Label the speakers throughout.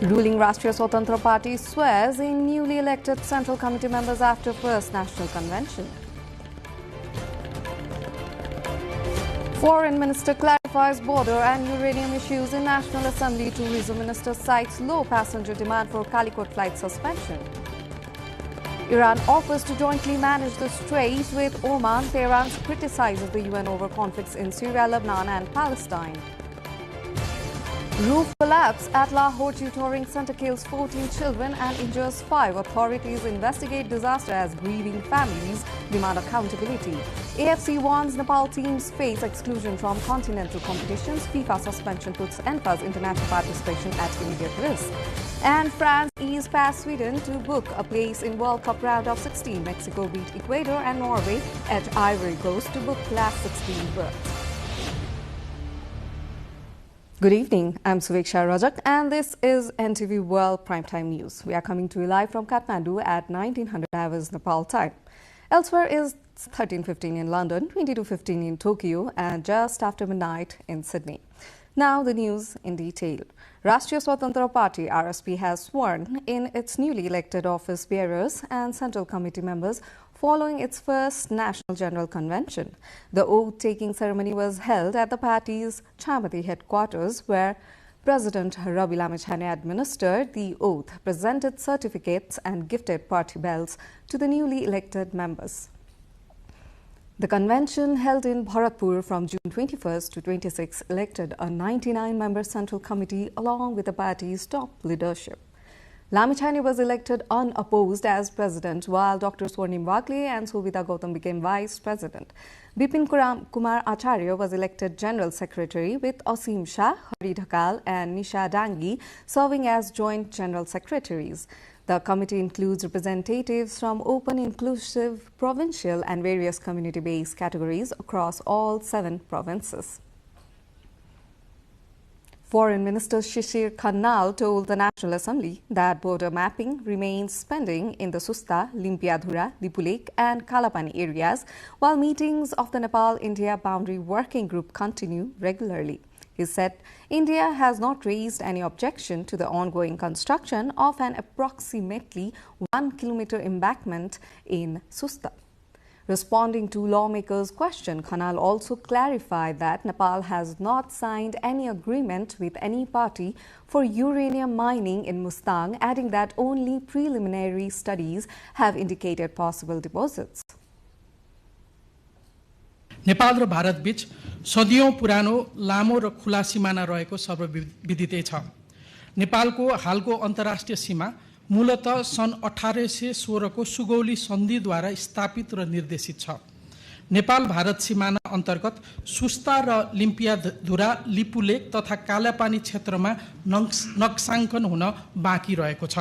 Speaker 1: Ruling Rashtriya Swatantra Party swears in newly elected Central Committee members after first National Convention. Foreign Minister clarifies border and uranium issues in National Assembly. Tourism Minister cites low passenger demand for Calicut flight suspension. Iran offers to jointly manage the Strait with Oman. Tehran criticizes the UN over conflicts in Syria, Lebanon and Palestine. Roof collapse at Lahore tutoring center kills 14 children and injures 5. Authorities investigate disaster as grieving families demand accountability. AFC warns Nepal teams face exclusion from continental competitions. FIFA suspension puts NFA's international participation at immediate risk. And France eased past Sweden to book a place in World Cup round of 16. Mexico beat Ecuador and Norway at Ivory Coast to book last 16 berths. Good evening, I'm Suveksha Rajak and this is NTV World Primetime News. We are coming to you live from Kathmandu at 1900 hours Nepal time. Elsewhere is 13:15 in London, 22:15 in Tokyo and just after midnight in Sydney. Now the news in detail. Rashtriya Swatantra Party RSP has sworn in its newly elected office bearers and Central Committee members following its first National General Convention. The oath-taking ceremony was held at the party's Chamati headquarters, where President Ravi Lamechhane administered the oath, presented certificates and gifted party bells to the newly elected members. The convention held in Bharatpur from June 21st to 26 elected a 99-member Central Committee along with the party's top leadership. Lamechhane was elected unopposed as president, while Dr. Swarnim Wagle and Sobhita Gautam became vice president. Bipin Kumar Acharya was elected general secretary, with Asim Shah, Hari Dhakal and Nisha Dangi serving as joint general secretaries. The committee includes representatives from open, inclusive, provincial and various community-based categories across all 7 provinces. Foreign Minister Shishir Khanal told the National Assembly that border mapping remains pending in the Susta, Limpiadhura, Lipulek and Kalapani areas, while meetings of the Nepal-India Boundary Working Group continue regularly. He said India has not raised any objection to the ongoing construction of an approximately 1 kilometer embankment in Susta. Responding to lawmakers' question, Khanal also clarified that Nepal has not signed any agreement with any party for uranium mining in Mustang, adding that only preliminary studies have indicated possible deposits.
Speaker 2: Nepal र भारत बीच सदियौं पुरानो लामो र खुला सिमाना रहेको सर्वविदितै छ। नेपालको हालको अन्तर्राष्ट्रिय सीमा मूलतः सन् 1816 को सुगौली सन्धिद्वारा स्थापित र निर्देशित छ। नेपाल भारत सीमाना अन्तर्गत सुस्ता र लिम्पियाधुरा, लिपुलेक तथा कालापानी क्षेत्रमा नक्साङ्कन हुन बाँकी रहेको छ।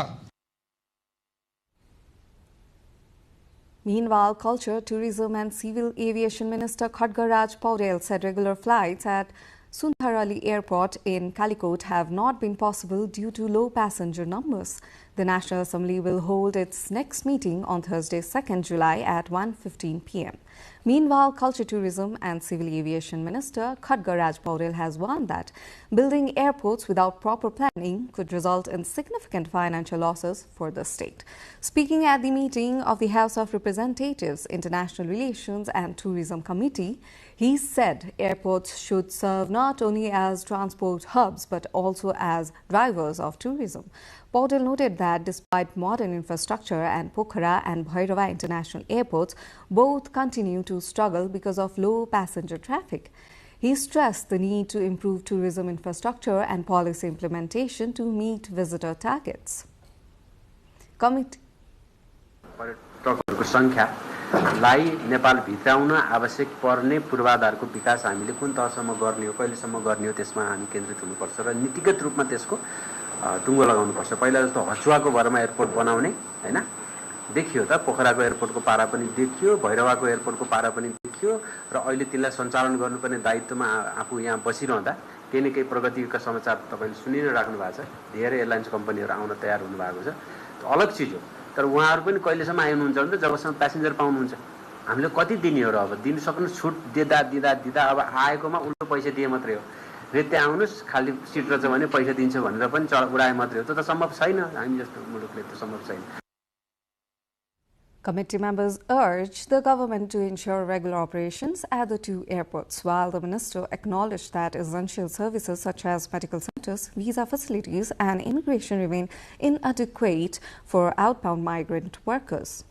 Speaker 1: Meanwhile, Culture, Tourism and Civil Aviation Minister Khadgaraj Paudel said regular flights at Sundharali Airport in Calicut have not been possible due to low passenger numbers. The National Assembly will hold its next meeting on Thursday, 2nd July at 1:15 p.m. Meanwhile, Culture, Tourism and Civil Aviation Minister Khadgaraj Paudel has warned that building airports without proper planning could result in significant financial losses for the state. Speaking at the meeting of the House of Representatives International Relations and Tourism Committee, he said airports should serve not only as transport hubs but also as drivers of tourism. Paudel noted that despite modern infrastructure and Pokhara and Bhairava international airports both continue to struggle because of low passenger traffic. He stressed the need to improve tourism infrastructure and policy implementation to meet visitor targets.
Speaker 3: पर्यटकहरूको संख्यालाई नेपाल भित्राउन आवश्यक पर्ने पूर्वाधारको विकास हामीले कुन तहसम्म गर्ने हो, कहिलेसम्म गर्ने हो, त्यसमा हामी केन्द्रित हुनुपर्छ र नीतिगत रूपमा त्यसको टुङ्गो लगाउनुपर्छ। पहिला जस्तो हचुवाको भरमा एयरपोर्ट बनाउने हैन, देखियो त पोखराको एयरपोर्टको पारा पनि देखियो, भैरवाको एयरपोर्टको पारा पनि देखियो र अहिले त्यसलाई सञ्चालन गर्नुपर्ने दायित्वमा आफू यहाँ बसिरहँदा केही न केही प्रगतिका समाचार तपाईले सुनिराख्नु भएको छ। धेरै एयरलाइन्स कम्पनीहरू आउन तयार हुनु भएको छ, अलग चीज हो। तर उहाँहरू पनि कहिलेसम्म आउनुहुन्छ भने जबसम्म प्यासेन्जर पाउनुहुन्छ। हामीले कति दिने हो र अब दिन सक्नु छुट दिँदा अब आएकोमा उल्टो पैसा दिए मात्रै हो। त्यहाँ आउनुहोस् खाली सिट रहेछ भने पैसा दिन्छ भनेर पनि उडाए मात्रै हो। त्यो त सम्भव छैन, हामी जस्तो मुलुकले त सम्भव छैन।
Speaker 1: Committee members urged the government to ensure regular operations at the two airports, while the minister acknowledged that essential services such as medical centers, visa facilities and immigration remain inadequate for outbound migrant workers.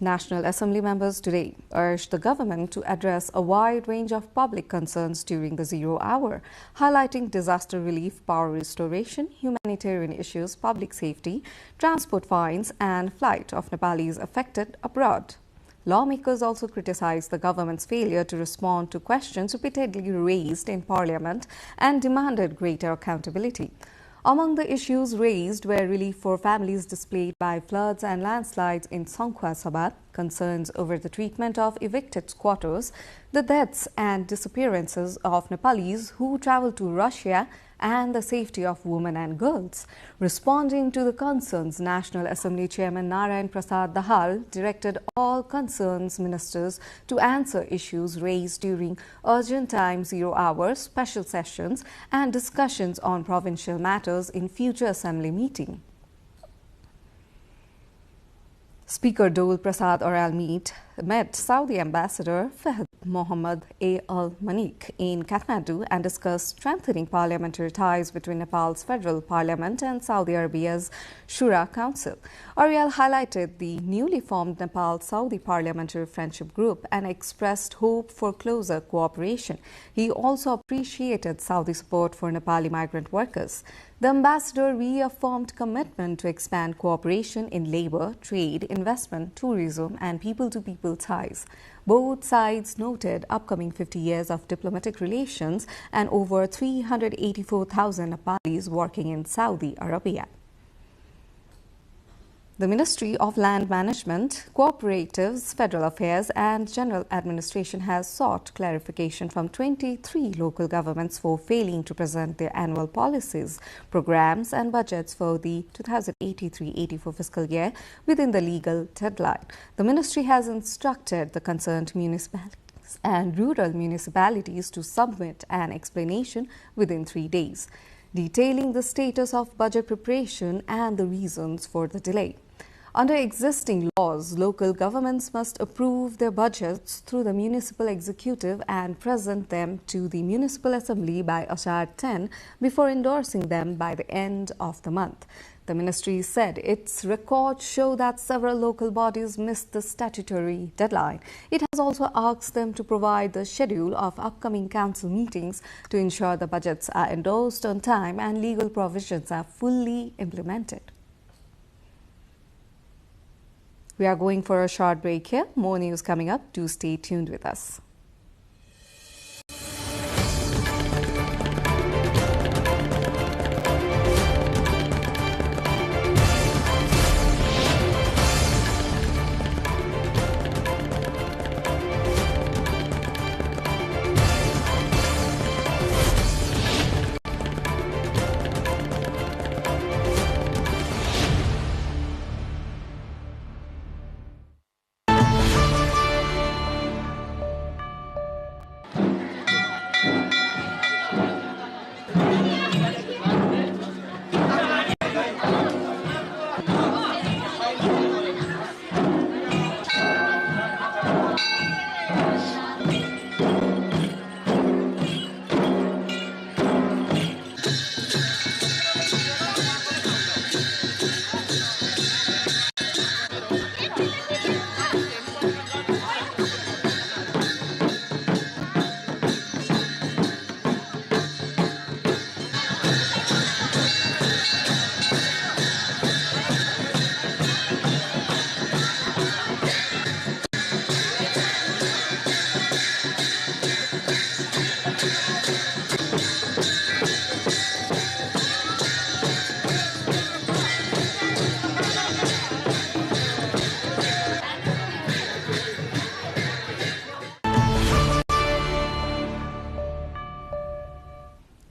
Speaker 1: National Assembly members today urged the government to address a wide range of public concerns during the 0 hour, highlighting disaster relief, power restoration, humanitarian issues, public safety, transport fines and flight of Nepalis affected abroad. Lawmakers also criticized the government's failure to respond to questions repeatedly raised in Parliament and demanded greater accountability. Among the issues raised were relief for families displaced by floods and landslides in Songkhla Sabha, concerns over the treatment of evicted squatters, the deaths and disappearances of Nepalis who traveled to Russia, and the safety of women and girls. Responding to the concerns, National Assembly Chairman Narayan Prasad Dahal directed all concerned ministers to answer issues raised during urgent time 0 hours, special sessions and discussions on provincial matters in future assembly meeting. Speaker Dole Prasad Oral met Saudi Ambassador Fahd Mohammad Al Manik in Kathmandu and discussed strengthening parliamentary ties between Nepal's federal parliament and Saudi Arabia's Shura Council. Oral highlighted the newly formed Nepal-Saudi Parliamentary Friendship Group and expressed hope for closer cooperation. He also appreciated Saudi support for Nepali migrant workers. The ambassador reaffirmed commitment to expand cooperation in labor, trade, investment, tourism and people-to-people ties. Both sides noted upcoming 50 years of diplomatic relations and over 384,000 Nepalis working in Saudi Arabia. The Ministry of Land Management, Cooperatives, Federal Affairs and General Administration has sought clarification from 23 local governments for failing to present their annual policies, programs and budgets for the 2083-84 fiscal year within the legal deadline. The ministry has instructed the concerned municipalities and rural municipalities to submit an explanation within 3 days, detailing the status of budget preparation and the reasons for the delay. Under existing laws, local governments must approve their budgets through the municipal executive and present them to the municipal assembly by Ashar 10 before endorsing them by the end of the month. The ministry said its records show that several local bodies missed the statutory deadline. It has also asked them to provide the schedule of upcoming council meetings to ensure the budgets are endorsed on time and legal provisions are fully implemented. We are going for a short break here. More news coming up. Do stay tuned with us.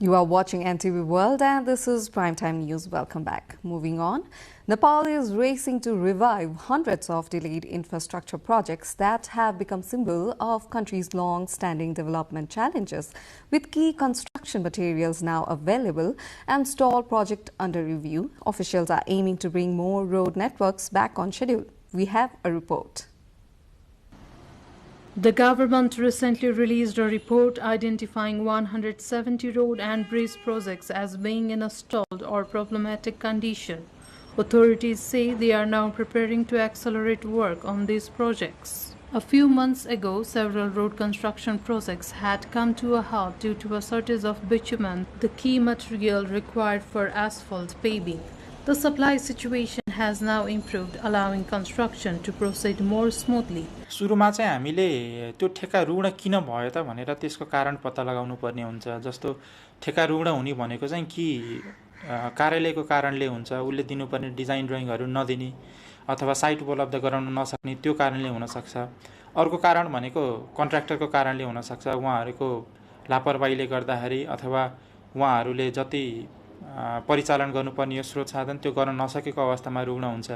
Speaker 1: You are watching NTV World and this is Primetime News. Welcome back. Moving on, Nepal is racing to revive hundreds of delayed infrastructure projects that have become symbol of country's long-standing development challenges. With key construction materials now available and stalled project under review, officials are aiming to bring more road networks back on schedule. We have a report.
Speaker 4: The government recently released a report identifying 170 road and bridge projects as being in a stalled or problematic condition. Authorities say they are now preparing to accelerate work on these projects. A few months ago, several road construction projects had come to a halt due to a shortage of bitumen, the key material required for asphalt paving. The supply situation has now improved, allowing construction to proceed more smoothly.
Speaker 5: सुरुमा चाहिँ हामीले त्यो ठेक्का ऋण किन भयो त भनेर त्यसको कारण पत्ता लगाउनु पर्ने हुन्छ। जस्तो ठेक्का ऋण हुने भनेको चाहिँ कि कार्यालयको कारणले हुन्छ, उले दिनुपर्ने डिजाइन ड्राइङहरु नदिने अथवा साइट उपलब्ध गराउन नसक्ने त्यो कारणले हुन सक्छ। अर्को कारण भनेको कन्ट्र्याक्टरको कारणले हुन सक्छ, उहाँहरुको लापरवाहीले गर्दाखेरि अथवा उहाँहरुले जति परिचालन गर्नुपर्ने स्रोत साधन त्यो गर्न नसकेको अवस्थामा रुग्ण हुन्छ।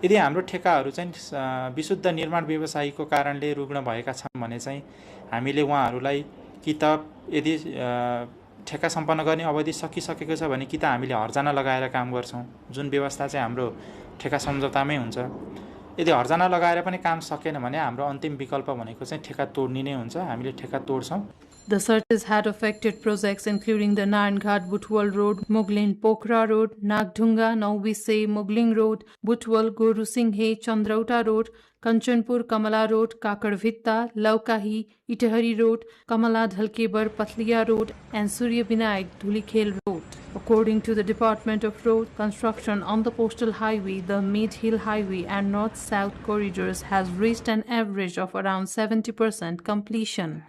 Speaker 5: यदि हाम्रो ठेक्काहरु चाहिँ विशुद्ध निर्माण व्यवसायीको कारणले रुग्ण भएका छन् भने चाहिँ हामीले उहाँहरुलाई कि त यदि ठेक्का सम्पन्न गर्ने अवधि सकिसकेको छ भने कि त हामीले हर्जाना लगाएर काम गर्छौं, जुन व्यवस्था चाहिँ हाम्रो ठेक्का सम्झौतामै हुन्छ। यदि हर्जाना लगाएर पनि काम सकेन भने हाम्रो अन्तिम विकल्प भनेको चाहिँ ठेक्का तोड्ने नै हुन्छ। हामीले ठेक्का तोड्छौं।
Speaker 4: The searches had affected projects including the Naranghat Butwal Road, Muglin Pokhara Road, Nagdhunga Nauvise Mugling Road, Butwal Guru Singhe Chandrauta Road, Kanchanpur Kamala Road, Kakarvitta, Laukahi, Itahari Road, Kamala Dhalkebar Patliya Road, and Surya Binayak Dhulikhel Road. According to the Department of Road Construction on the Postal Highway, the Mid-Hill Highway and North-South corridors has reached an average of around 70% completion.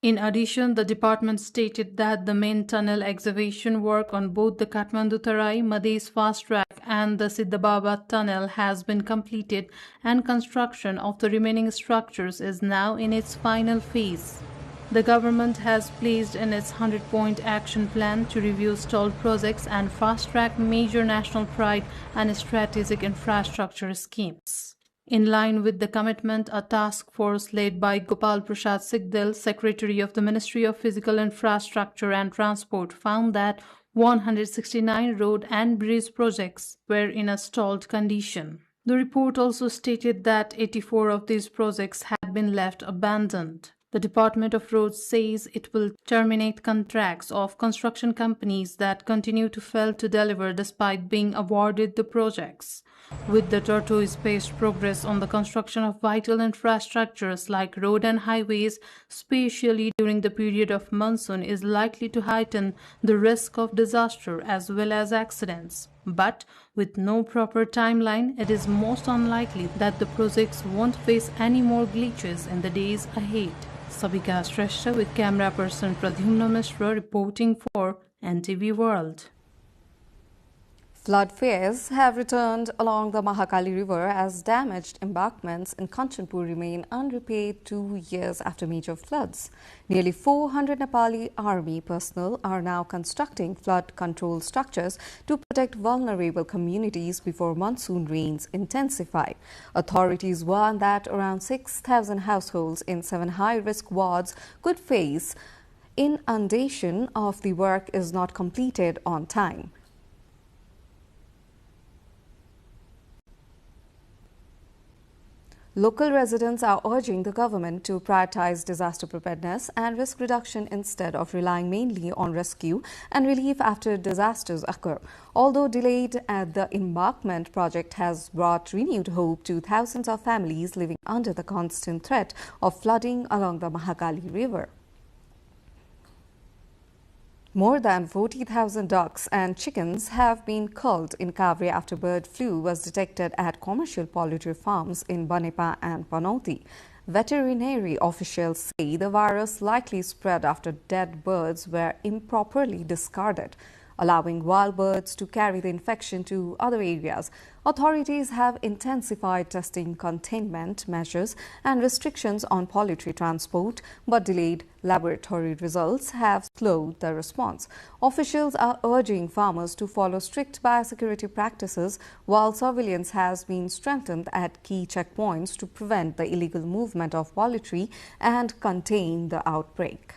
Speaker 4: In addition, the department stated that the main tunnel excavation work on both the Kathmandu-Tarai, Madhes Fast Track and the Siddhababa tunnel has been completed and construction of the remaining structures is now in its final phase. The government has placed in its 100-point action plan to review stalled projects and fast-track major national pride and strategic infrastructure schemes. In line with the commitment, a task force led by Gopal Prasad Sigdel, Secretary of the Ministry of Physical Infrastructure and Transport, found that 169 road and bridge projects were in a stalled condition. The report also stated that 84 of these projects had been left abandoned. The Department of Roads says it will terminate contracts of construction companies that continue to fail to deliver despite being awarded the projects. With the tortoise-paced progress on the construction of vital infrastructures like road and highways, especially during the period of monsoon, is likely to heighten the risk of disaster as well as accidents. But with no proper timeline, it is most unlikely that the projects won't face any more glitches in the days ahead. Sabika Shrestha with camera person Pradyumna Mishra reporting for NTV World.
Speaker 1: Flood fears have returned along the Mahakali River as damaged embankments in Kanchanpur remain unrepaired 2 years after major floods. Nearly 400 Nepali army personnel are now constructing flood control structures to protect vulnerable communities before monsoon rains intensify. Authorities warn that around 6,000 households in 7 high-risk wards could face inundation if the work is not completed on time. Local residents are urging the government to prioritize disaster preparedness and risk reduction instead of relying mainly on rescue and relief after disasters occur. Although delayed, the embankment project has brought renewed hope to thousands of families living under the constant threat of flooding along the Mahakali River. More than 40,000 ducks and chickens have been culled in Kavre after bird flu was detected at commercial poultry farms in Banepa and Panauti. Veterinary officials say the virus likely spread after dead birds were improperly discarded. allowing wild birds to carry the infection to other areas. Authorities have intensified testing, containment measures and restrictions on poultry transport, but delayed laboratory results have slowed the response. Officials are urging farmers to follow strict biosecurity practices, while surveillance has been strengthened at key checkpoints to prevent the illegal movement of poultry and contain the outbreak.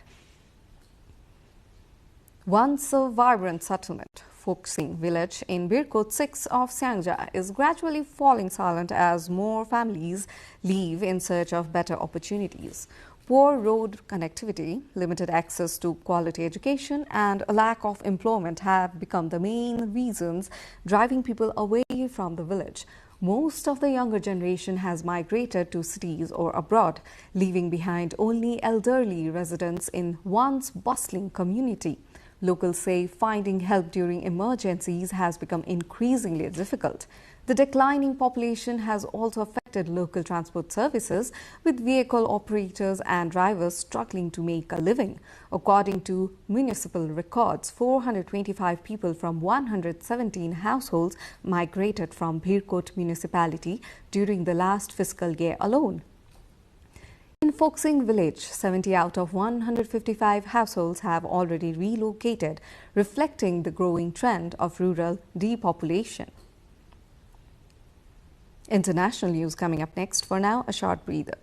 Speaker 1: Once a vibrant settlement, Foksing village in Birkot 6 of Siangja is gradually falling silent as more families leave in search of better opportunities. Poor road connectivity, limited access to quality education and a lack of employment have become the main reasons driving people away from the village. Most of the younger generation has migrated to cities or abroad, leaving behind only elderly residents in once bustling community. Locals say finding help during emergencies has become increasingly difficult. The declining population has also affected local transport services, with vehicle operators and drivers struggling to make a living. According to municipal records, 425 people from 117 households migrated from Birkot municipality during the last fiscal year alone. In Foksing village, 70 out of 155 households have already relocated, reflecting the growing trend of rural depopulation. International news coming up next. For now, a short breather.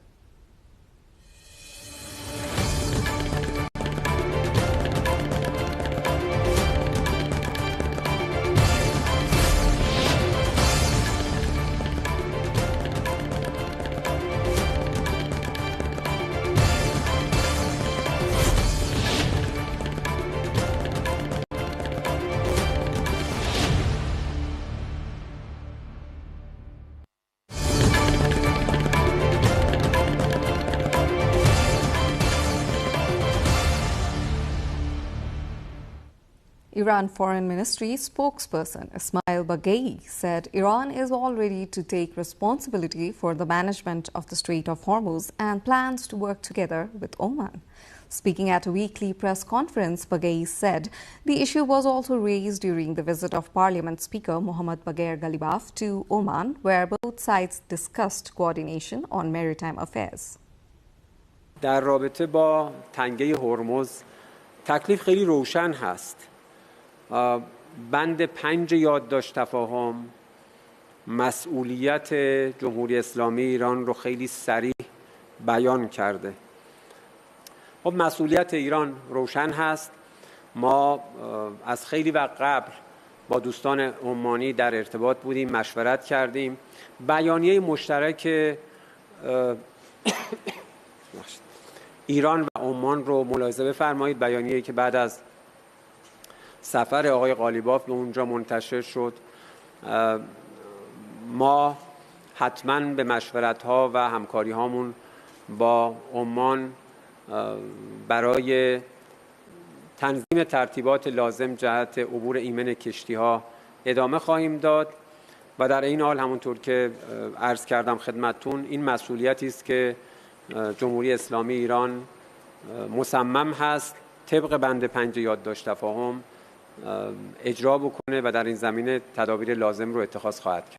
Speaker 1: Iran Foreign Ministry spokesperson Ismail Baghei said Iran is all ready to take responsibility for the management of the Strait of Hormuz and plans to work together with Oman. Speaking at a weekly press conference, Baghei said the issue was also raised during the visit of Parliament Speaker Mohammad Bagher Ghalibaf to Oman, where both sides discussed coordination on maritime affairs.
Speaker 6: در رابطه با تنگه هرمز تکلیف خیلی روشن هست. بند 5 یادداشت تفاهم مسئولیت جمهوری اسلامی ایران رو خیلی صریح بیان کرده. خب مسئولیت ایران روشن هست. ما از خیلی وقت قبل با دوستان عمانی در ارتباط بودیم، مشورت کردیم. بیانیه مشترک ایران و عمان رو ملاحظه بفرمایید. بیانیه‌ای که بعد از سفر آقای غالیباف به اونجا منتشر شد. ما حتما به مشورت‌ها و همکاری‌هامون با عمان برای تنظیم ترتیبات لازم جهت عبور ایمن کشتی‌ها ادامه خواهیم داد و در این حال همونطور که عرض کردم خدمتتون این مسئولیتی است که جمهوری اسلامی ایران مصمم هست طبق بند 5 یادداشت تفاهم اجرا بکنه و در این زمینه تدابیر لازم رو اتخاذ خواهد کرد.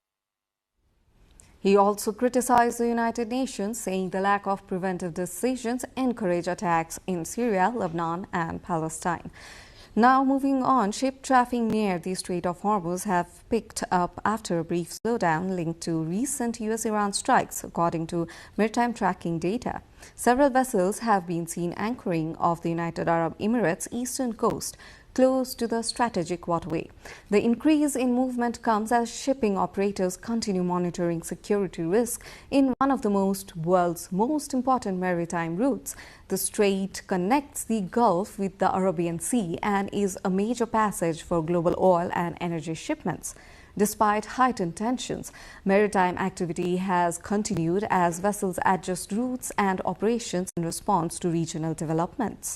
Speaker 1: He also criticized the United Nations, saying the lack of preventive decisions encourage attacks in Syria, Lebanon and Palestine. Now moving on, ship traffic near the Strait of Hormuz have picked up after a brief slowdown linked to recent US-Iran strikes, according to maritime tracking data. Several vessels have been seen anchoring off the United Arab Emirates' eastern coast, close to the strategic waterway. The increase in movement comes as shipping operators continue monitoring security risk in one of the world's most important maritime routes. The strait connects the Gulf with the Arabian Sea and is a major passage for global oil and energy shipments. Despite heightened tensions, maritime activity has continued as vessels adjust routes and operations in response to regional developments.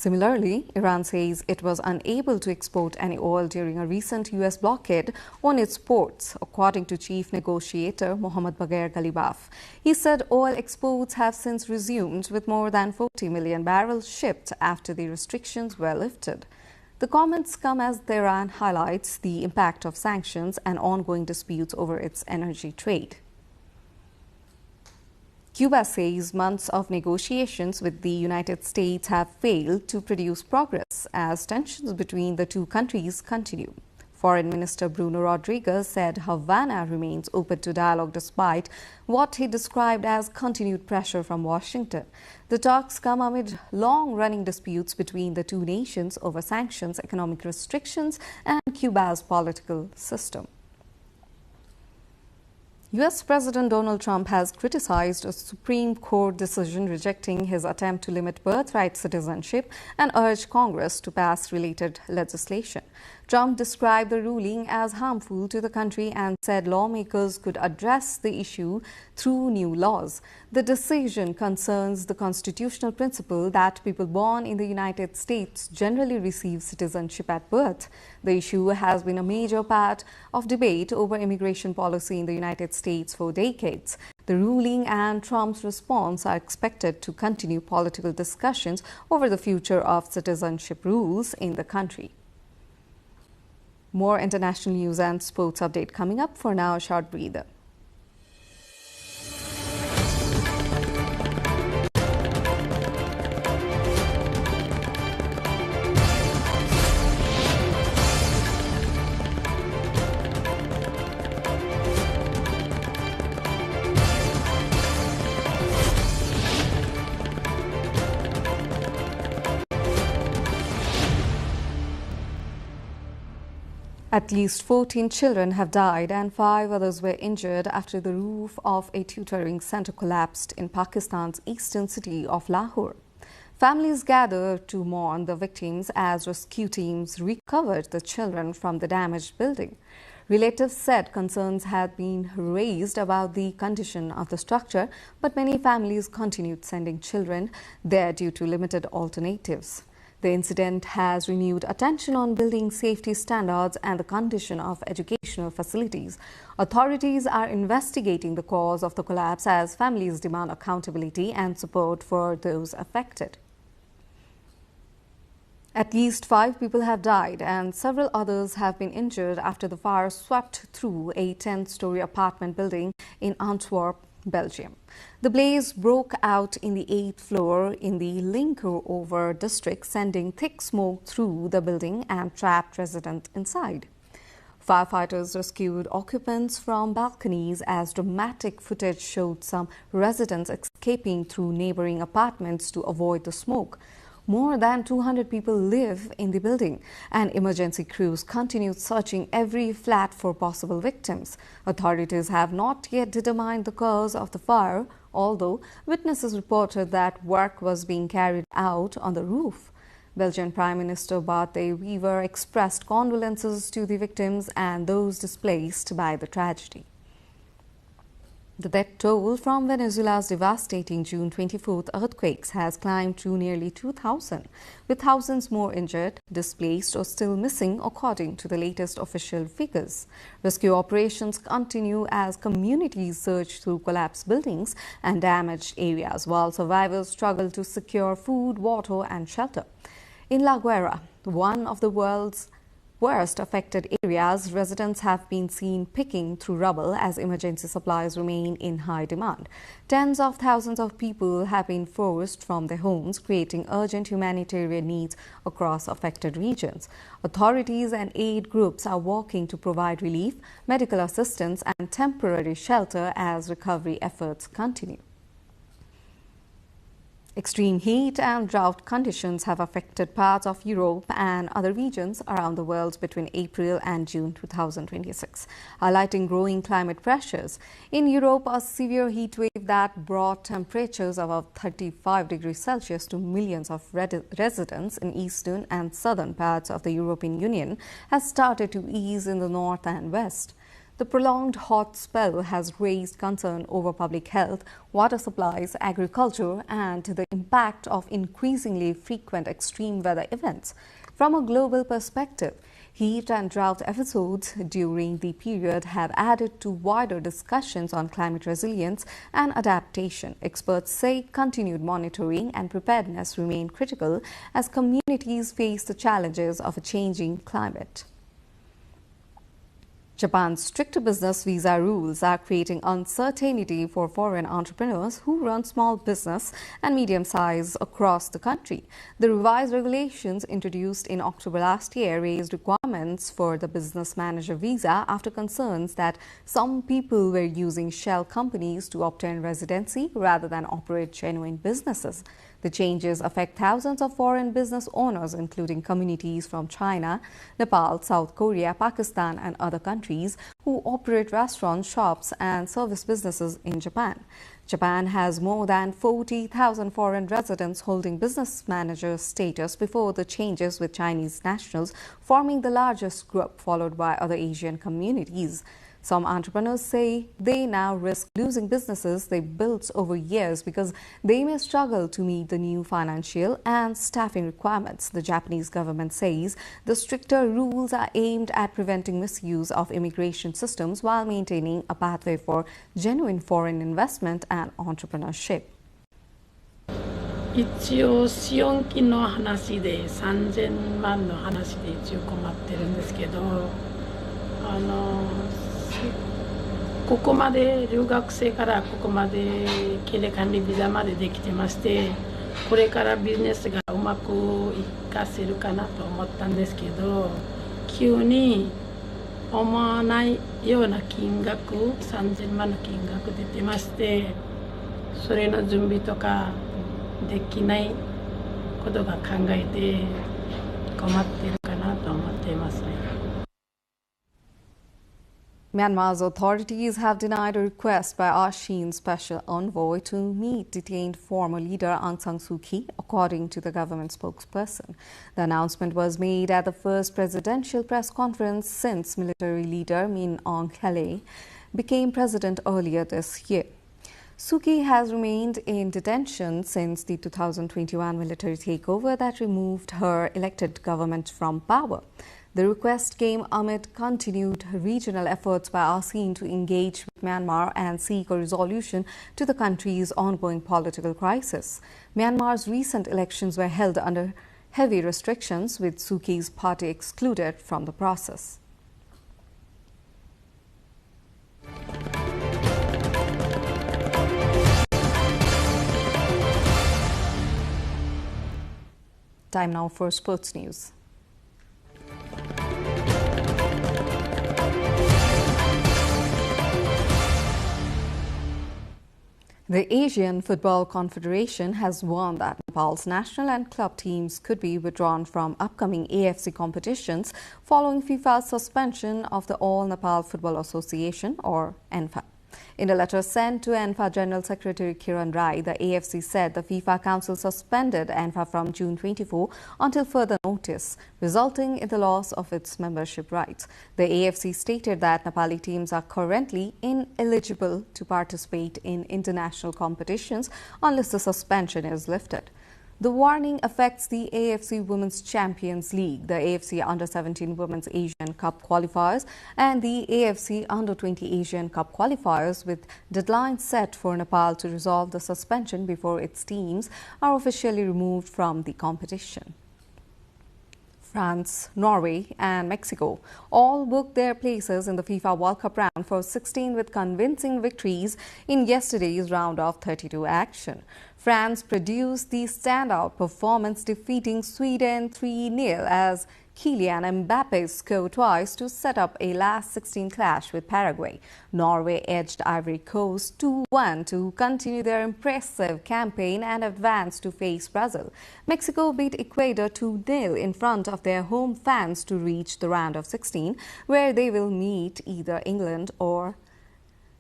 Speaker 1: Similarly, Iran says it was unable to export any oil during a recent U.S. blockade on its ports, according to Chief Negotiator Mohammad Bagher Ghalibaf. He said oil exports have since resumed, with more than 40 million barrels shipped after the restrictions were lifted. The comments come as Tehran highlights the impact of sanctions and ongoing disputes over its energy trade. Cuba says months of negotiations with the United States have failed to produce progress as tensions between the two countries continue. Foreign Minister Bruno Rodriguez said Havana remains open to dialogue despite what he described as continued pressure from Washington. The talks come amid long-running disputes between the two nations over sanctions, economic restrictions, and Cuba's political system. U.S. President Donald Trump has criticized a Supreme Court decision rejecting his attempt to limit birthright citizenship and urged Congress to pass related legislation. Trump described the ruling as harmful to the country and said lawmakers could address the issue through new laws. The decision concerns the constitutional principle that people born in the United States generally receive citizenship at birth. The issue has been a major part of debate over immigration policy in the United States for decades. The ruling and Trump's response are expected to continue political discussions over the future of citizenship rules in the country. More international news and sports update coming up. For now, a short breather. At least 14 children have died and 5 others were injured after the roof of a tutoring center collapsed in Pakistan's eastern city of Lahore. Families gathered to mourn the victims as rescue teams recovered the children from the damaged building. Relatives said concerns had been raised about the condition of the structure, but many families continued sending children there due to limited alternatives. The incident has renewed attention on building safety standards and the condition of educational facilities. Authorities are investigating the cause of the collapse as families demand accountability and support for those affected. At least 5 people have died and several others have been injured after the fire swept through a 10-story apartment building in Antwerp, Belgium. The blaze broke out in the 8th floor in the Linkeroever district, sending thick smoke through the building and trapped residents inside. Firefighters rescued occupants from balconies as dramatic footage showed some residents escaping through neighboring apartments to avoid the smoke. More than 200 people live in the building, and emergency crews continued searching every flat for possible victims. Authorities have not yet determined the cause of the fire, although witnesses reported that work was being carried out on the roof. Belgian Prime Minister Bart de Wever expressed condolences to the victims and those displaced by the tragedy. The death toll from Venezuela's devastating June 24th earthquakes has climbed to nearly 2,000, with thousands more injured, displaced or still missing, according to the latest official figures. Rescue operations continue as communities search through collapsed buildings and damaged areas, while survivors struggle to secure food, water and shelter. In La Guaira, one of the world's worst affected areas, residents have been seen picking through rubble as emergency supplies remain in high demand. Tens of thousands of people have been forced from their homes, creating urgent humanitarian needs across affected regions. Authorities and aid groups are working to provide relief, medical assistance and temporary shelter as recovery efforts continue. Extreme heat and drought conditions have affected parts of Europe and other regions around the world between April and June 2026, highlighting growing climate pressures. In Europe, a severe heat wave that brought temperatures above 35 degrees Celsius to millions of residents in eastern and southern parts of the European Union has started to ease in the north and west. The prolonged hot spell has raised concern over public health, water supplies, agriculture, and the impact of increasingly frequent extreme weather events. From a global perspective, heat and drought episodes during the period have added to wider discussions on climate resilience and adaptation. Experts say continued monitoring and preparedness remain critical as communities face the challenges of a changing climate. Japan's stricter business visa rules are creating uncertainty for foreign entrepreneurs who run small business and medium size across the country. The revised regulations introduced in October last year raised requirements for the business manager visa after concerns that some people were using shell companies to obtain residency rather than operate genuine businesses. The changes affect thousands of foreign business owners, including communities from China, Nepal, South Korea, Pakistan, and other countries who operate restaurants, shops, and service businesses in Japan. Japan has more than 40,000 foreign residents holding business manager status before the changes, with Chinese nationals forming the largest group, followed by other Asian communities. Some entrepreneurs say they now risk losing businesses they built over years because they may struggle to meet the new financial and staffing requirements. The Japanese government says the stricter rules are aimed at preventing misuse of immigration systems while maintaining a pathway for genuine foreign investment and entrepreneurship.
Speaker 7: 一応試用金の話で3000万の話で一応困ってるんですけど、ここまで留学生からここまで経営管理ビザまでできてまして、これからビジネスがうまくいかせるかなと思ったんですけど、急に思わないような金額、3000万の金額出てまして、それの準備とかできないことが考えて困ってるかなと思っていますね。
Speaker 1: Myanmar's authorities have denied a request by Ashin's special envoy to meet detained former leader Aung San Suu Kyi, according to the government spokesperson. The announcement was made at the first presidential press conference since military leader Min Aung Hlaing became president earlier this year. Suu Kyi has remained in detention since the 2021 military takeover that removed her elected government from power. The request came amid continued regional efforts by ASEAN to engage with Myanmar and seek a resolution to the country's ongoing political crisis. Myanmar's recent elections were held under heavy restrictions, with Suu Kyi's party excluded from the process. Time now for sports news. The Asian Football Confederation has warned that Nepal's national and club teams could be withdrawn from upcoming AFC competitions following FIFA's suspension of the All Nepal Football Association, or ENFA. In a letter sent to ENFA General Secretary Kiran Rai, the AFC said the FIFA Council suspended ENFA from June 24 until further notice, resulting in the loss of its membership rights. The AFC stated that Nepali teams are currently ineligible to participate in international competitions unless the suspension is lifted. The warning affects the AFC Women's Champions League, the AFC Under-17 Women's Asian Cup qualifiers, and the AFC Under-20 Asian Cup qualifiers, with deadlines set for Nepal to resolve the suspension before its teams are officially removed from the competition. France, Norway and Mexico all booked their places in the FIFA World Cup round for 16 with convincing victories in yesterday's round of 32 action. France produced the standout performance, defeating Sweden 3-0 as Kylian Mbappe scored twice to set up a last 16 clash with Paraguay. Norway edged Ivory Coast 2-1 to continue their impressive campaign and advance to face Brazil. Mexico beat Ecuador 2-0 in front of their home fans to reach the round of 16, where they will meet either England or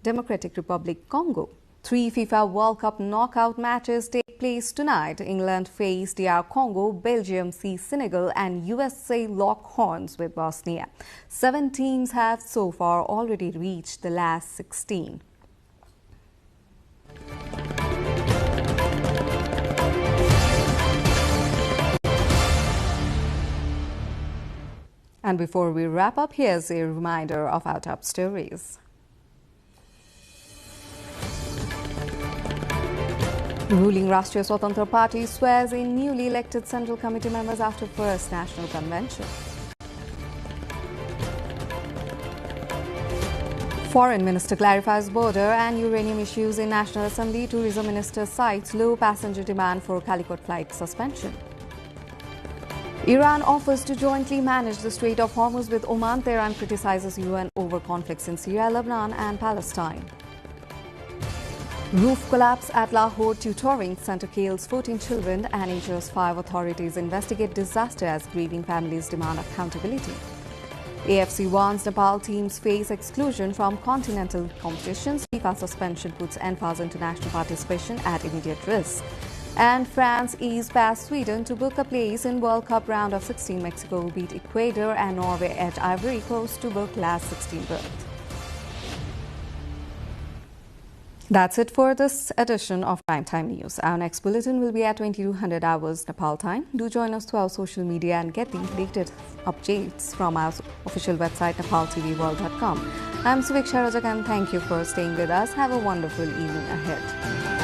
Speaker 1: Democratic Republic Congo. 3 FIFA World Cup knockout matches take place tonight. England face DR Congo, Belgium see Senegal, and USA lock horns with Bosnia. 7 teams have so far already reached the last 16. And before we wrap up, here's a reminder of our top stories. Ruling Rashtriya Swatantra Party swears in newly elected Central Committee members after first National Convention. Foreign Minister clarifies border and uranium issues in National Assembly. Tourism Minister cites low passenger demand for Calicut flight suspension. Iran offers to jointly manage the Strait of Hormuz with Oman. Tehran criticizes UN over conflicts in Syria, Lebanon and Palestine. Roof collapse at Lahore Tutoring Centre kills 14 children and injures 5 authorities. Investigate disaster as grieving families demand accountability. AFC warns Nepal teams face exclusion from continental competitions. FIFA suspension puts NFA's international participation at immediate risk. And France eased past Sweden to book a place in World Cup round of 16. Mexico beat Ecuador and Norway at Ivory Coast to book last 16 berth. That's it for this edition of Primetime News. Our next bulletin will be at 2200 hours Nepal time. Do join us through our social media and get the latest updates from our official website, nepaltelevision.com. I'm Suveksha Rajak and thank you for staying with us. Have a wonderful evening ahead.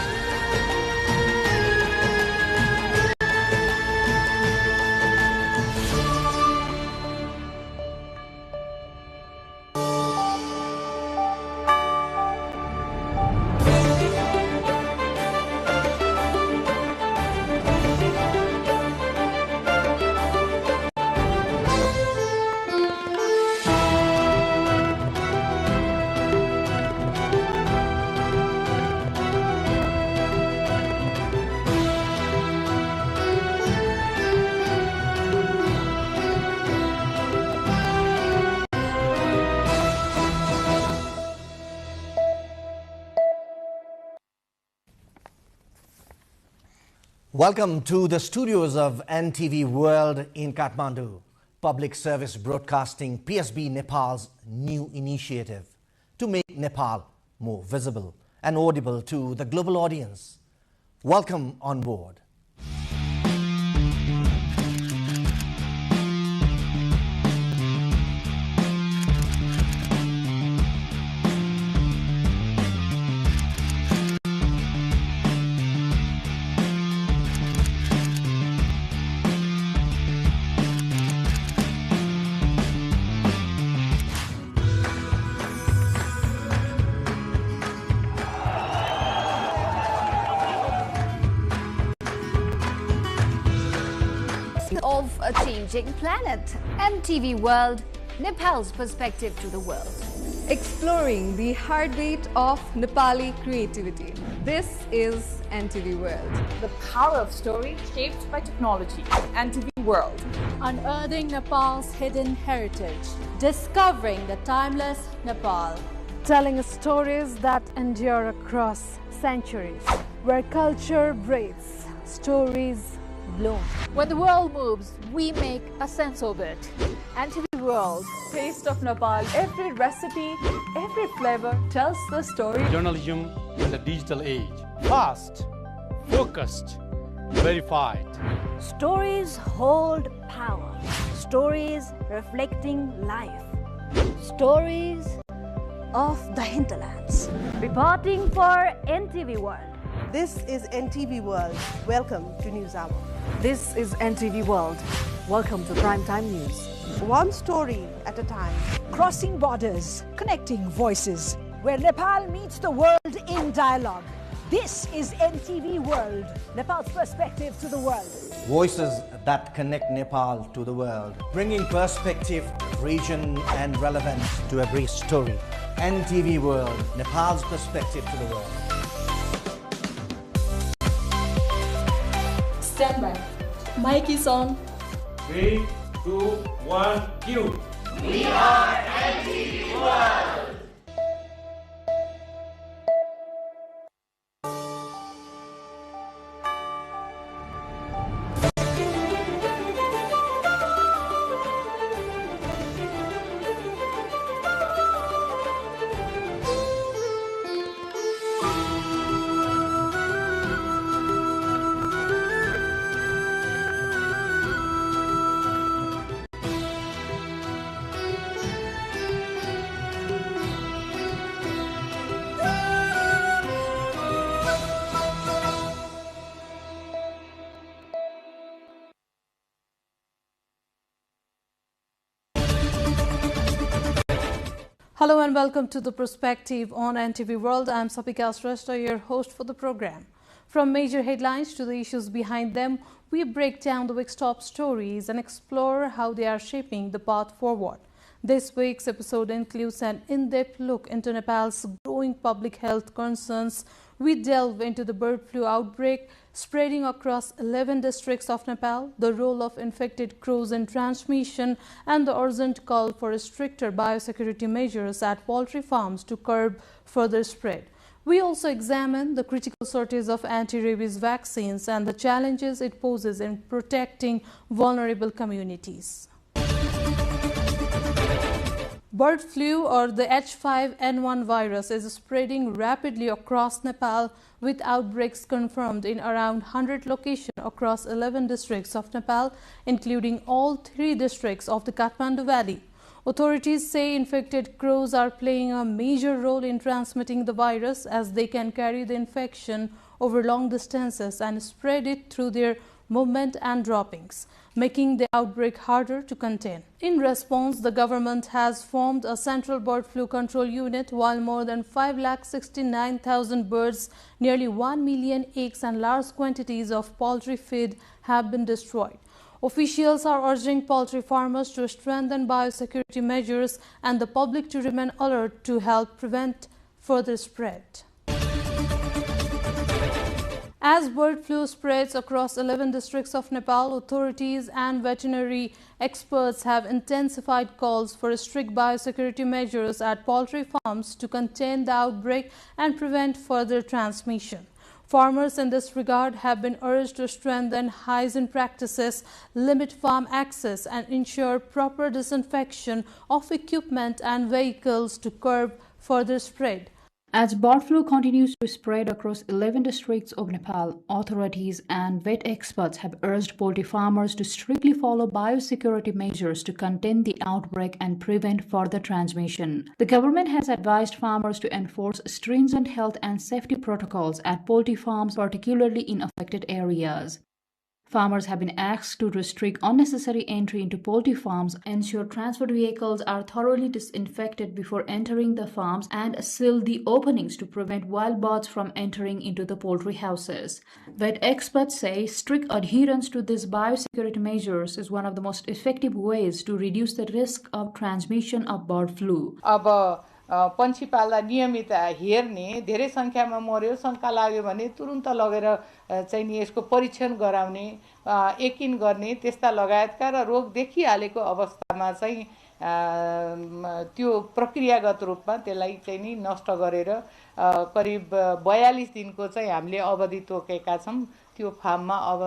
Speaker 8: Welcome to the studios of NTV World in Kathmandu. Public Service Broadcasting PSB Nepal's new initiative to make Nepal more visible and audible to the global audience. Welcome on board.
Speaker 9: Of a changing planet. NTV World, Nepal's perspective to the world.
Speaker 1: Exploring the heartbeat of Nepali creativity. This is NTV World.
Speaker 10: The power of story shaped by technology. NTV World.
Speaker 11: Unearthing Nepal's hidden heritage. Discovering the timeless Nepal.
Speaker 12: Telling stories that endure across centuries. Where culture breathes, stories bloom.
Speaker 10: When the world moves, we make a sense of it. NTV World. Taste of Nepal. Every recipe, every flavor tells the story.
Speaker 13: Journalism in the digital age. Fast, focused, verified.
Speaker 12: Stories hold power. Stories reflecting life. Stories of the hinterlands. Reporting for NTV World.
Speaker 14: This is NTV World. Welcome to News Hour.
Speaker 1: This is NTV World. Welcome to Primetime News.
Speaker 14: One story at a time.
Speaker 15: Crossing borders, connecting voices, where Nepal meets the world in dialogue. This is NTV World, Nepal's perspective to the world.
Speaker 8: Voices that connect Nepal to the world, bringing perspective, region and relevance to every story. NTV World, Nepal's perspective to the world.
Speaker 10: Stand by.
Speaker 11: Mic is on.
Speaker 13: 3, 2, 1, cue.
Speaker 16: We are NTV World.
Speaker 4: Hello and welcome to The Perspective on NTV World. I'm Sapika Shrestha, your host for the program. From major headlines to the issues behind them, we break down the week's top stories and explore how they are shaping the path forward. This week's episode includes an in-depth look into Nepal's growing public health concerns. We delve into the bird flu outbreak spreading across 11 districts of Nepal, the role of infected crows in transmission, and the urgent call for stricter biosecurity measures at poultry farms to curb further spread. We also examine the critical shortage of anti-rabies vaccines and the challenges it poses in protecting vulnerable communities. Bird flu, or the H5N1 virus, is spreading rapidly across Nepal, with outbreaks confirmed in around 100 locations across 11 districts of Nepal, including all 3 districts of the Kathmandu Valley. Authorities say infected crows are playing a major role in transmitting the virus, as they can carry the infection over long distances and spread it through their movement and droppings, making the outbreak harder to contain. In response, the government has formed a central bird flu control unit, while more than 569,000 birds, nearly 1 million eggs and large quantities of poultry feed have been destroyed. Officials are urging poultry farmers to strengthen biosecurity measures and the public to remain alert to help prevent further spread. As bird flu spreads across 11 districts of Nepal, authorities and veterinary experts have intensified calls for strict biosecurity measures at poultry farms to contain the outbreak and prevent further transmission. Farmers in this regard have been urged to strengthen hygiene practices, limit farm access, and ensure proper disinfection of equipment and vehicles to curb further spread.
Speaker 17: As bird flu continues to spread across 11 districts of Nepal, authorities and vet experts have urged poultry farmers to strictly follow biosecurity measures to contain the outbreak and prevent further transmission. The government has advised farmers to enforce stringent health and safety protocols at poultry farms, particularly in affected areas. Farmers have been asked to restrict unnecessary entry into poultry farms, ensure transport vehicles are thoroughly disinfected before entering the farms, and seal the openings to prevent wild birds from entering into the poultry houses. Vet experts say strict adherence to these biosecurity measures is one of the most effective ways to reduce the risk of transmission of bird flu.
Speaker 18: पन्छी पाल्दा नियमित हेर्ने, धेरै संख्यामा मर्यो, शंका लाग्यो भने तुरुन्त लगेर चाहिँ नि यसको परीक्षण गराउने, यकिन गर्ने, त्यस्ता लगायतका र रोग देखिहालेको अवस्थामा चाहिँ त्यो प्रक्रियागत रूपमा त्यसलाई चाहिँ नि नष्ट गरेर करिब 42 दिनको चाहिँ हामीले अवधि तोकेका छौं। त्यो फार्ममा अब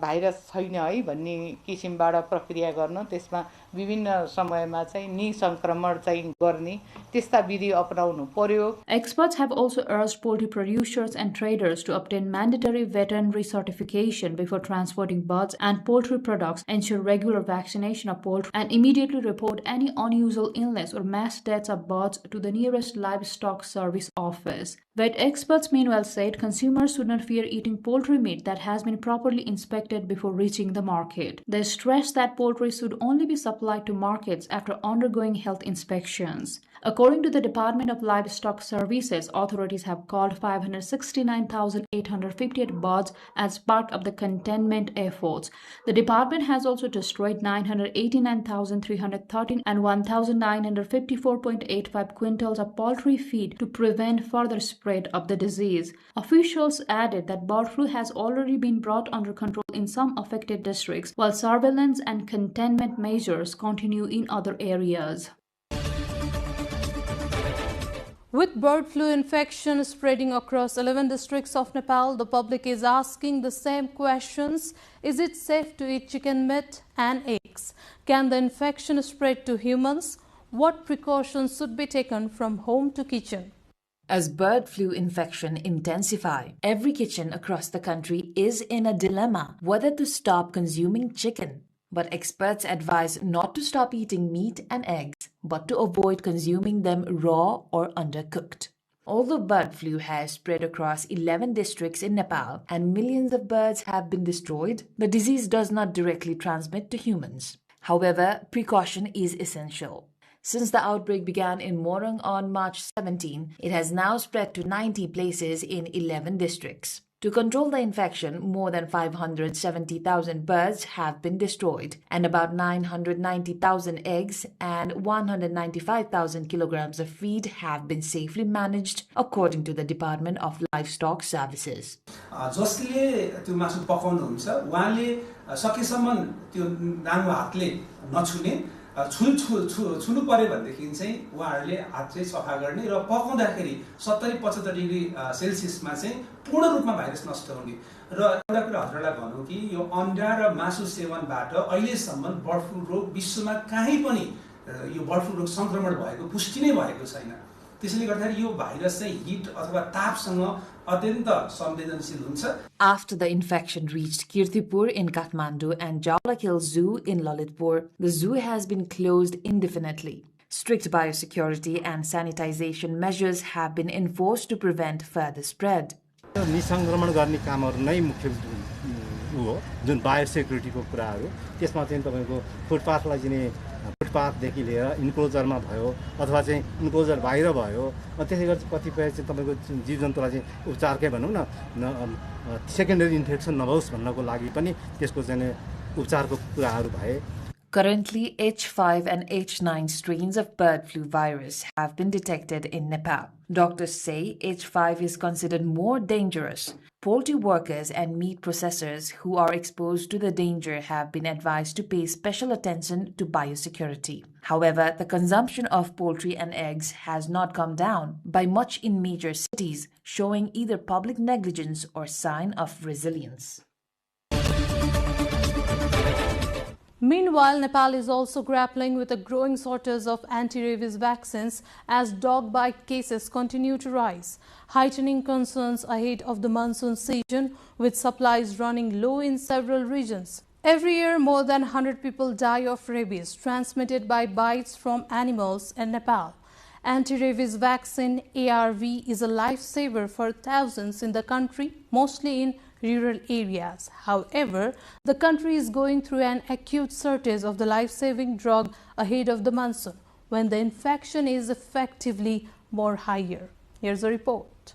Speaker 18: भाइरस छैन है भन्ने किसिमबाट प्रक्रिया गर्न, त्यसमा विभिन्न समयमा चाहिँ निसंक्रमण चाहिँ गर्ने त्यस्ता विधि अपनाउनु पर्यो.
Speaker 17: Experts have also urged poultry producers and traders to obtain mandatory veterinary certification before transporting birds and poultry products, ensure regular vaccination of poultry, and immediately report any unusual illness or mass deaths of birds to the nearest livestock service office. Vet experts meanwhile said consumers should not fear eating poultry meat that has been properly inspected before reaching the market. They stressed that poultry should only be supplied to markets after undergoing health inspections. According to the Department of Livestock Services, authorities have called 569,858 birds as part of the containment efforts. The department has also destroyed 989,313 and 1,954.85 quintals of poultry feed to prevent further spread of the disease. Officials added that bird flu has already been brought under control in some affected districts, while surveillance and containment measures continue in other areas.
Speaker 4: With bird flu infection spreading across 11 districts of Nepal, the public is asking the same questions. Is it safe to eat chicken meat and eggs? Can the infection spread to humans? What precautions should be taken from home to kitchen?
Speaker 19: As bird flu infection intensify, every kitchen across the country is in a dilemma whether to stop consuming chicken. But experts advise not to stop eating meat and eggs, but to avoid consuming them raw or undercooked. Although bird flu has spread across 11 districts in Nepal and millions of birds have been destroyed, the disease does not directly transmit to humans. However, precaution is essential. Since the outbreak began in Morang on March 17, it has now spread to 90 places in 11 districts. To control the infection, more than 570,000 birds have been destroyed, and about 990,000 eggs and 195,000 kilograms of feed have been safely managed, according to the Department of Livestock Services.
Speaker 20: जसले त्यो मासु पकाउनुहुन्छ उहाँले सकेसम्म त्यो नाङ्गो हातले नछुने छुनु पर्यो भनेदेखि चाहिँ उहाँहरूले हात चाहिँ सफा गर्ने र पकाउँदाखेरि 70-75 डिग्री सेल्सियसमा चाहिँ पूर्ण रूपमा भाइरस नष्ट हुने र एउटा कुरा हजुरलाई भनौँ कि यो अन्डा र मासु सेवनबाट अहिलेसम्म बर्ड फ्लू रोग विश्वमा कहीँ पनि यो बर्ड फ्लू रोग संक्रमण भएको पुष्टि नै भएको छैन। त्यसैले गर्दाखेरि यो भाइरस चाहिँ हिट अथवा तापसँग अत्यन्त संवेदनशील हुन्छ।
Speaker 19: After the infection reached Kirtipur in Kathmandu and Jawlak Hill Zoo in Lalitpur, the zoo has been closed indefinitely. Strict biosecurity and sanitization measures have been enforced to prevent further spread.
Speaker 13: निसंक्रमण गर्ने कामहरु नै मुख्य हो जुन बायोसेक्युरिटीको कुराहरु त्यसमा चाहिँ तपाईको फुटपाथलाई चाहिँ फुटपाथदेखि लिएर इन्क्लोजरमा भयो अथवा चाहिँ इन्क्लोजर बाहिर भयो त्यसैगरी कतिपय चाहिँ तपाईको जीवजन्तुलाई चाहिँ उपचारकै भनौं न सेकेन्डरी इन्फेक्सन नहोस् भन्नको लागि पनि त्यसको चाहिँ उपचारको कुराहरु भए।
Speaker 19: Currently, H5 and H9 strains of bird flu virus have been detected in Nepal. Doctors say H5 is considered more dangerous. Poultry workers and meat processors who are exposed to the danger have been advised to pay special attention to biosecurity. However, the consumption of poultry and eggs has not come down by much in major cities, showing either public negligence or sign of resilience.
Speaker 4: Meanwhile, Nepal is also grappling with a growing shortage of anti-rabies vaccines as dog bite cases continue to rise, heightening concerns ahead of the monsoon season with supplies running low in several regions. Every year, more than 100 people die of rabies transmitted by bites from animals in Nepal. Anti-rabies vaccine ARV is a lifesaver for thousands in the country, mostly in rural areas. However, the country is going through an acute shortage of the life-saving drug ahead of the monsoon, when the infection is effectively more higher. Here's a report.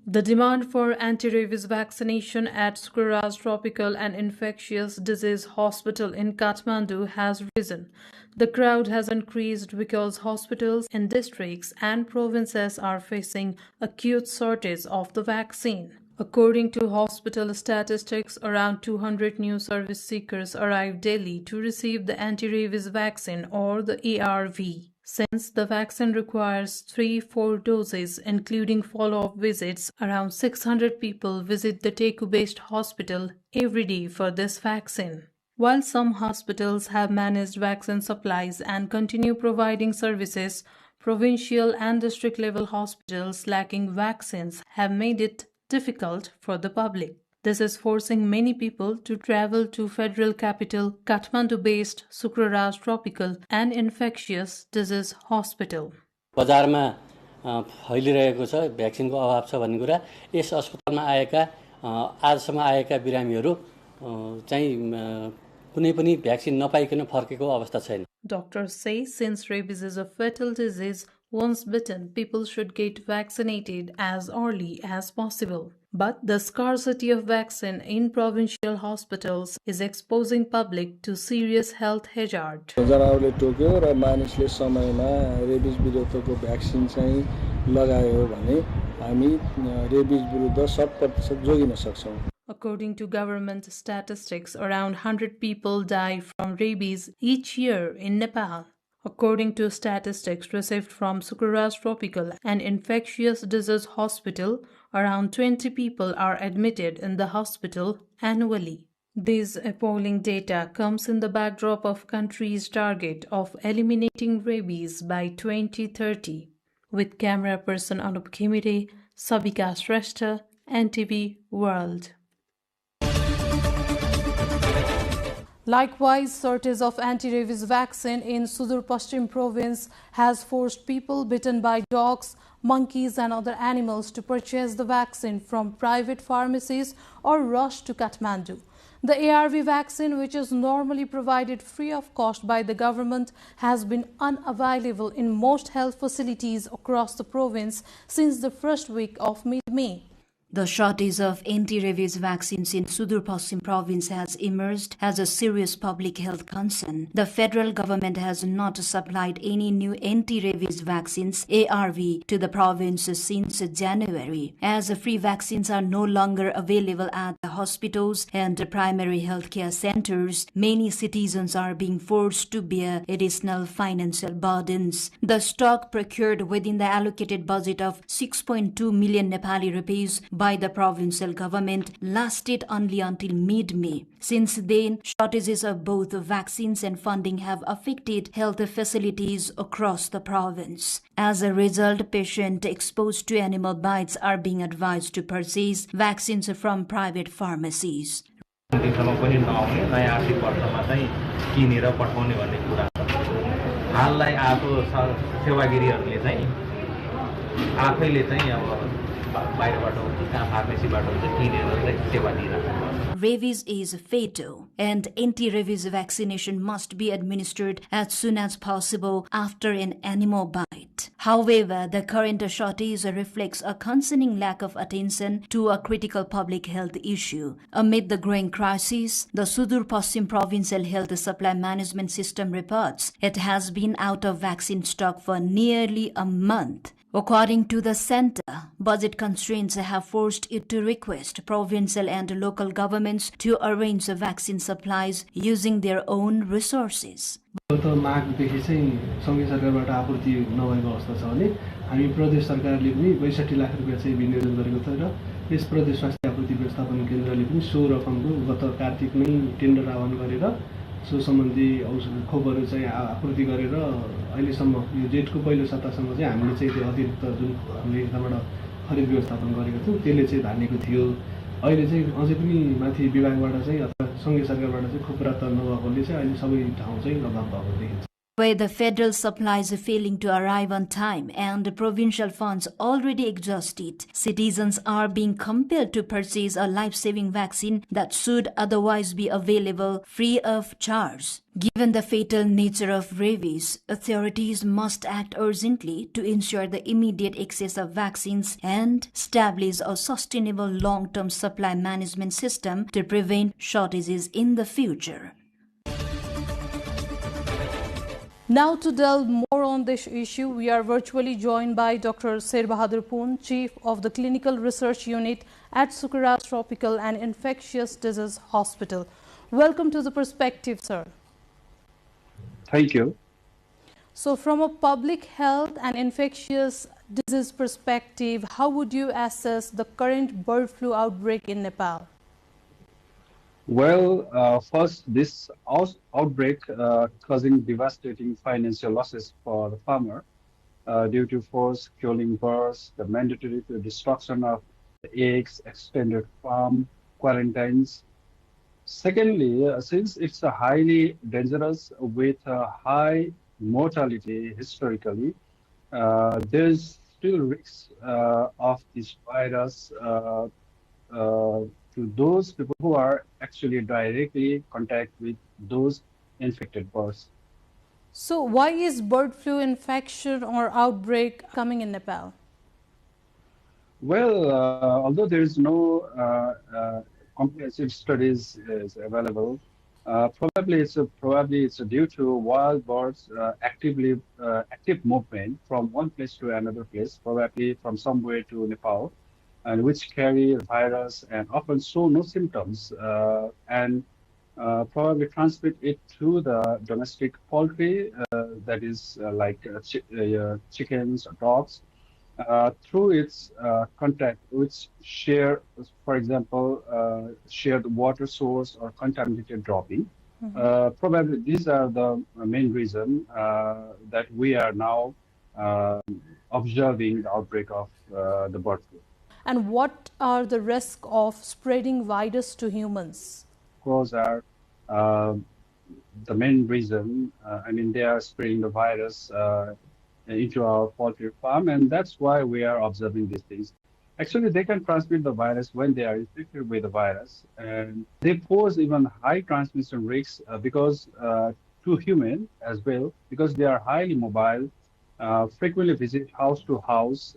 Speaker 4: The demand for anti-rabies vaccination at Sukraraj Tropical and Infectious Disease Hospital in Kathmandu has risen. The crowd has increased because hospitals in districts and provinces are facing acute shortage of the vaccine. According to hospital statistics, around 200 new service seekers arrive daily to receive the anti-rabies vaccine or the ARV. Since the vaccine requires 3-4 doses, including follow-up visits, around 600 people visit the Teku-based hospital every day for this vaccine. While some hospitals have managed vaccine supplies and continue providing services, provincial and district-level hospitals lacking vaccines have made it difficult for the public. This is forcing many people to travel to federal capital Kathmandu-based Sukraraj Tropical and Infectious Disease Hospital.
Speaker 21: बजारमा फैलिरहेको छ भ्याक्सिनको अभाव छ भन्ने कुरा yes अस्पतालमा आएका आजसम्म आएका बिरामीहरू चाहिँ कुनै पनि भ्याक्सिन नपाइकन फर्केको अवस्था छैन.
Speaker 4: Doctors say since rabies is a fatal disease, once bitten, people should get vaccinated as early as possible. But the scarcity of vaccine in provincial hospitals is exposing public to serious health hazard.
Speaker 22: जनावरले टोक्यो र मानिसले समयमा rabies विरुद्धको vaccine चाहिँ लगायो भने हामी रेबिज विरुद्ध 100% जोगिन सक्छौं.
Speaker 4: According to government statistics, around 100 people die from rabies each year in Nepal. According to statistics received from Sukraraj Tropical and Infectious Disease Hospital, around 20 people are admitted in the hospital annually. This appalling data comes in the backdrop of country's target of eliminating rabies by 2030. With camera person Anup Khimire, Sabika Shrestha, NTV World. Likewise, shortage of anti-rabies vaccine in Sudur Pashchim province has forced people bitten by dogs, monkeys and other animals to purchase the vaccine from private pharmacies or rush to Kathmandu. The ARV vaccine, which is normally provided free of cost by the government, has been unavailable in most health facilities across the province since the first week of mid-May.
Speaker 2: The shortage of anti-rabies vaccines in Sudur Paschim province has emerged as a serious public health concern. The federal government has not supplied any new anti-rabies vaccines ARV to the province since January. As free vaccines are no longer available at the hospitals and primary healthcare centers, many citizens are being forced to bear additional financial burdens. The stock procured within the allocated budget of 6.2 million Nepali rupees by the provincial government lasted only until mid-May. Since then, shortages of both vaccines and funding have affected health facilities across the province. As a result, patients exposed to animal bites are being advised to purchase vaccines from private pharmacies. Rabies is fatal, and anti-rabies vaccination must be administered as soon as possible after an animal bite. However, the current shortage reflects a concerning lack of attention to a critical public health issue. Amid the growing crisis, the Sudur Paschim Provincial Health Supply Management System reports it has been out of vaccine stock for nearly a month. According to the center, budget constraints have forced it to request provincial and local governments to arrange vaccine supplies using their own resources.
Speaker 3: मागदेखि चाहिँ संघीय सरकारबाट आपूर्ति नभएको अवस्था छ भने हामी प्रदेश सरकारले पनि 62 लाख रुपैयाँ चाहिँ विनियोजन गरेको छ र यस प्रदेश स्वास्थ्य आपूर्ति व्यवस्थापन केन्द्रले पनि सो रकमको गत कार्तिकमै टेन्डर आह्वान गरेर सो सम्बन्धी खोपहरू चाहिँ आपूर्ति गरेर अहिलेसम्म यो जेठको पहिलो सप्ताहसम्म चाहिँ हामीले चाहिँ त्यो अतिरिक्त जुन हामीले यताबाट खरिद व्यवस्थापन गरेको थियौँ त्यसले चाहिँ धानेको थियो। अहिले चाहिँ अझै पनि माथि विभागबाट चाहिँ अथवा संघीय सरकारबाट चाहिँ खोप प्राप्त नभएकोले चाहिँ अहिले सबै ठाउँ चाहिँ अभाव भएको देखिन्छ।
Speaker 2: Where the federal supplies are failing to arrive on time and provincial funds already exhausted, citizens are being compelled to purchase a life-saving vaccine that should otherwise be available free of charge. Given the fatal nature of rabies, authorities must act urgently to ensure the immediate access of vaccines and establish a sustainable long-term supply management system to prevent shortages in the future.
Speaker 4: Now to delve more on this issue, we are virtually joined by Dr. Sher Bahadur Poon, Chief of the Clinical Research Unit at Sukaras Tropical and Infectious Disease Hospital. Welcome to the Perspective, sir.
Speaker 23: Thank you.
Speaker 4: So from a public health and infectious disease perspective, how would you assess the current bird flu outbreak in Nepal?
Speaker 23: Well, first, this outbreak causing devastating financial losses for the farmer due to forced killing birds, the mandatory destruction of the eggs, extended farm quarantines. Secondly, since it's a highly dangerous with a high mortality historically, there's still risks of this virus to those people who are actually directly contact with those infected birds.
Speaker 4: So why is bird flu infection or outbreak coming in Nepal?
Speaker 23: Well, although there is no comprehensive studies is available, probably it's due to wild birds active movement from one place to another place, probably from somewhere to Nepal, and which carry the virus and often show no symptoms and probably transmit it to the domestic poultry, that is like chickens or dogs, through its contact, which share, for example, shared water source or contaminated dropping. Probably these are the main reason that we are now observing the outbreak of the bird flu.
Speaker 4: And what are the risks of spreading virus to humans?
Speaker 23: Crows are the main reason. I mean, they are spreading the virus into our poultry farm, and that's why we are observing these things. Actually, they can transmit the virus when they are infected with the virus, and they pose even high transmission risks because to human as well, because they are highly mobile, frequently visit house to house,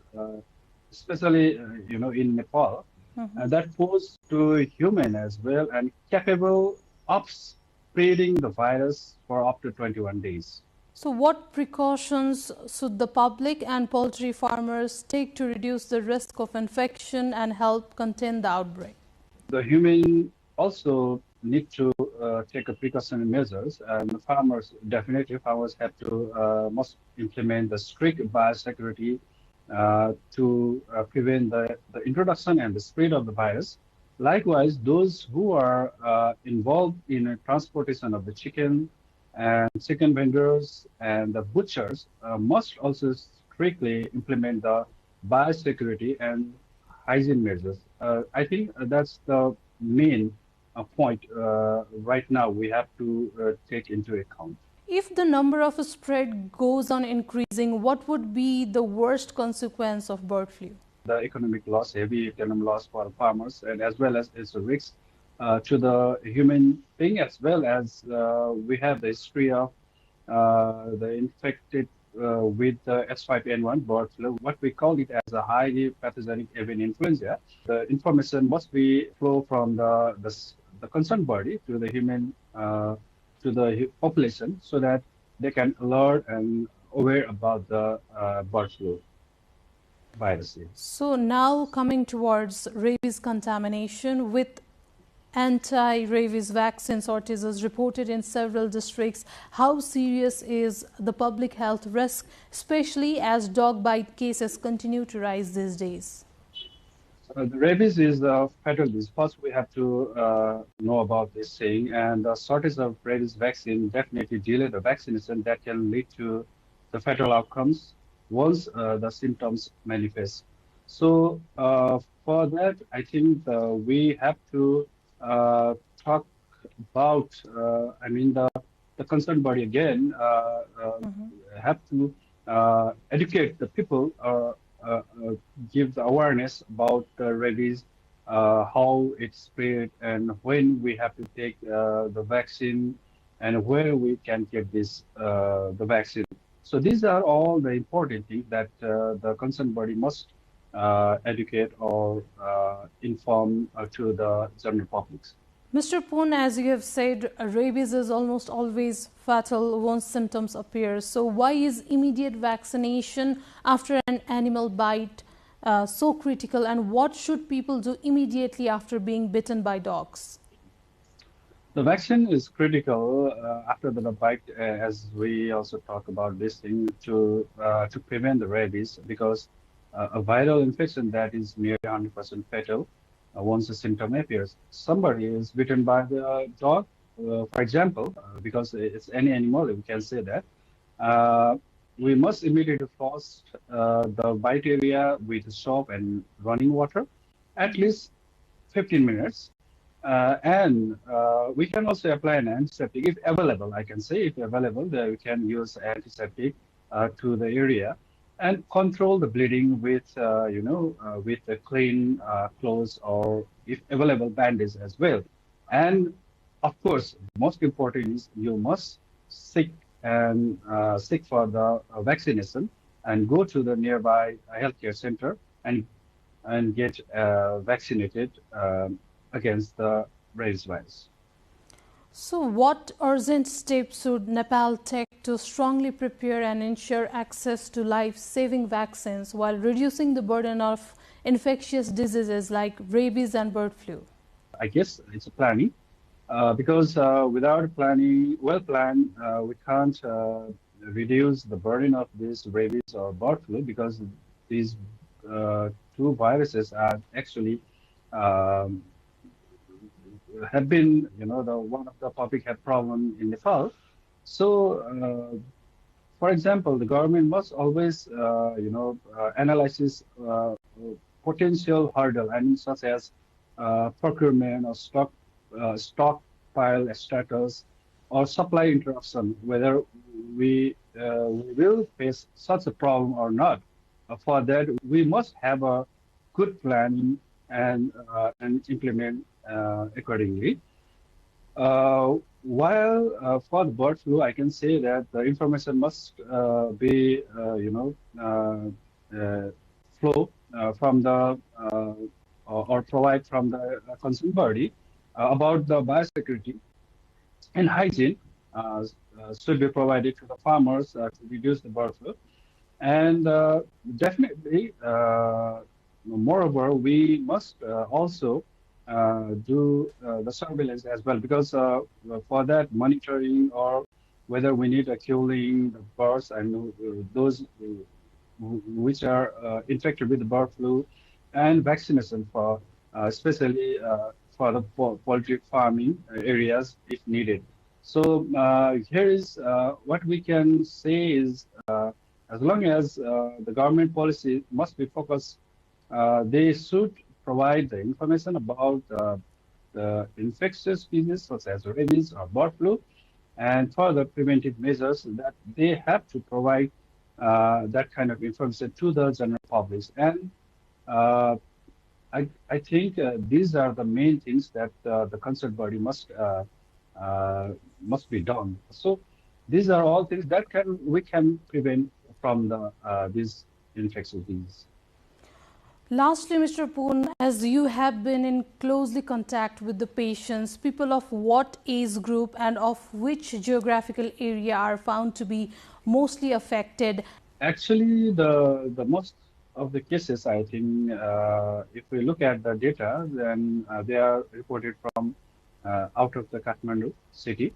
Speaker 23: especially in Nepal, and that pose to human as well, and capable of spreading the virus for up to 21 days.
Speaker 4: So what precautions should the public and poultry farmers take to reduce the risk of infection and help contain the outbreak?
Speaker 23: The human also need to take a precautionary measures, and the farmers have to must implement the strict biosecurity to prevent the introduction and the spread of the virus. Likewise, those who are involved in transportation of the chicken and chicken vendors and the butchers must also strictly implement the biosecurity and hygiene measures. I think that's the main point right now we have to take into account.
Speaker 4: If the number of spread goes on increasing, what would be the worst consequence of bird flu?
Speaker 23: The economic loss, heavy economic loss for farmers, and as well as it's a risk to the human being, as well as we have the history of the infected with the H5N1 bird flu, what we call it as a highly pathogenic avian influenza. The information must be flow from the concerned body to the human, to the population, so that they can alert and aware about the bird flu virus.
Speaker 4: So now coming towards rabies contamination, with anti-rabies vaccine shortages reported in several districts, how serious is the public health risk, especially as dog bite cases continue to rise these days?
Speaker 23: The rabies is a fatal disease. First, we have to know about this thing, and the shortage of rabies vaccine definitely delay the vaccination that can lead to the fatal outcomes once the symptoms manifest. So for that, I think we have to talk about, the concerned body again have to educate the people, give the awareness about rabies, how it's spread, and when we have to take the vaccine, and where we can get this the vaccine. So these are all the important things that the concerned body must educate or inform to the general public.
Speaker 4: Mr. Poon, as you have said, rabies is almost always fatal once symptoms appear. So why is immediate vaccination after an animal bite so critical, and what should people do immediately after being bitten by dogs?
Speaker 23: The vaccine is critical after the bite, as we also talk about this thing, to prevent the rabies, because a viral infection that is nearly 100% fatal once the symptom appears. Somebody is bitten by the dog, for example, because it's any animal, we can say that. We must immediately flush the bite area with soap and running water, at least 15 minutes. And we can also apply an antiseptic if available. I can say if available, we can use antiseptic to the area and control the bleeding with with the clean clothes, or if available, bandage as well. And of course, most important is you must seek for the vaccination and go to the nearby healthcare center and get vaccinated against the rabies virus.
Speaker 4: So what urgent steps should Nepal take to strongly prepare and ensure access to life-saving vaccines while reducing the burden of infectious diseases like rabies and bird flu?
Speaker 23: I guess it's a planning, because without planning, we can't reduce the burden of this rabies or bird flu, because these two viruses are actually have been, one of the public health problem in Nepal. So, for example, the government must always, analyze potential hurdle, such as procurement or stockpile status or supply interruption, whether we will face such a problem or not. For that, we must have a good planning and implement accordingly. While for the bird flu, I can say that the information must be, flow from the or provide from the concerned body about the biosecurity and hygiene should be provided to the farmers to reduce the bird flu. And definitely, moreover, we must also do the surveillance as well, because for that monitoring or whether we need a killing the birds and those which are infected with the bird flu, and vaccination for especially for the poultry farming areas if needed. So here is what we can say is as long as the government policy must be focused, they should provide the information about the infectious diseases such as rabies or bird flu, and further preventive measures that they have to provide that kind of information to the general public. And I think these are the main things that the concerned body must be done. So these are all things that we can prevent from the these infectious diseases.
Speaker 4: Lastly, Mr. Poon, as you have been in closely contact with the patients, people of what age group and of which geographical area are found to be mostly affected?
Speaker 23: Actually, the most of the cases, I think, if we look at the data, then they are reported from out of the Kathmandu city,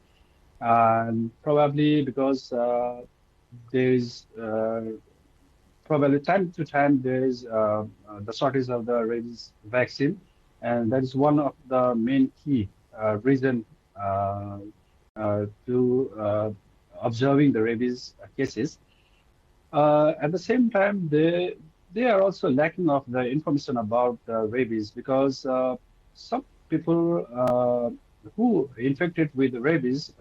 Speaker 23: and probably because there is probably time to time there is the shortage of the rabies vaccine, and that is one of the main key reason to observing the rabies cases. At the same time, they are also lacking of the information about rabies, because some people who infected with rabies,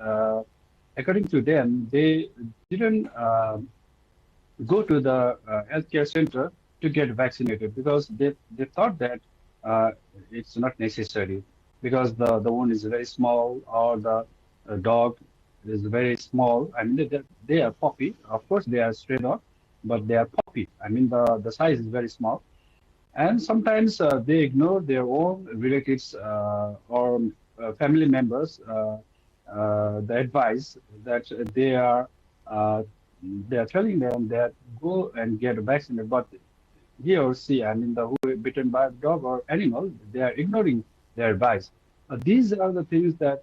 Speaker 23: according to them, they didn't go to the healthcare center to get vaccinated, because they thought that it's not necessary, because the wound is very small, or the dog is very small. I mean, they are puppy. Of course, they are stray dog, but they are puppy. I mean, the size is very small. And sometimes they ignore their own relatives or family members the advice that they are telling them that go and get vaccinated, but he or she, I mean, who is bitten by a dog or animal, they are ignoring their advice. These are the things that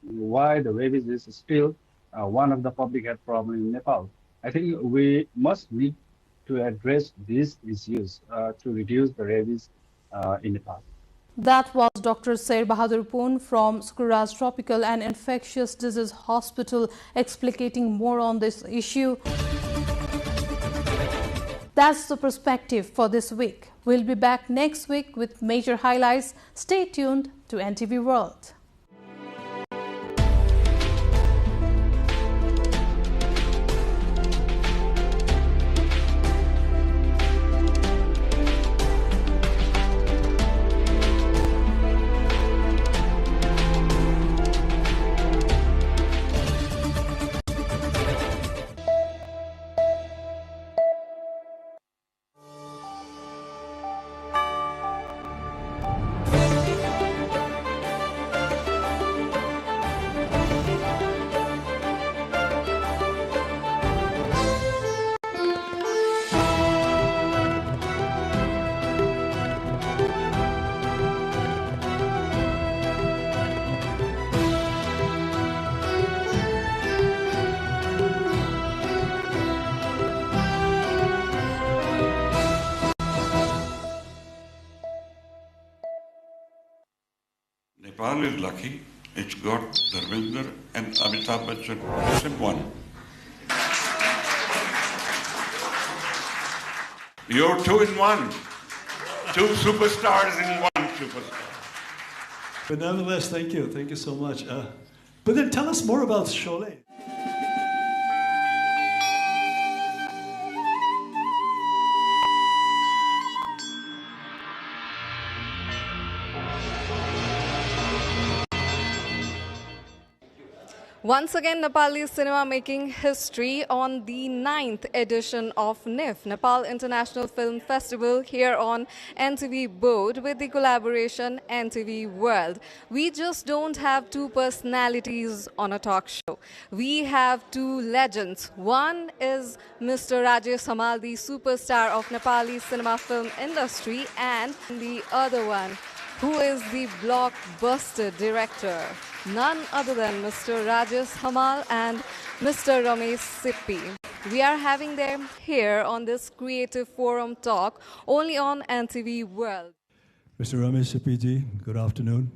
Speaker 23: why the rabies is still one of the public health problems in Nepal. I think we must need to address these issues to reduce the rabies in Nepal.
Speaker 4: That was Dr. Sair Bahadur Poon from Sukuraj Tropical and Infectious Disease Hospital explicating more on this issue. That's the perspective for this week. We'll be back next week with major highlights. Stay tuned to NTV World.
Speaker 5: Nepal is lucky. It's got Dharmendra and Amitabh Bachchan. Listen, one. You're two in one. Two superstars in one superstar.
Speaker 6: But nonetheless, thank you. Thank you so much. But then tell us more about Sholay.
Speaker 1: Once again, Nepali cinema making history on the 9th edition of NIF, Nepal International Film Festival, here on NTV Board with the collaboration NTV World. We just don't have two personalities on a talk show. We have two legends. One is Mr. Rajesh Hamal, the superstar of Nepali cinema film industry, and the other one, who is the blockbuster director, none other than Mr. Rajesh Hamal and Mr. Ramesh Sippi. We are having them here on this Creative Forum talk only on NTV World.
Speaker 6: Mr. Ramesh Sippi ji, good afternoon.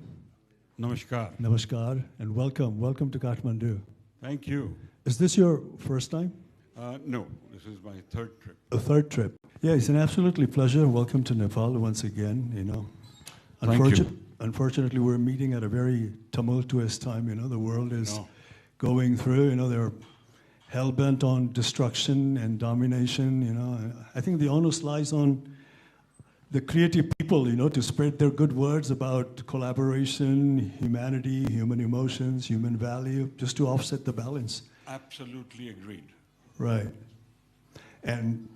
Speaker 5: Namaskar.
Speaker 6: Namaskar, and welcome. Welcome to Kathmandu.
Speaker 5: Thank you.
Speaker 6: Is this your first time?
Speaker 5: No, this is my third trip.
Speaker 6: A third trip. Yeah, it's an absolutely pleasure. Welcome to Nepal once again, you know. Unfortunately, we're meeting at a very tumultuous time. You know, the world is going through. You know, they're hell bent on destruction and domination. You know, I think the onus lies on the creative people. You know, to spread their good words about collaboration, humanity, human emotions, human value, just to offset the balance.
Speaker 5: Absolutely agreed.
Speaker 6: Right, and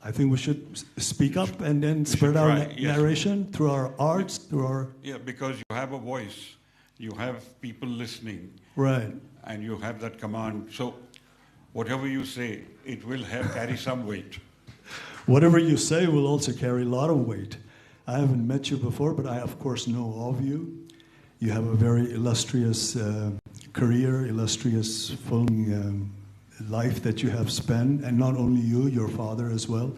Speaker 6: I think we should speak up and then spread our narration through our arts, through our...
Speaker 5: Yeah, because you have a voice, you have people listening.
Speaker 6: Right.
Speaker 5: And you have that command. So whatever you say, it will carry some weight.
Speaker 6: Whatever you say will also carry a lot of weight. I haven't met you before, but I, of course, know of you. You have a very illustrious career, illustrious film life that you have spent, and not only you, your father as well.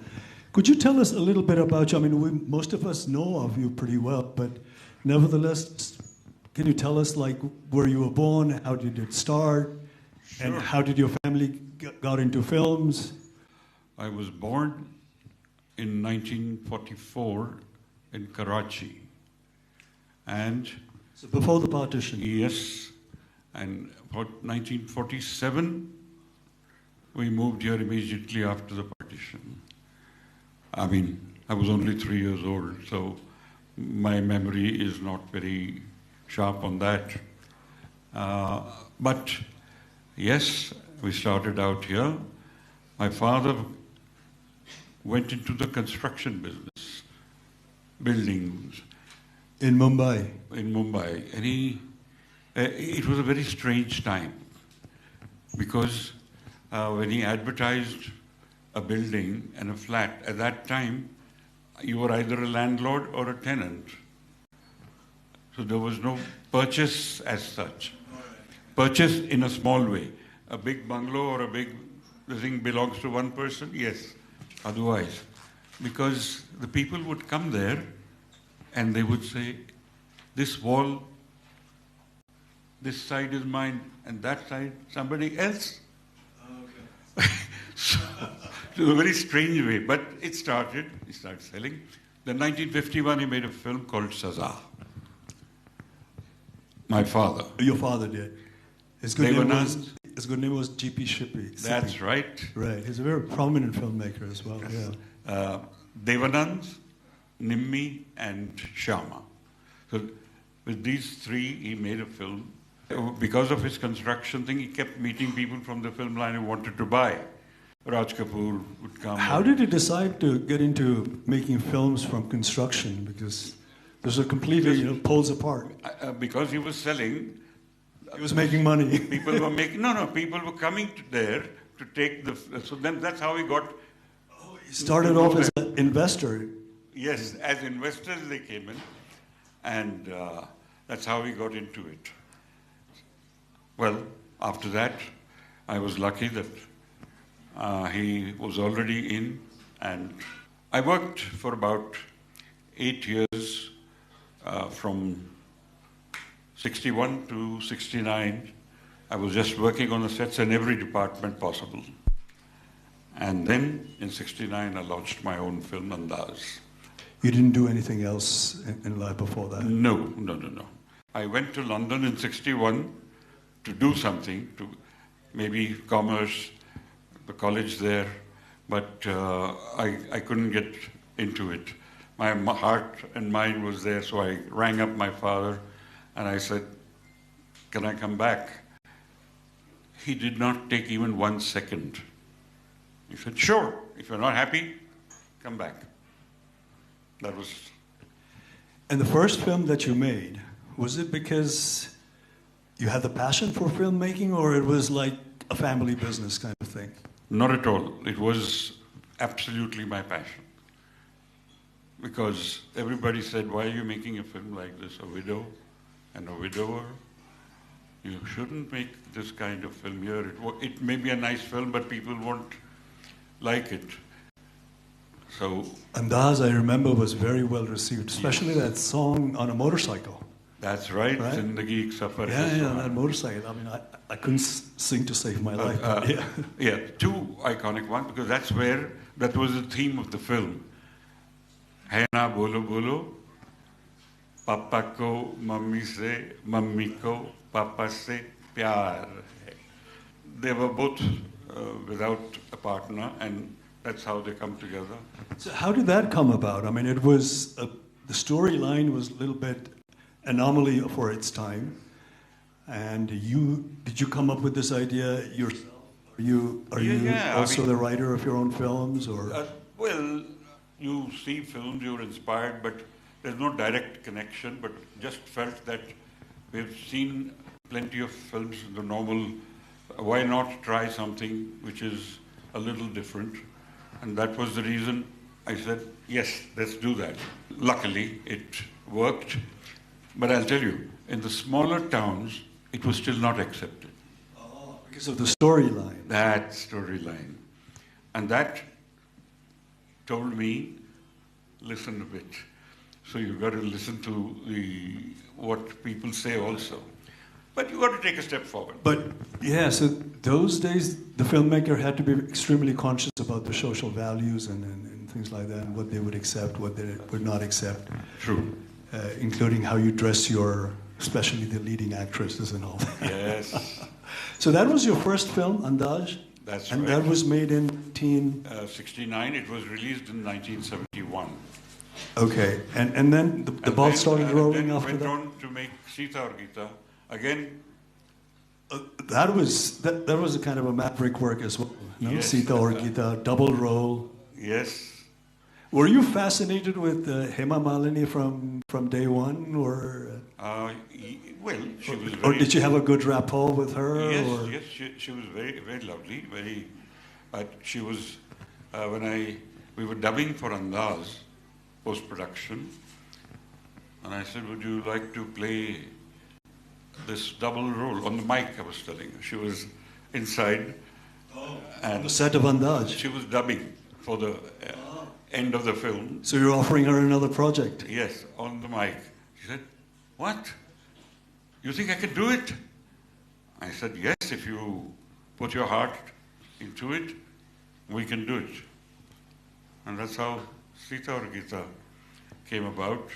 Speaker 6: Could you tell us a little bit about you? I mean, most of us know of you pretty well, but nevertheless, can you tell us, like, where you were born, how did it start, and how did your family got into films?
Speaker 5: I was born in 1944 in Karachi. And...
Speaker 6: So before the partition?
Speaker 5: Yes. And about 1947, we moved here immediately after the partition. I mean, I was only 3 years old, so my memory is not very sharp on that. But yes, we started out here. My father went into the construction business, buildings.
Speaker 6: In Mumbai?
Speaker 5: In Mumbai. And it was a very strange time because when he advertised a building and a flat, at that time, you were either a landlord or a tenant. So there was no purchase as such. Purchase in a small way. A big bungalow or a big thing belongs to one person? Yes. Otherwise. Because the people would come there and they would say, this wall, this side is mine, and that side, somebody else. So, it was a very strange way, but he started selling. Then 1951, he made a film called Saza. My father.
Speaker 6: Your father did. His good name was G.P. Shippy.
Speaker 5: That's right.
Speaker 6: Right. He's a very prominent filmmaker as well.
Speaker 5: Yes.
Speaker 6: Yeah.
Speaker 5: Devanand, Nimmi, and Shyama. So with these three, he made a film. Because of his construction thing, he kept meeting people from the film line who wanted to buy. Raj Kapoor would come.
Speaker 6: How did he decide to get into making films from construction? Because those are completely poles apart.
Speaker 5: Because he was selling.
Speaker 6: He was making money.
Speaker 5: People were making, people were coming there to take so then that's how he got.
Speaker 6: He started off as an investor.
Speaker 5: Yes, as investors they came in. And that's how he got into it. Well, after that, I was lucky that he was already in, and I worked for about 8 years from 61 to 69. I was just working on the sets in every department possible. And then in 69, I launched my own film, Andaz.
Speaker 6: You didn't do anything else in life before that?
Speaker 5: No. I went to London in 61 to do something, to maybe commerce, the college there, but I couldn't get into it. My heart and mind was there, so I rang up my father and I said, can I come back? he did not take even 1 second. He said, sure, if you're not happy, come back. That was...
Speaker 6: And the first film that you made, was it because you had the passion for filmmaking, or it was like a family business kind of thing?
Speaker 5: Not at all. It was absolutely my passion. Because everybody said, why are you making a film like this, a widow and a widower? You shouldn't make this kind of film here. It may be a nice film, but people won't like it. So...
Speaker 6: Andaz, I remember, was very well received, especially that song on a motorcycle.
Speaker 5: That's right. Zindagi Ek Safar.
Speaker 6: Yeah, that motorcycle. I mean, I couldn't sing to save my life.
Speaker 5: Yeah, two iconic ones, because that was the theme of the film. Hai na bolo bolo, papa ko mummy se, mummy ko papa se pyar hai. They were both without a partner, and that's how they come together.
Speaker 6: So how did that come about? I mean, it was the storyline was a little bit anomaly for its time, and did you come up with this idea yourself? Are you also the writer of your own films, or?
Speaker 5: Well, you see films, you're inspired, but there's no direct connection. But just felt that we've seen plenty of films, the normal. Why not try something which is a little different? And that was the reason I said, yes, let's do that. Luckily, it worked. But I'll tell you, in the smaller towns, it was still not accepted.
Speaker 6: Oh, because of the storyline.
Speaker 5: That storyline. And that told me, listen a bit. So you've got to listen to what people say also. But you've got to take a step forward.
Speaker 6: But yeah, so those days, the filmmaker had to be extremely conscious about the social values and things like that, and what they would accept, what they would not accept.
Speaker 5: True.
Speaker 6: Including how you dress especially the leading actresses and all that.
Speaker 5: Yes.
Speaker 6: So that was your first film, Andaz?
Speaker 5: That's
Speaker 6: and
Speaker 5: right.
Speaker 6: And that was made in
Speaker 5: 69. It was released in 1971.
Speaker 6: Okay. And then the ball started rolling after that?
Speaker 5: Went on to make Sita or Gita. Again...
Speaker 6: that was a kind of a maverick work as well. No? Yes. Sita or Gita, double role.
Speaker 5: Yes.
Speaker 6: Were you fascinated with Hema Malini from day one, or?
Speaker 5: Well, she was very...
Speaker 6: Or did you have a good rapport with her?
Speaker 5: Yes,
Speaker 6: or?
Speaker 5: yes, she was very, very lovely. But she was, we were dubbing for Andaz, post-production, and I said, would you like to play this double role on the mic? I was telling her. She was inside.
Speaker 6: And the set of Andaz.
Speaker 5: She was dubbing for the end of the film.
Speaker 6: So you're offering her another project?
Speaker 5: Yes, on the mic. She said, what? You think I can do it? I said, yes, if you put your heart into it, we can do it. And that's how Sita or Gita came about.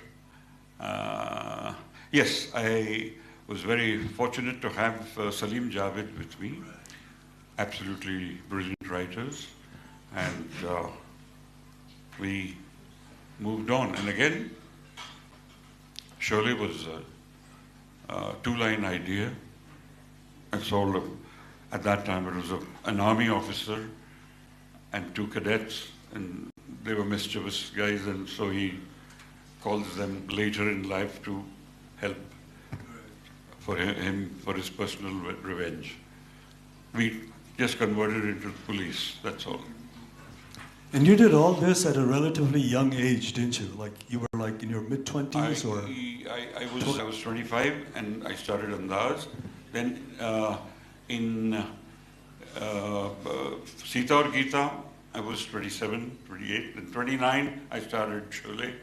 Speaker 5: Yes, I was very fortunate to have Salim Javed with me. Absolutely brilliant writers. And we moved on. And again, Sholay was a two-line idea. It's all at that time it was an army officer and two cadets, and they were mischievous guys, and so he calls them later in life to help for him for his personal revenge. We just converted into police, that's all.
Speaker 6: And you did all this at a relatively young age, didn't you? Like you were like in your mid-20s, or?
Speaker 5: I was 25 and I started Andaz. Then in Sita or Gita, I was 27, 28. Then 29, I started Sholay.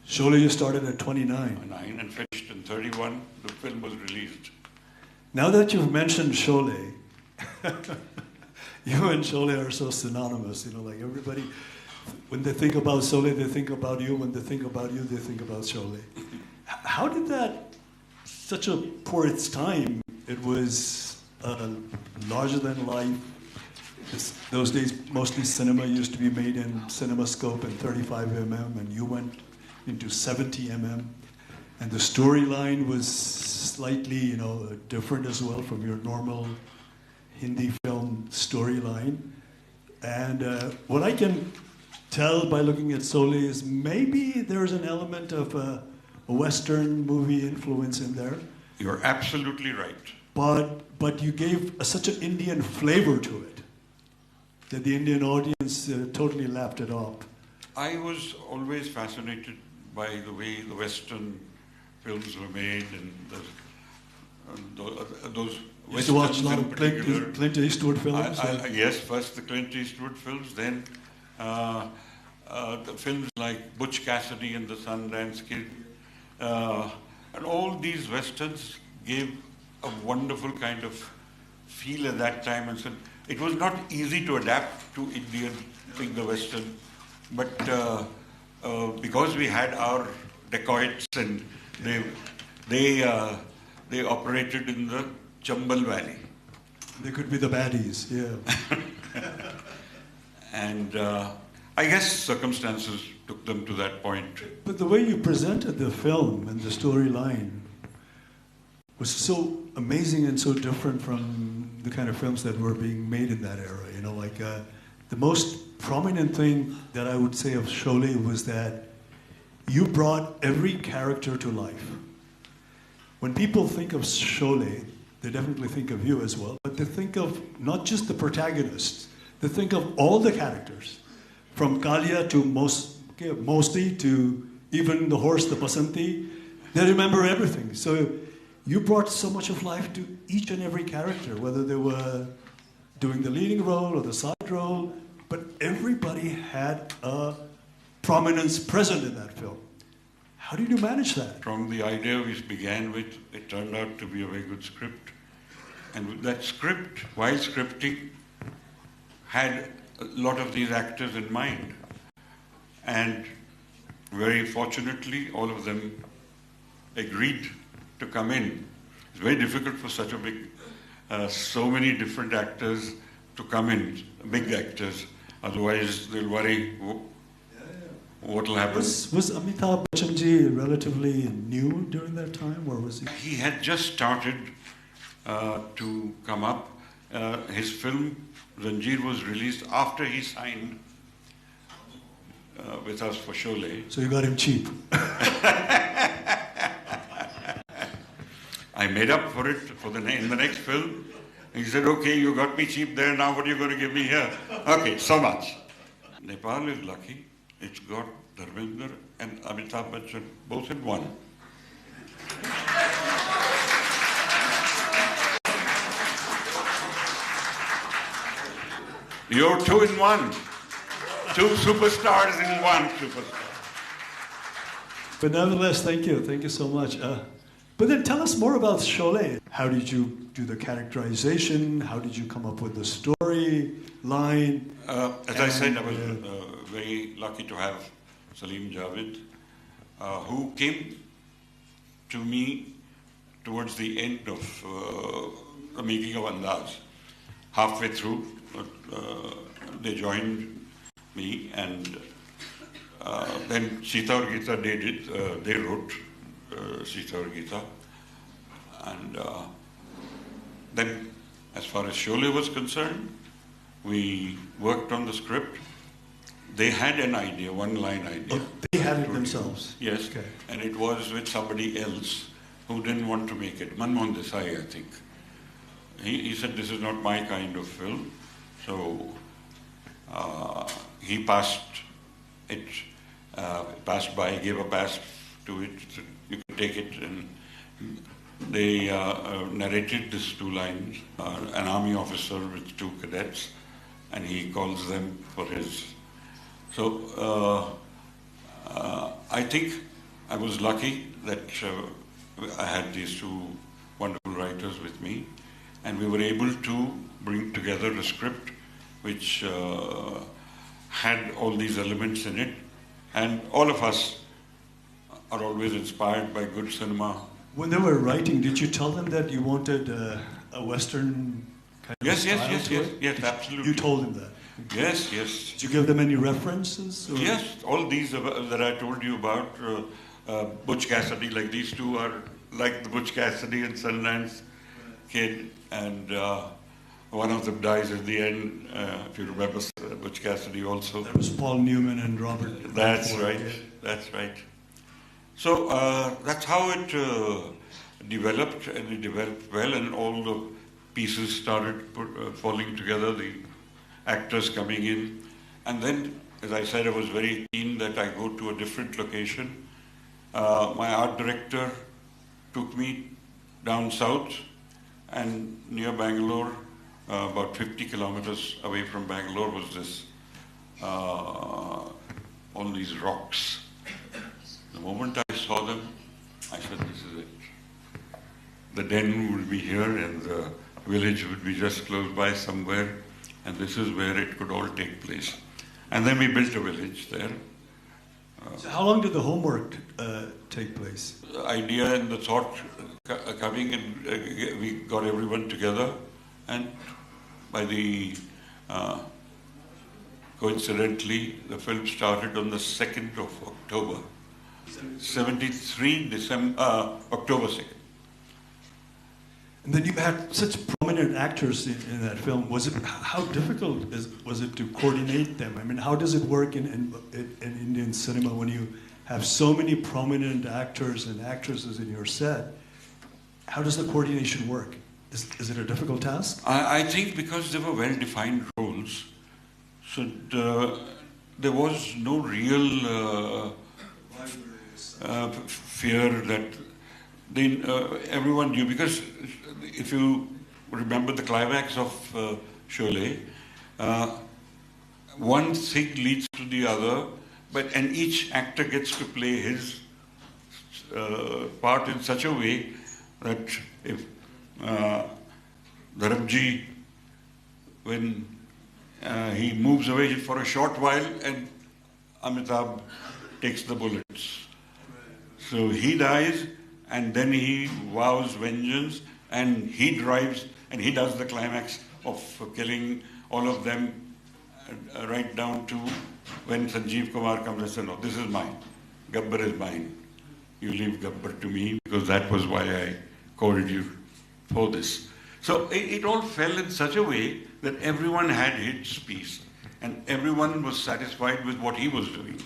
Speaker 6: Sholay you started at 29?
Speaker 5: 29 and finished in 31. The film was released.
Speaker 6: Now that you've mentioned Sholay, you and Sholay are so synonymous, like everybody, when they think about Sholay, they think about you. When they think about you, they think about Sholay. How did that, for its time, it was larger than life. Those days, mostly cinema used to be made in CinemaScope and 35mm, and you went into 70mm. And the storyline was slightly, different as well from your normal Hindi film storyline. And what I can tell by looking at Sholay is maybe there's an element of a Western movie influence in there.
Speaker 5: You're absolutely right.
Speaker 6: But you gave such an Indian flavor to it that the Indian audience totally lapped it off.
Speaker 5: I was always fascinated by the way the Western films were made and those
Speaker 6: You used to watch a
Speaker 5: Westerns
Speaker 6: lot
Speaker 5: in
Speaker 6: of
Speaker 5: particular.
Speaker 6: Clint Eastwood films?
Speaker 5: Yes, first the Clint Eastwood films, then the films like Butch Cassidy and the Sundance Kid. And all these Westerns gave a wonderful kind of feel at that time. And so it was not easy to adapt to Indian thing, the Western, but because we had our dacoits and they operated in the Chambal Valley.
Speaker 6: They could be the baddies, yeah.
Speaker 5: And I guess circumstances took them to that point.
Speaker 6: But the way you presented the film and the storyline was so amazing and so different from the kind of films that were being made in that era. You know, like the most prominent thing that I would say of Sholay was that you brought every character to life. When people think of Sholay, they definitely think of you as well, but they think of not just the protagonists, they think of all the characters, from Kalia to Mosti to even the horse, the Basanti. They remember everything. So you brought so much of life to each and every character, whether they were doing the leading role or the side role, but everybody had a prominence present in that film. How did you manage that?
Speaker 5: From the idea we began with, it turned out to be a very good script. And with that script, while scripting, had a lot of these actors in mind. And very fortunately, all of them agreed to come in. It's very difficult for such a big, so many different actors to come in, big actors. Otherwise, they'll worry what will happen.
Speaker 6: Was Amitabh Bachchan ji relatively new during that time, or was he?
Speaker 5: He had just started to come up. His film Zanjeer was released after he signed with us for Sholay.
Speaker 6: So you got him cheap.
Speaker 5: I made up for it in the next film. He said, okay, you got me cheap there, now what are you going to give me here? Okay, so much. Nepal is lucky. It's got Dharmendra and Amitabh Bachchan both in one. You're two in one. Two superstars in one superstar.
Speaker 6: But nevertheless, thank you. Thank you so much. But then tell us more about Sholay. How did you do the characterization? How did you come up with the story line?
Speaker 5: As I said, I was very lucky to have Salim Javed, who came to me towards the end of the making of Andaz. Halfway through, they joined me, and then Sita or Gita did it. They wrote Sita or Gita, and then, as far as Sholay was concerned, we worked on the script. They had an idea, one-line idea.
Speaker 6: Oh, they had it themselves?
Speaker 5: Yes,
Speaker 6: okay.
Speaker 5: And it was with somebody else who didn't want to make it. Manmohan Desai, I think. He said, this is not my kind of film. So he passed it, passed by, gave a pass to it. So you can take it. And they narrated these two lines. An army officer with two cadets, and he calls them for his. So I think I was lucky that I had these two wonderful writers with me, and we were able to bring together a script which had all these elements in it. And all of us are always inspired by good cinema.
Speaker 6: When they were writing, did you tell them that you wanted a Western kind of style to it?
Speaker 5: Yes, absolutely.
Speaker 6: You told them that?
Speaker 5: Yes, yes.
Speaker 6: Did you give them any references? Or?
Speaker 5: Yes, all these that I told you about, Butch Cassidy, like these two are like the Butch Cassidy and Sundance Kid, and one of them dies at the end, if you remember Butch Cassidy also.
Speaker 6: That was Paul Newman and Robert.
Speaker 5: That's right, that's right. So that's how it developed, and it developed well, and all the pieces started falling together, the actors coming in. And then, as I said, I was very keen that I go to a different location. My art director took me down south, and near Bangalore, about 50 kilometers away from Bangalore, was this, all these rocks. The moment I saw them, I said, this is it. The den would be here, and the village would be just close by somewhere, and this is where it could all take place. And then we built a village there.
Speaker 6: So how long did the homework take place?
Speaker 5: The idea and the thought coming, and we got everyone together, and by the coincidentally, the film started on the 2nd of October, 73, October 2nd.
Speaker 6: And then you had such prominent actors in that film. How difficult was it to coordinate them? I mean, how does it work in Indian cinema when you have so many prominent actors and actresses in your set? How does the coordination work? Is it a difficult task?
Speaker 5: I think because there were well-defined roles, so there was no real fear that everyone knew, because if you remember the climax of Sholay, one thing leads to the other, and each actor gets to play his part in such a way that if Dharamji, when he moves away for a short while, and Amitabh takes the bullets. So he dies, and then he vows vengeance, and he drives, and he does the climax of killing all of them, right down to when Sanjeev Kumar comes and says, no, this is mine. Gabbar is mine. You leave Gabbar to me, because that was why I called you for this. So it all fell in such a way that everyone had his piece, and everyone was satisfied with what he was doing.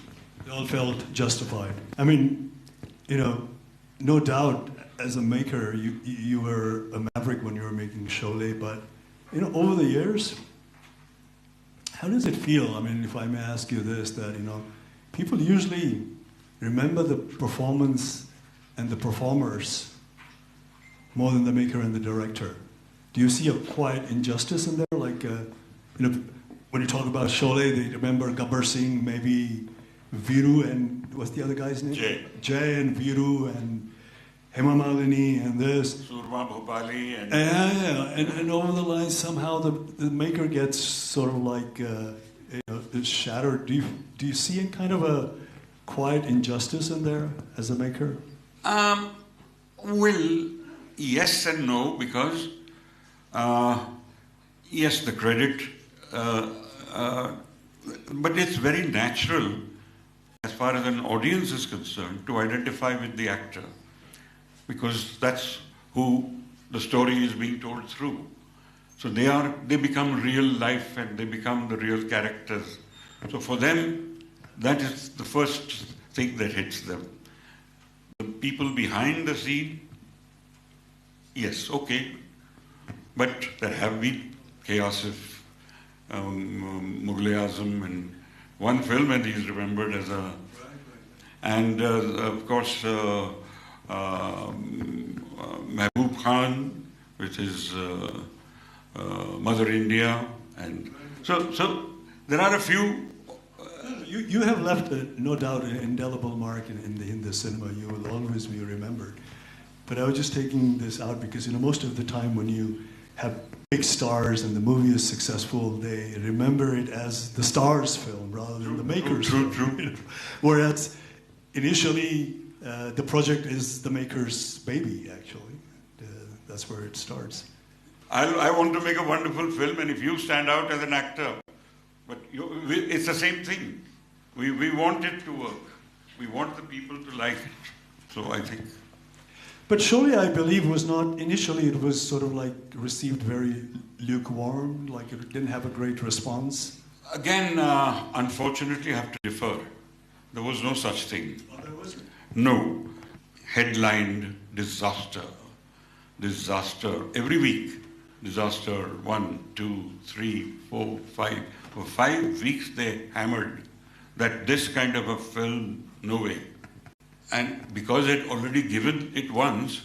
Speaker 6: It all felt justified. I mean, no doubt, as a maker, you were a maverick when you were making Sholay, but over the years, how does it feel? I mean, if I may ask you this, that people usually remember the performance and the performers more than the maker and the director. Do you see a quiet injustice in there? Like, when you talk about Sholay, they remember Gabbar Singh, maybe Viru, and what's the other guy's name? Jay and Viru and Hema Malini and this.
Speaker 5: Surma Bhopali.
Speaker 6: And over the line, somehow the maker gets sort of like shattered. Do you see a kind of a quiet injustice in there as a maker?
Speaker 5: Well, yes and no, because yes, the credit, but it's very natural as far as an audience is concerned to identify with the actor, because that's who the story is being told through. So they become real life, and they become the real characters. So for them, that is the first thing that hits them. The people behind the scene, yes, okay, but there have been chaos of Mughal-e-Azam and one film, and he's remembered as a, and of course Mehboob Khan, which is Mother India, and so there are a few.
Speaker 6: You have left, no doubt, an indelible mark in the cinema. You will always be remembered. But I was just taking this out because most of the time when you have big stars and the movie is successful, they remember it as the star's film rather than the maker's film. True. Whereas initially the project is the maker's baby, actually. That's where it starts.
Speaker 5: I want to make a wonderful film, and if you stand out as an actor, but it's the same thing. We want it to work. We want the people to like it. So I think.
Speaker 6: But surely I believe was not, initially it was sort of like received very lukewarm, like it didn't have a great response.
Speaker 5: Again, unfortunately, I have to defer. There was no such thing.
Speaker 6: Oh, there wasn't?
Speaker 5: No. Headlined disaster. Disaster. Every week. Disaster 1, 2, 3, 4, 5. For 5 weeks they hammered that this kind of a film, no way. And because they'd already given it once,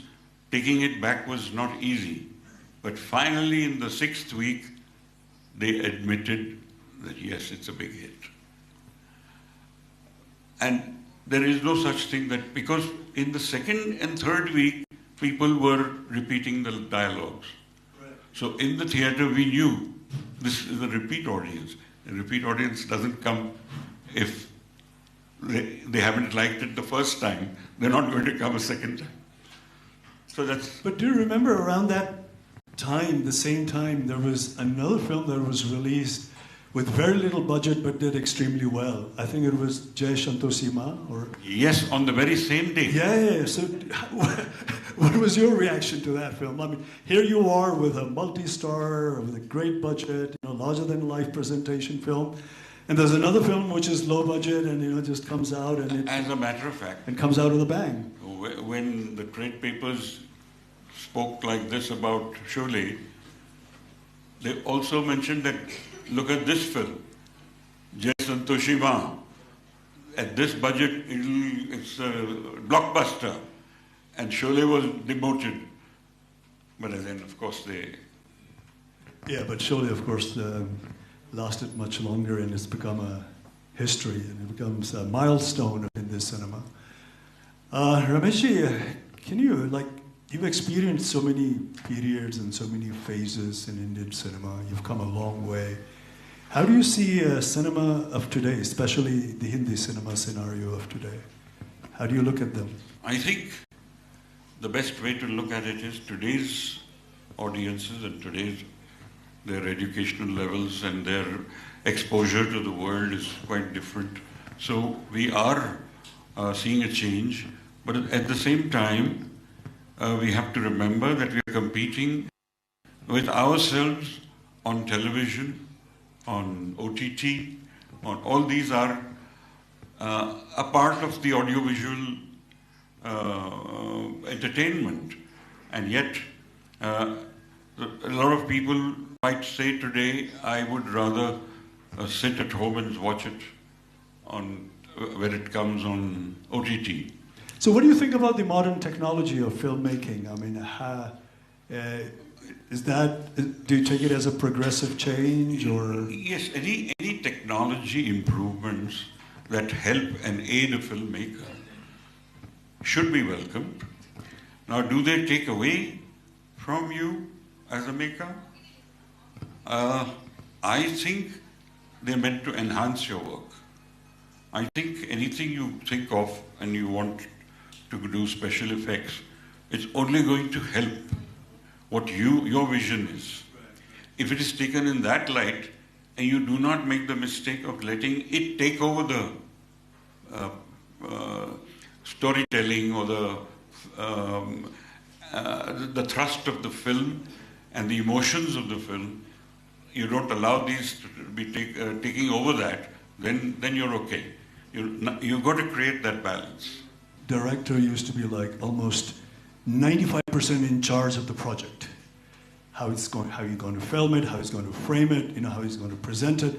Speaker 5: taking it back was not easy. But finally, in the 6th week, they admitted that yes, it's a big hit. And there is no such thing that, because in the 2nd and 3rd week, people were repeating the dialogues. Right. So in the theater, we knew this is a repeat audience. A repeat audience doesn't come if they haven't liked it the first time. They're not going to come a second time. So that's.
Speaker 6: But do you remember around that time, the same time, there was another film that was released with very little budget but did extremely well. I think it was Jai Santosima, or...
Speaker 5: Yes, on the very same day.
Speaker 6: Yeah. So what was your reaction to that film? I mean, here you are with a multi-star, with a great budget, larger-than-life presentation film, and there's another film which is low budget and just comes out and it...
Speaker 5: As a matter of fact...
Speaker 6: And comes out with a bang.
Speaker 5: When the trade papers spoke like this about Sholay, they also mentioned that, look at this film, Jai Santoshima. At this budget, it's a blockbuster. And Sholay was demoted. But then, of course, they...
Speaker 6: Yeah, but Sholay, of course, lasted much longer and it's become a history and it becomes a milestone of Hindi cinema. Rameshji, can you, you've experienced so many periods and so many phases in Indian cinema. You've come a long way. How do you see cinema of today, especially the Hindi cinema scenario of today? How do you look at them?
Speaker 5: I think the best way to look at it is today's audiences and their educational levels and their exposure to the world is quite different. So we are seeing a change, but at the same time, we have to remember that we are competing with ourselves on television, on OTT, on all these are a part of the audiovisual entertainment. And yet, a lot of people might say today, I would rather sit at home and watch it where it comes on OTT.
Speaker 6: So what do you think about the modern technology of filmmaking? I mean, do you take it as a progressive change or?
Speaker 5: Yes, any technology improvements that help and aid a filmmaker should be welcomed. Now, do they take away from you as a maker? I think they're meant to enhance your work. I think anything you think of and you want to do special effects, it's only going to help what your vision is. If it is taken in that light and you do not make the mistake of letting it take over the storytelling or the thrust of the film and the emotions of the film, you don't allow these to be taking over that, then you're okay. You've got to create that balance.
Speaker 6: Director used to be almost 95% in charge of the project. How you're going to film it, how he's going to frame it, how he's going to present it.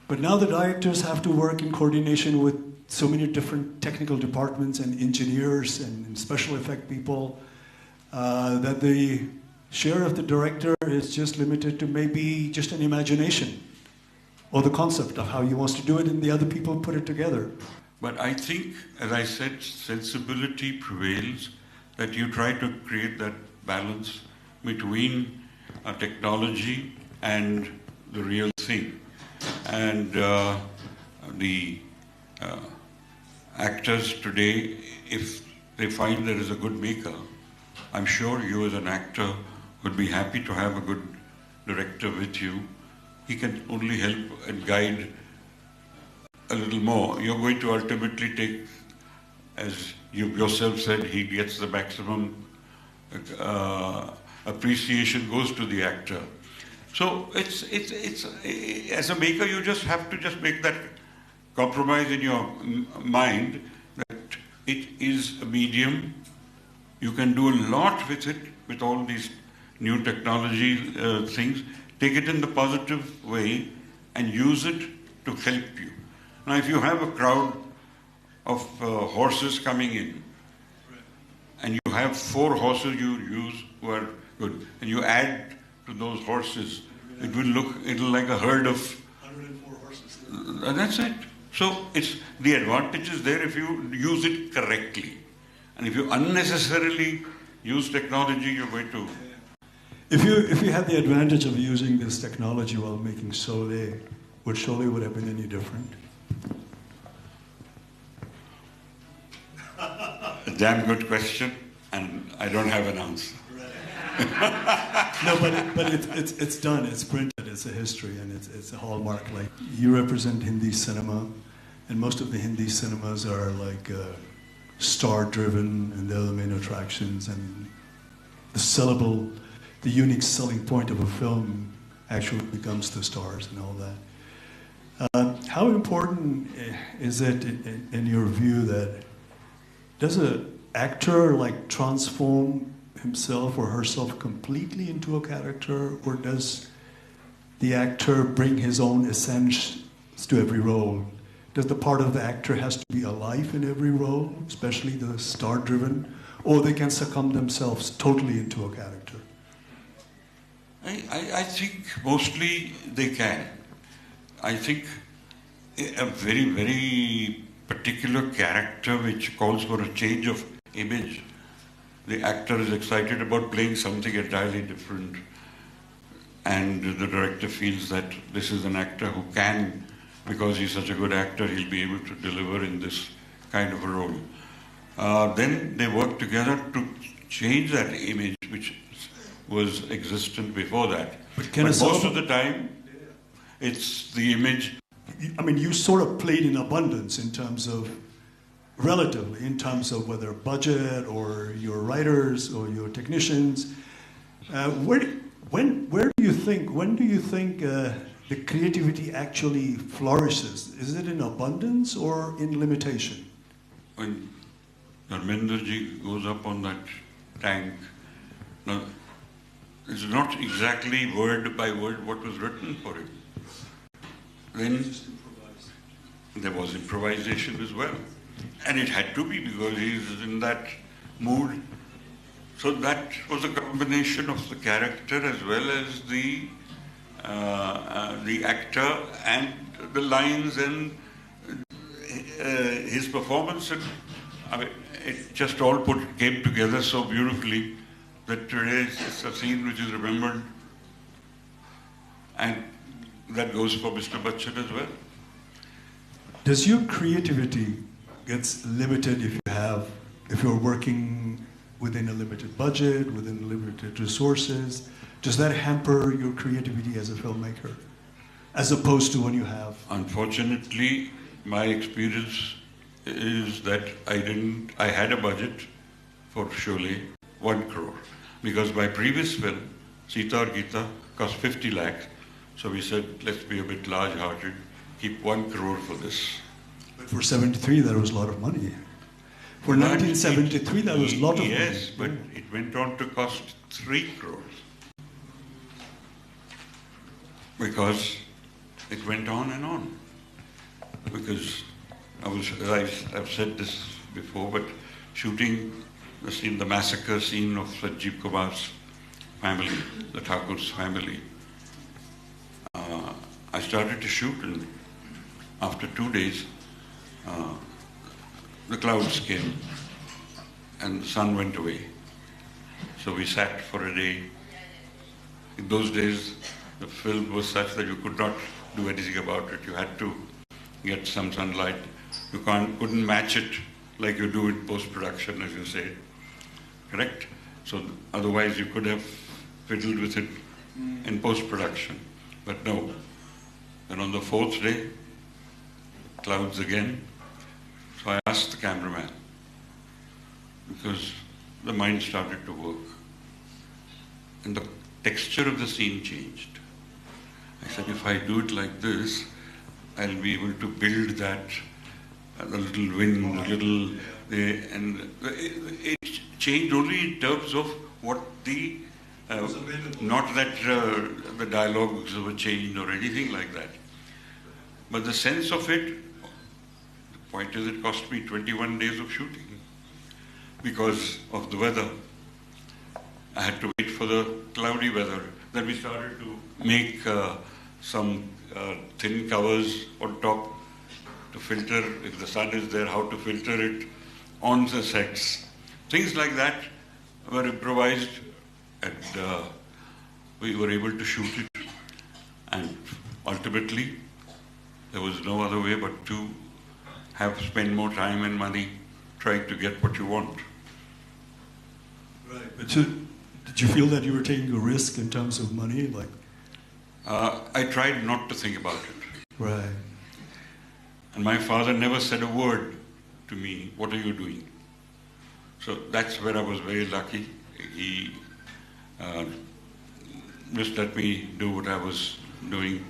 Speaker 6: But now the directors have to work in coordination with so many different technical departments and engineers and special effect people that the share of the director is just limited to maybe just an imagination or the concept of how he wants to do it, and the other people put it together.
Speaker 5: But I think, as I said, sensibility prevails, that you try to create that balance between technology and the real thing. And the actors today, if they find there is a good maker, I'm sure you as an actor would be happy to have a good director with you. He can only help and guide a little more. You're going to ultimately take, as you yourself said, he gets the maximum appreciation goes to the actor. So it's as a maker, you just have to just make that compromise in your mind that it is a medium. You can do a lot with it, with all these new technology things. Take it in the positive way and use it to help you. Now, if you have a crowd of horses coming in, and you have 4 horses you use who are good, and you add to those horses, it'll like a herd of
Speaker 6: 104 horses.
Speaker 5: That's it. So it's the advantage is there if you use it correctly, and if you unnecessarily use technology, you're going to.
Speaker 6: If you had the advantage of using this technology while making Sholay, would Sholay would have been any different?
Speaker 5: A damn good question, and I don't have an answer.
Speaker 6: No, but it's done. It's printed. It's a history, and it's a hallmark. Like, you represent Hindi cinema, and most of the Hindi cinemas are like star-driven, and they're the main attractions, and the unique selling point of a film actually becomes the stars and all that. How important is it, in your view, that does an actor like transform himself or herself completely into a character, or does the actor bring his own essence to every role? Does the part of the actor has to be alive in every role, especially the star-driven, or they can succumb themselves totally into a character?
Speaker 5: I think mostly they can. I think a very, very particular character which calls for a change of image, the actor is excited about playing something entirely different, and the director feels that this is an actor who can, because he's such a good actor, he'll be able to deliver in this kind of a role. Then they work together to change that image which was existent before that. But most of the time, it's the image.
Speaker 6: I mean, you sort of played in abundance in terms of, relatively, in terms of whether budget or your writers or your technicians. When do you think the creativity actually flourishes? Is it in abundance or in limitation?
Speaker 5: When Dharmender ji goes up on that tank, now, it's not exactly word by word what was written for him. Then there was improvisation as well. And it had to be because he's in that mood. So that was a combination of the character as well as the actor and the lines and his performance. And I mean, it just all came together so beautifully that today it's a scene which is remembered. And that goes for Mr. Bachchan as well.
Speaker 6: Does your creativity gets limited if you're working within a limited budget, within limited resources? Does that hamper your creativity as a filmmaker, as opposed to when you have?
Speaker 5: Unfortunately, my experience is that I had a budget for Sholay, 1 crore, because my previous film, Sita Aur Geeta, cost 50 lakhs. So we said, let's be a bit large-hearted, keep 1 crore for this.
Speaker 6: But for 73, that was a lot of money. For 1973, that was a lot of money.
Speaker 5: Yes, but it went on to cost 3 crores. Because it went on and on. Because I've said this before, but shooting the massacre scene of Sanjeev Kumar's family, the Thakur's family, I started to shoot, and after 2 days, the clouds came and the sun went away. So we sat for a day. In those days, the film was such that you could not do anything about it. You had to get some sunlight. You couldn't match it like you do in post-production, as you say. Correct? So otherwise you could have fiddled with it in post-production. But no. And on the 4th day, clouds again. So I asked the cameraman, because the mind started to work. and the texture of the scene changed. I said, if I do it like this, I'll be able to build that, the little wind, and it changed only in terms of what the, not that the dialogues were changed or anything like that. But the sense of it, the point is, it cost me 21 days of shooting because of the weather. I had to wait for the cloudy weather. Then we started to make some thin covers on top to filter, if the sun is there, how to filter it on the sets. Things like that were improvised, and we were able to shoot it. And ultimately, there was no other way but to spend more time and money trying to get what you want.
Speaker 6: Right. But did you feel that you were taking a risk in terms of money? Like,
Speaker 5: I tried not to think about it.
Speaker 6: Right.
Speaker 5: And my father never said a word to me, what are you doing? So that's where I was very lucky. He just let me do what I was doing.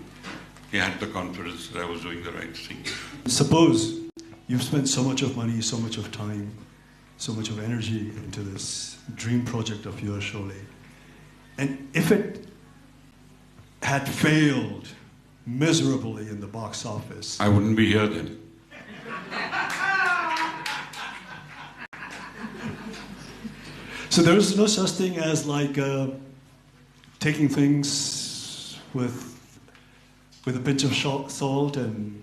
Speaker 5: He had the confidence that I was doing the right thing.
Speaker 6: Suppose you've spent so much of money, so much of time, so much of energy into this dream project of yours, Sholay. And if it had failed miserably in the box office,
Speaker 5: I wouldn't be here then.
Speaker 6: So there's no such thing as like taking things with a pinch of salt and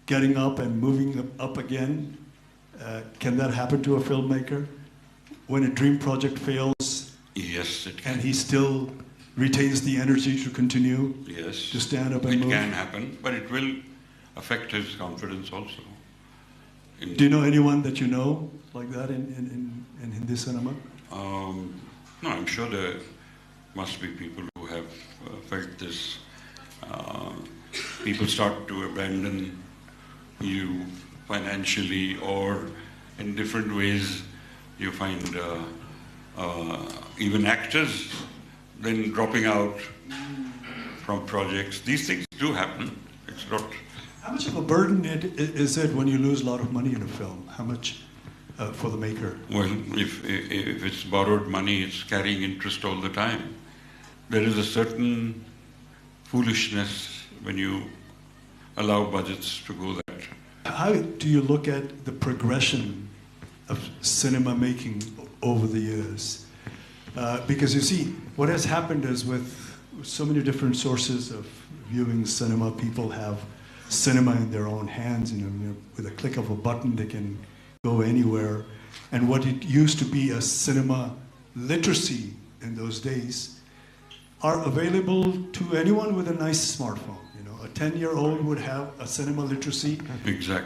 Speaker 6: getting up and moving up again. Can that happen to a filmmaker? When a dream project fails,
Speaker 5: yes, it can.
Speaker 6: And he still retains the energy to continue,
Speaker 5: yes,
Speaker 6: to stand up and move?
Speaker 5: It can happen, but it will affect his confidence also.
Speaker 6: Do you know anyone that you know like that in Hindi cinema?
Speaker 5: No, I'm sure there must be people who have felt this. People start to abandon you financially, or in different ways. You find even actors then dropping out from projects. These things do happen. It's not.
Speaker 6: How much of a burden is it when you lose a lot of money in a film? How much for the maker?
Speaker 5: Well, if it's borrowed money, it's carrying interest all the time. There is a certain foolishness when you allow budgets to go that.
Speaker 6: How do you look at the progression of cinema making over the years? Because you see, what has happened is with so many different sources of viewing cinema, people have cinema in their own hands. You know, with a click of a button, they can go anywhere. And what it used to be a cinema literacy in those days are available to anyone with a nice smartphone. You know, a 10-year-old would have a cinema literacy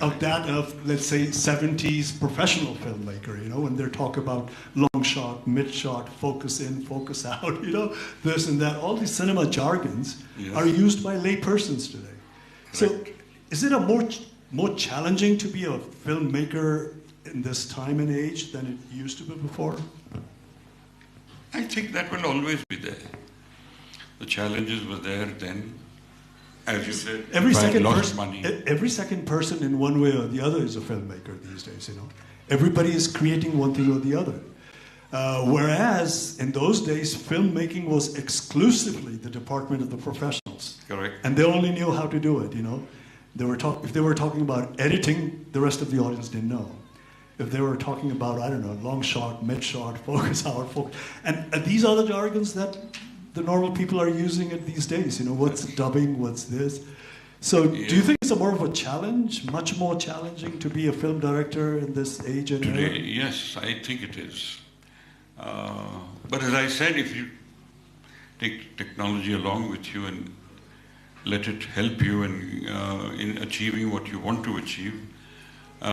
Speaker 6: of that of, let's say, 70s professional filmmaker, you know, when they talk about long shot, mid shot, focus in, focus out, you know, this and that. All these cinema jargons are used by lay persons today. So is it a more challenging to be a filmmaker in this time and age than it used to be before?
Speaker 5: I think that will always be there. The challenges were there then. As you said,
Speaker 6: every second person in one way or the other is a filmmaker these days, you know. Everybody is creating one thing or the other. Whereas in those days, filmmaking was exclusively the department of the professionals.
Speaker 5: Correct.
Speaker 6: And they only knew how to do it, you know. If they were talking about editing, the rest of the audience didn't know. If they were talking about, I don't know, long shot, mid shot, focus out, focus. And these are the jargons that the normal people are using it these days. You know, what's dubbing, what's this. So do you think it's more of a challenge, much more challenging to be a film director in this age and era?
Speaker 5: Today, yes, I think it is. But as I said, if you take technology along with you and let it help you in achieving what you want to achieve,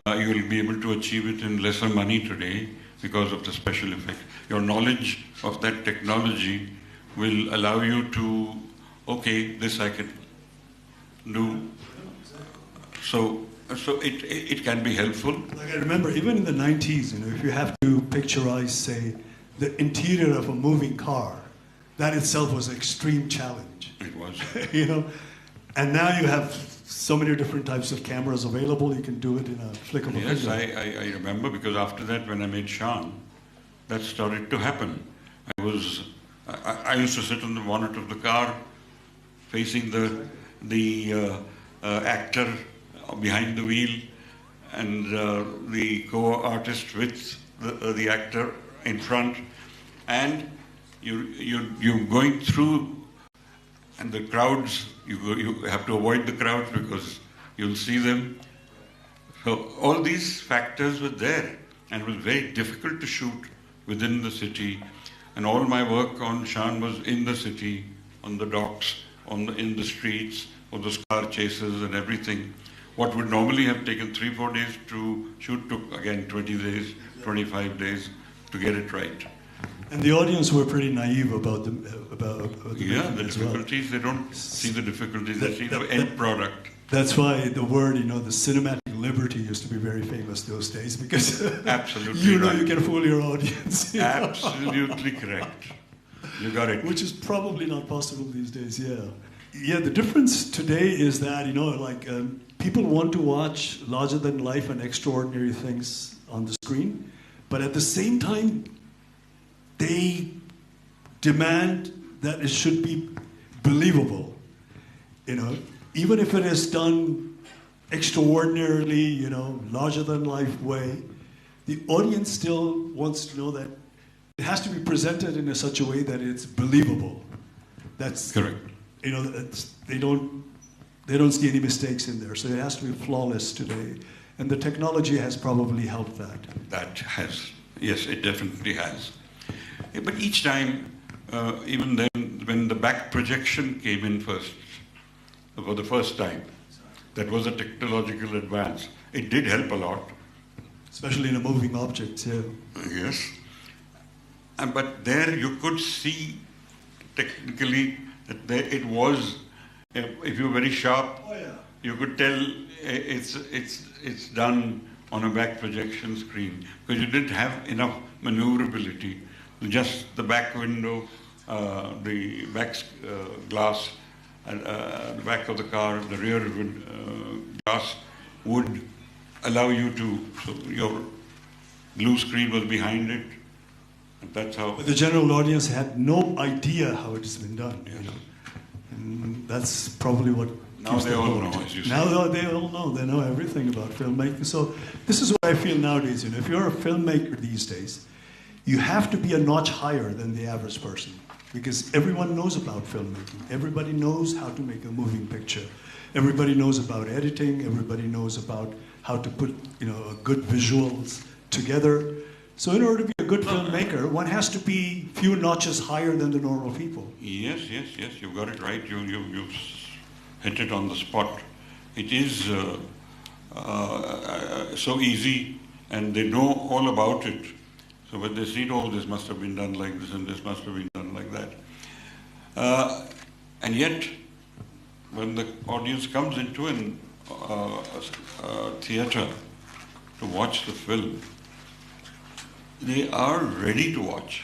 Speaker 5: you will be able to achieve it in lesser money today because of the special effect. Your knowledge of that technology will allow you to, okay, this I can do. So it can be helpful.
Speaker 6: Like I remember, even in the 90s, you know, if you have to picturize, say, the interior of a moving car, that itself was an extreme challenge.
Speaker 5: It was.
Speaker 6: You know, and now you have so many different types of cameras available. You can do it in a flick of a
Speaker 5: Yes,
Speaker 6: finger.
Speaker 5: I remember, because after that, when I made Shan, that started to happen. I used to sit on the bonnet of the car, facing the actor behind the wheel, and the co-artist with the actor in front, and you're going through, and the crowds, you have to avoid the crowds because you'll see them. So all these factors were there, and it was very difficult to shoot within the city. And all my work on Shan was in the city, on the docks, in the streets, or those car chases and everything. What would normally have taken 3-4 days to shoot took, again, 20 days, 25 days to get it right.
Speaker 6: And the audience were pretty naive about the
Speaker 5: difficulties. They don't see the difficulties, they see the end product.
Speaker 6: That's why the word, the cinematic liberty used to be very famous those days, because
Speaker 5: absolutely
Speaker 6: you
Speaker 5: right.
Speaker 6: can fool your audience.
Speaker 5: Absolutely correct. You got it.
Speaker 6: Which is probably not possible these days, yeah. Yeah, the difference today is that, people want to watch larger than life and extraordinary things on the screen, but at the same time, they demand that it should be believable, even if it is done extraordinarily, larger than life way. The audience still wants to know that it has to be presented in such a way that it's believable. That's
Speaker 5: correct.
Speaker 6: They don't see any mistakes in there, so it has to be flawless today, and the technology has probably helped that.
Speaker 5: That has, yes, it definitely has. But each time, even then, when the back projection came in first, for the first time, that was a technological advance. It did help a lot.
Speaker 6: Especially in a moving object, yeah.
Speaker 5: Yes. But there you could see technically that it was, if you were very sharp, you could tell it's done on a back projection screen, because you didn't have enough maneuverability. Just the back window, the back glass, the back of the car, the rear glass would allow you to, so your blue screen was behind it, and that's how.
Speaker 6: But the general audience had no idea how it has been done. And that's probably what.
Speaker 5: Now they all know, as you say.
Speaker 6: Now they all know. They know everything about filmmaking. So this is what I feel nowadays. If you're a filmmaker these days, you have to be a notch higher than the average person, because everyone knows about filmmaking. Everybody knows how to make a moving picture. Everybody knows about editing. Everybody knows about how to put, good visuals together. So in order to be a good filmmaker, one has to be few notches higher than the normal people.
Speaker 5: Yes, you've got it right. You've hit it on the spot. It is so easy, and they know all about it. So when they see, oh, this must have been done like this and this must have been done like that. And yet, when the audience comes into a theatre to watch the film, they are ready to watch.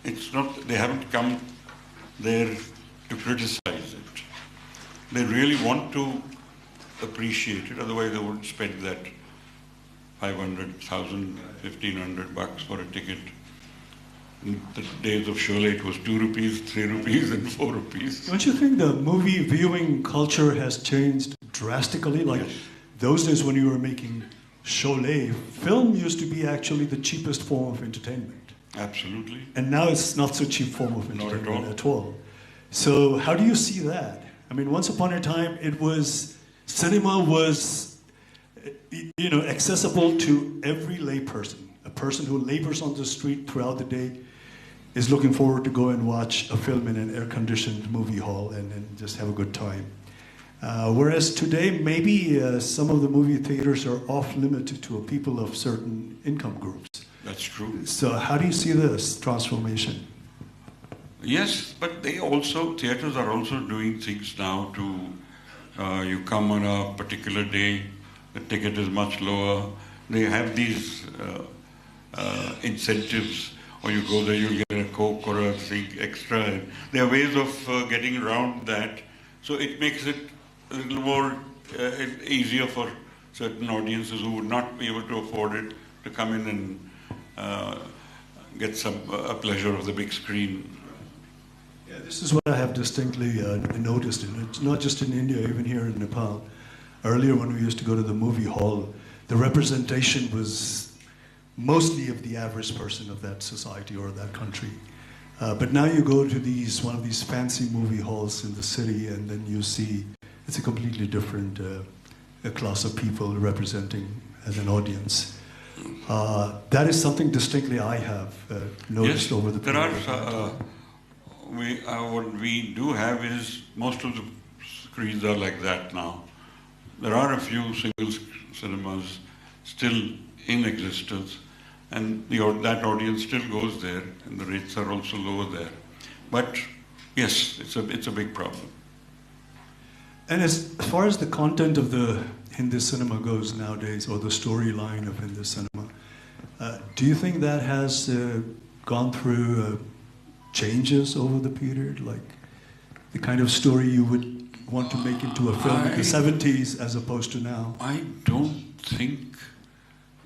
Speaker 5: It's not, they haven't come there to criticize it. They really want to appreciate it, otherwise they wouldn't spend that 500,000, 1,500 bucks for a ticket. In the days of Sholay, it was 2 rupees, 3 rupees, and 4 rupees.
Speaker 6: Don't you think the movie viewing culture has changed drastically? Like those days when you were making Sholay, film used to be actually the cheapest form of entertainment.
Speaker 5: Absolutely.
Speaker 6: And now it's not so cheap form of entertainment at all. So how do you see that? I mean, once upon a time, cinema was, accessible to every layperson. A person who labors on the street throughout the day is looking forward to go and watch a film in an air-conditioned movie hall and just have a good time. Whereas today, maybe some of the movie theaters are off-limit to people of certain income groups.
Speaker 5: That's true.
Speaker 6: So how do you see this transformation?
Speaker 5: Yes, but theaters are also doing things now to, you come on a particular day, the ticket is much lower. They have these incentives, or you go there, you'll get a Coke or a thing extra. There are ways of getting around that. So it makes it a little more easier for certain audiences who would not be able to afford it to come in and get a pleasure of the big screen.
Speaker 6: Yeah, this is what I have distinctly noticed. It's not just in India, even here in Nepal. Earlier when we used to go to the movie hall, the representation was mostly of the average person of that society or that country. But now you go to one of these fancy movie halls in the city, and then you see it's a completely different class of people representing as an audience. That is something distinctly I have noticed over the period.
Speaker 5: What we do have is most of the screens are like that now. There are a few single cinemas still in existence, and that audience still goes there, and the rates are also lower there. But yes, it's a big problem.
Speaker 6: And as far as the content of the Hindi cinema goes nowadays, or the storyline of Hindi cinema, do you think that has gone through changes over the period, like the kind of story you would want to make into a film in the 70s as opposed to now?
Speaker 5: I don't think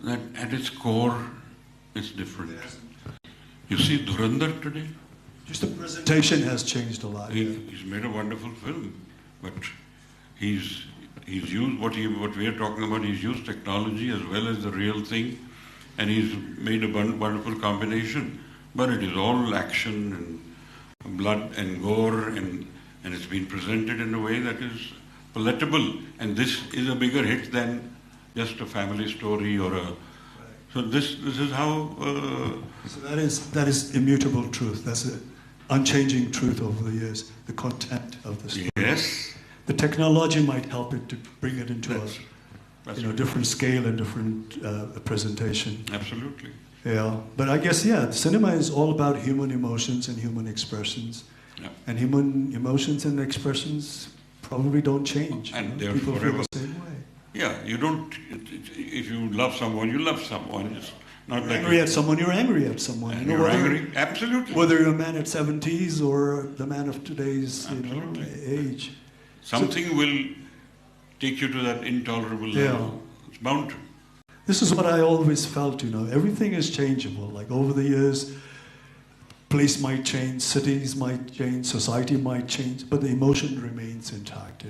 Speaker 5: that at its core it's different. You see Dhurandhar today?
Speaker 6: Just the presentation has changed a lot.
Speaker 5: He's made a wonderful film, but he's used what we are talking about. He's used technology as well as the real thing, and he's made a wonderful combination. But it is all action and blood and gore, and it's been presented in a way that is palatable. And this is a bigger hit than just a family story or a. So this is how.
Speaker 6: So that is immutable truth. That's an unchanging truth over the years. The content of the story.
Speaker 5: Yes.
Speaker 6: The technology might help it to bring it into a different scale and different presentation.
Speaker 5: Absolutely.
Speaker 6: Yeah, but I guess cinema is all about human emotions and human expressions, and human emotions and expressions probably don't change.
Speaker 5: And they're
Speaker 6: people
Speaker 5: forever.
Speaker 6: feel the same way.
Speaker 5: Yeah, you don't. If you love someone, you love someone. It's not like
Speaker 6: Angry at someone, you're angry at someone.
Speaker 5: And you're angry, absolutely.
Speaker 6: Whether you're a man at 70s or the man of today's age.
Speaker 5: Something will take you to that intolerable level. It's bound to.
Speaker 6: This is what I always felt, everything is changeable. Like over the years, place might change, cities might change, society might change, but the emotion remains intact,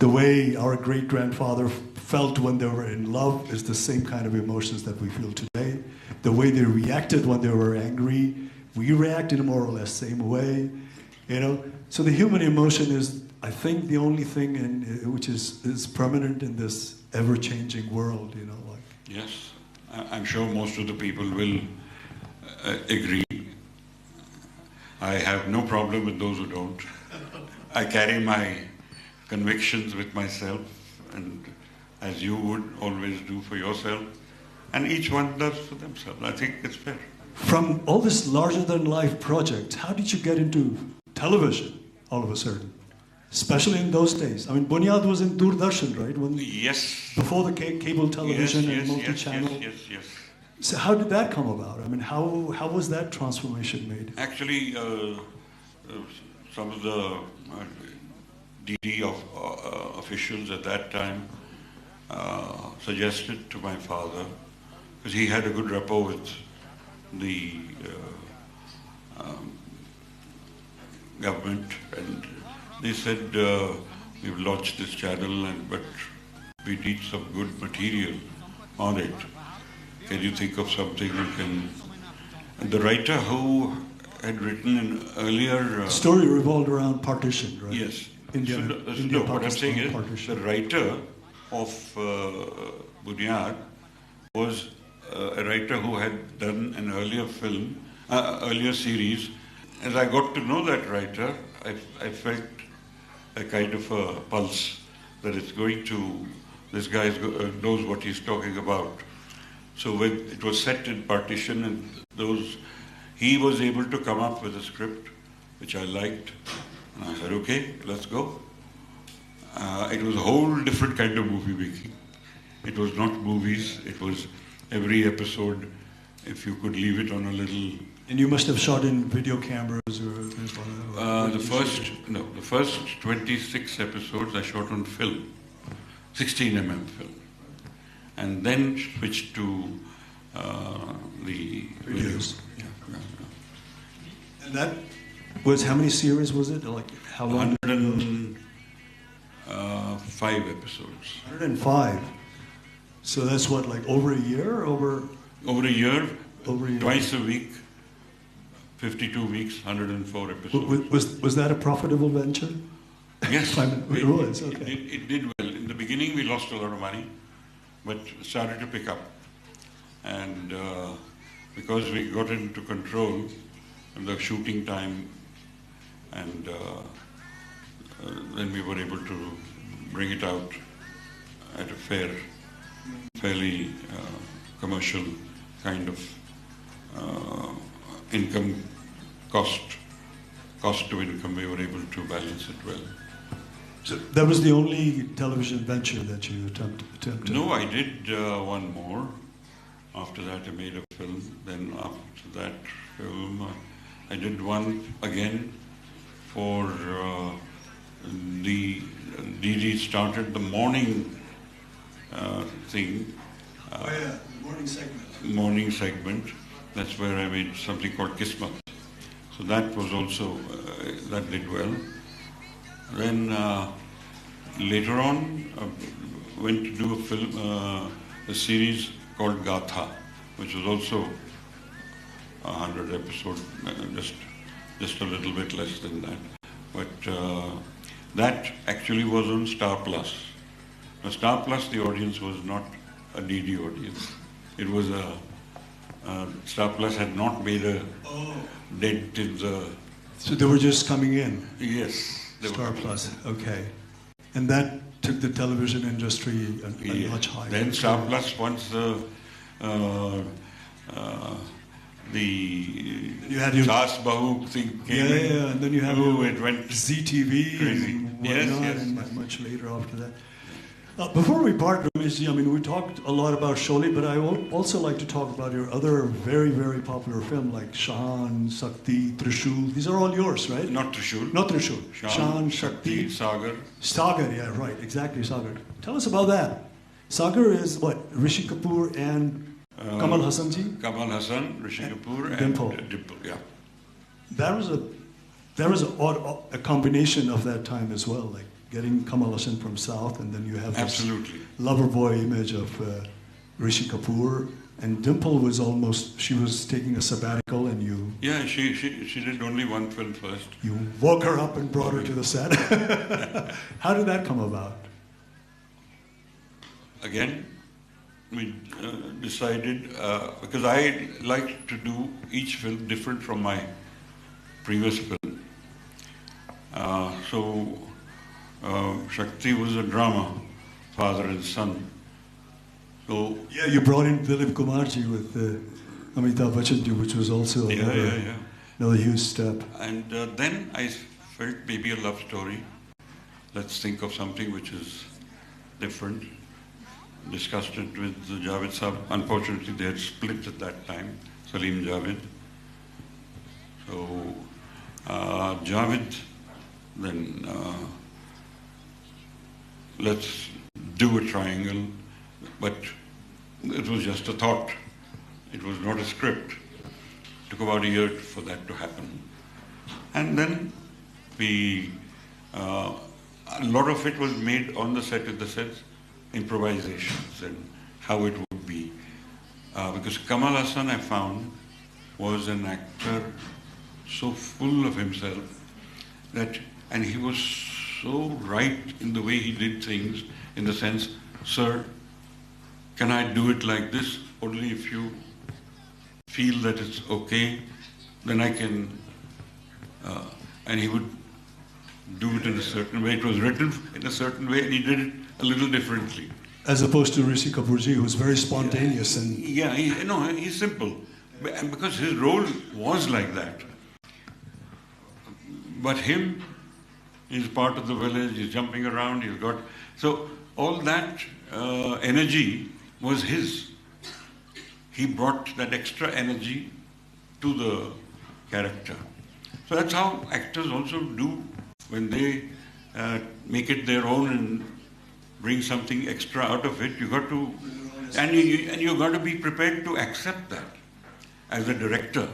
Speaker 6: the way our great-grandfather felt when they were in love is the same kind of emotions that we feel today. The way they reacted when they were angry, we react in a more or less same way, So the human emotion is, I think, the only thing which is permanent in this ever-changing world,
Speaker 5: Yes, I'm sure most of the people will agree. I have no problem with those who don't. I carry my convictions with myself, and as you would always do for yourself, and each one does for themselves. I think it's fair.
Speaker 6: From all this larger-than-life project, how did you get into television all of a sudden? Especially in those days. I mean, Bunyad was in Doordarshan, right?
Speaker 5: Yes.
Speaker 6: Before the cable television and multi-channel.
Speaker 5: Yes.
Speaker 6: So how did that come about? I mean, how was that transformation made?
Speaker 5: Actually, some of the DD officials at that time suggested to my father, because he had a good rapport with the government, and they said, we've launched this channel, but we need some good material on it. Can you think of something you can... And the writer who had written an earlier...
Speaker 6: story revolved around partition, right?
Speaker 5: Yes.
Speaker 6: India,
Speaker 5: what I'm saying is, partition. The writer of Bunyad was a writer who had done an earlier film, earlier series. As I got to know that writer, I felt a kind of a pulse that it's going to, this guy knows what he's talking about. So when it was set in partition and he was able to come up with a script, which I liked. And I said, okay, let's go. It was a whole different kind of movie making. It was not movies, it was every episode if you could leave it on a little.
Speaker 6: And you must have shot in video cameras or
Speaker 5: the first 26 episodes I shot on film, 16mm film, and then switched to the videos.
Speaker 6: And that was, how many series was it? Like how long?
Speaker 5: 105 episodes.
Speaker 6: 105. So that's what, like over a year? Over
Speaker 5: a year.
Speaker 6: Over a year.
Speaker 5: Twice a week. 52 weeks, 104 episodes.
Speaker 6: Was that a profitable venture?
Speaker 5: Yes,
Speaker 6: it was. Okay.
Speaker 5: It did well. In the beginning, we lost a lot of money, but started to pick up. And because we got into control of the shooting time, and then we were able to bring it out at a fairly commercial kind of income, cost to income, we were able to balance it well.
Speaker 6: So that was the only television venture that you attempted?
Speaker 5: No, I did one more. After that, I made a film. Then after that film, I did one again for the DD started the morning thing.
Speaker 6: Morning segment.
Speaker 5: Morning segment. That's where I made something called Kismat. So that was also, that did well. Then later on, went to do a film, a series called Gatha, which was also 100 episodes, just a little bit less than that. But that actually was on Star Plus. Now, Star Plus, the audience was not a DD audience. It was Star Plus had not made a dent in the...
Speaker 6: So they were just coming in?
Speaker 5: Yes.
Speaker 6: Star Plus, okay. And that took the television industry a much higher.
Speaker 5: Then Star Plus, once the
Speaker 6: you had your
Speaker 5: Saas Bahu thing came in.
Speaker 6: Yeah, and then you had
Speaker 5: it went
Speaker 6: ZTV
Speaker 5: crazy.
Speaker 6: And whatnot, and much later after that. Before we part, Rameshji, I mean, we talked a lot about Sholay, but I would also like to talk about your other very, very popular film like Shahan, Shakti, Trishul. These are all yours, right?
Speaker 5: Not Trishul.
Speaker 6: Not Trishul.
Speaker 5: Shahan, Shakti, Sagar.
Speaker 6: Sagar, yeah, right, exactly, Sagar. Tell us about that. Sagar is what? Rishi Kapoor and Kamal Hassan ji?
Speaker 5: Kamal Hassan, Rishi Kapoor, and
Speaker 6: Dimple.
Speaker 5: Dimple, yeah.
Speaker 6: That was a combination of that time as well, like getting Kamal Hassan from South, and then you have this lover boy image of Rishi Kapoor, and Dimple was she was taking a sabbatical, and you...
Speaker 5: Yeah, she did only one film first.
Speaker 6: You woke her up and brought her to the set. How did that come about?
Speaker 5: Again, we decided, because I like to do each film different from my previous film. So Shakti was a drama, father and son. So
Speaker 6: yeah, you brought in Dilip Kumarji with Amitabh Bachchan, which was also another huge step.
Speaker 5: And then I felt maybe a love story. Let's think of something which is different. Discussed it with Javed Saab. Unfortunately, they had split at that time, Salim Javed. So Javed, then let's do a triangle, but it was just a thought. It was not a script. It took about a year for that to happen. And then a lot of it was made on the set, in the sense, improvisations and how it would be. Because Kamal Hassan, I found, was an actor so full of himself and he was so right in the way he did things, in the sense, sir, can I do it like this? Only if you feel that it's okay, then I can, and he would do it in a certain way. It was written in a certain way, and he did it a little differently.
Speaker 6: As opposed to Rishi Kapoorji, who's very spontaneous and...
Speaker 5: Yeah, he's simple. And because his role was like that. But him, he's part of the village, he's jumping around, he's got... So all that energy was his. he brought that extra energy to the character. So that's how actors also do when they make it their own and bring something extra out of it. You got to, and you got to be prepared to accept that as a director.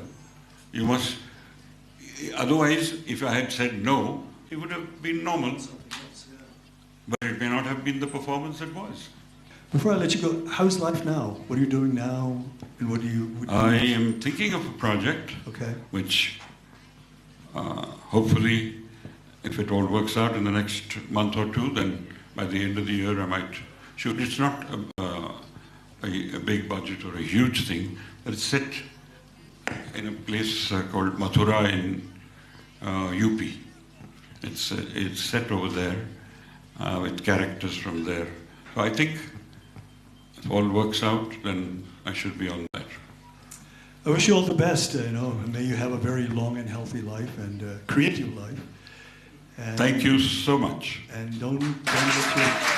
Speaker 5: You must. Otherwise, if I had said no, it would have been normal, but it may not have been the performance it was.
Speaker 6: Before I let you go, how's life now? What are you doing now, and what do you?
Speaker 5: I am thinking of a project, which hopefully, if it all works out in the next month or two, then by the end of the year I might shoot. It's not a big budget or a huge thing, but it's set in a place called Mathura in UP. It's set over there with characters from there. So I think if all works out, then I should be on that.
Speaker 6: I wish you all the best. May you have a very long and healthy life and creative life. And
Speaker 5: thank you so much.
Speaker 6: And don't let your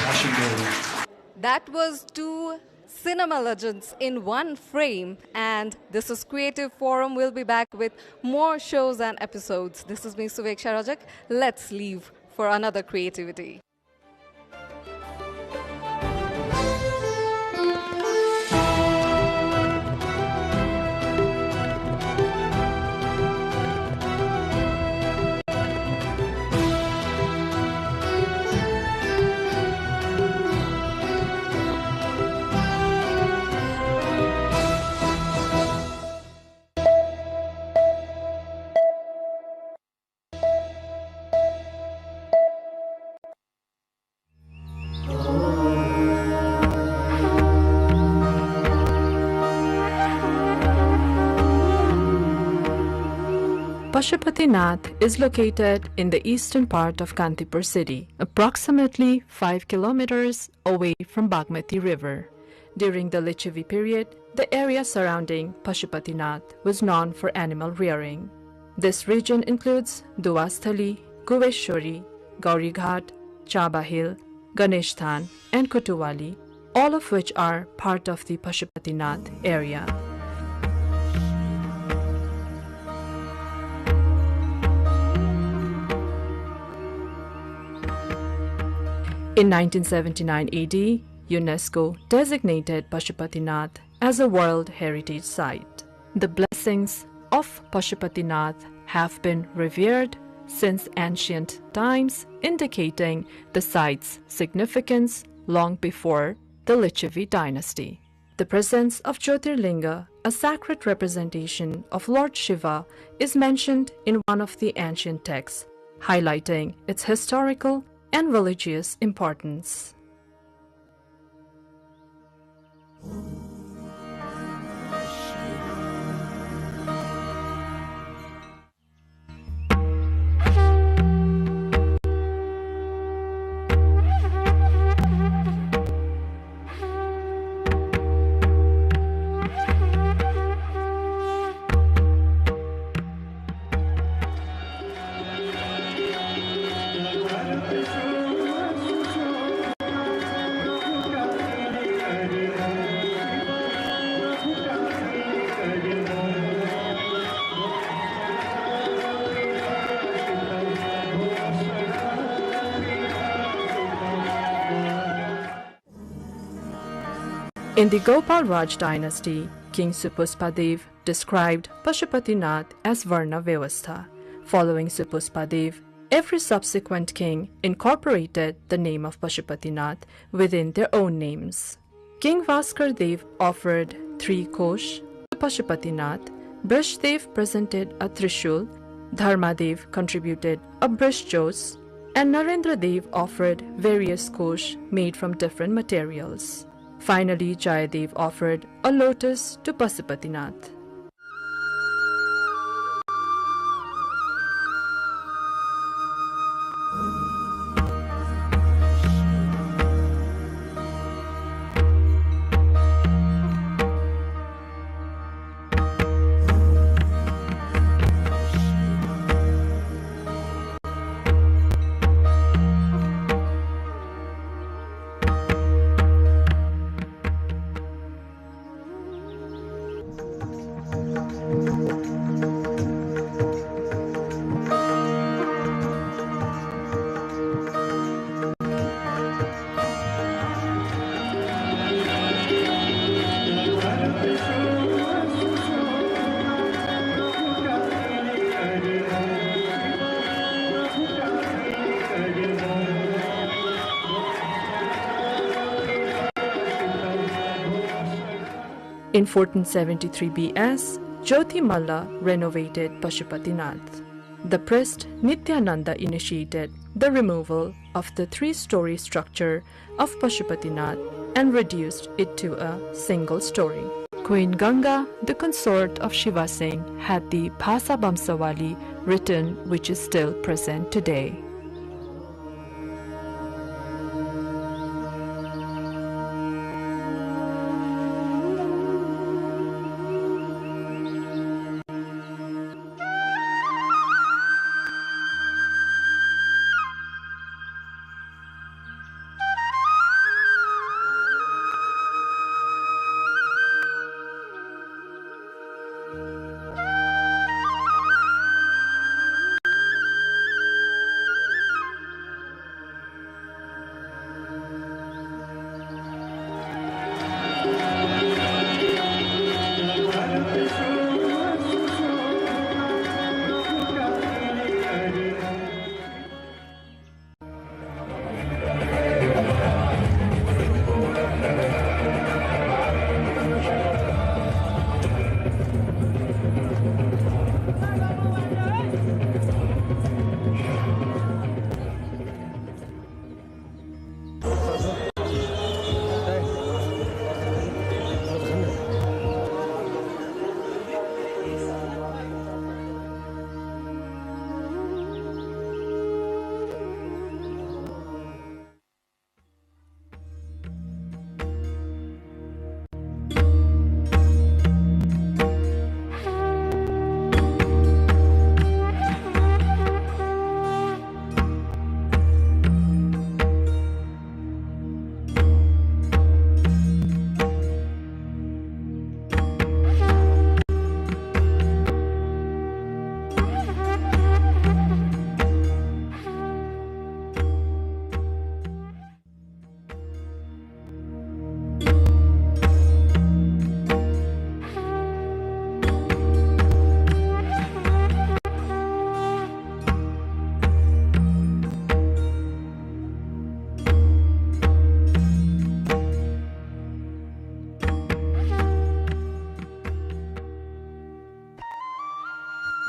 Speaker 6: passion go.
Speaker 1: That was two cinema legends in one frame, and this is Creative Forum. We'll be back with more shows and episodes. This is me, Suveksha Rajak. Let's leave for another creativity.
Speaker 7: Pashupatinath is located in the eastern part of Kantipur city, approximately 5 kilometers away from Bagmati River. During the Lichavi period, the area surrounding Pashupatinath was known for animal rearing. This region includes Duasthali, Kuveshwari, Gaurighat, Chaba Hill, Ganeshtan, and Kotuwali, all of which are part of the Pashupatinath area. In 1979 AD, UNESCO designated Pashupatinath as a World Heritage Site. The blessings of Pashupatinath have been revered since ancient times, indicating the site's significance long before the Lichavi dynasty. The presence of Jyotirlinga, a sacred representation of Lord Shiva, is mentioned in one of the ancient texts, highlighting its historical and religious importance. In the Gopal Raj dynasty, King Supuspadev described Pashupatinath as Varna Vyavastha. Following Supuspadev, every subsequent king incorporated the name of Pashupatinath within their own names. King Vaskar Dev offered 3 kosh to Pashupatinath, Brishdev presented a Trishul, Dharmadev contributed a Brishjos, and Narendra Dev offered various kosh made from different materials. Finally, Jayadev offered a lotus to Pashupatinath. In 1473 BS, Jyoti Malla renovated Pashupatinath. The priest Nityananda initiated the removal of the 3-story structure of Pashupatinath and reduced it to a single story. Queen Ganga, the consort of Shiva Singh, had the Bhasa Bamsawali written, which is still present today.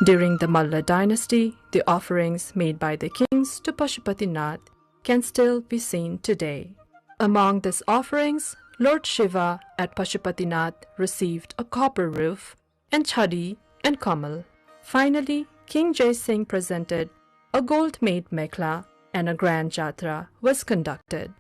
Speaker 7: During the Malla dynasty, the offerings made by the kings to Pashupatinath can still be seen today. Among these offerings, Lord Shiva at Pashupatinath received a copper roof, and chadi and kamal. Finally, King Jai Singh presented a gold-made mekhla, and a grand jatra was conducted.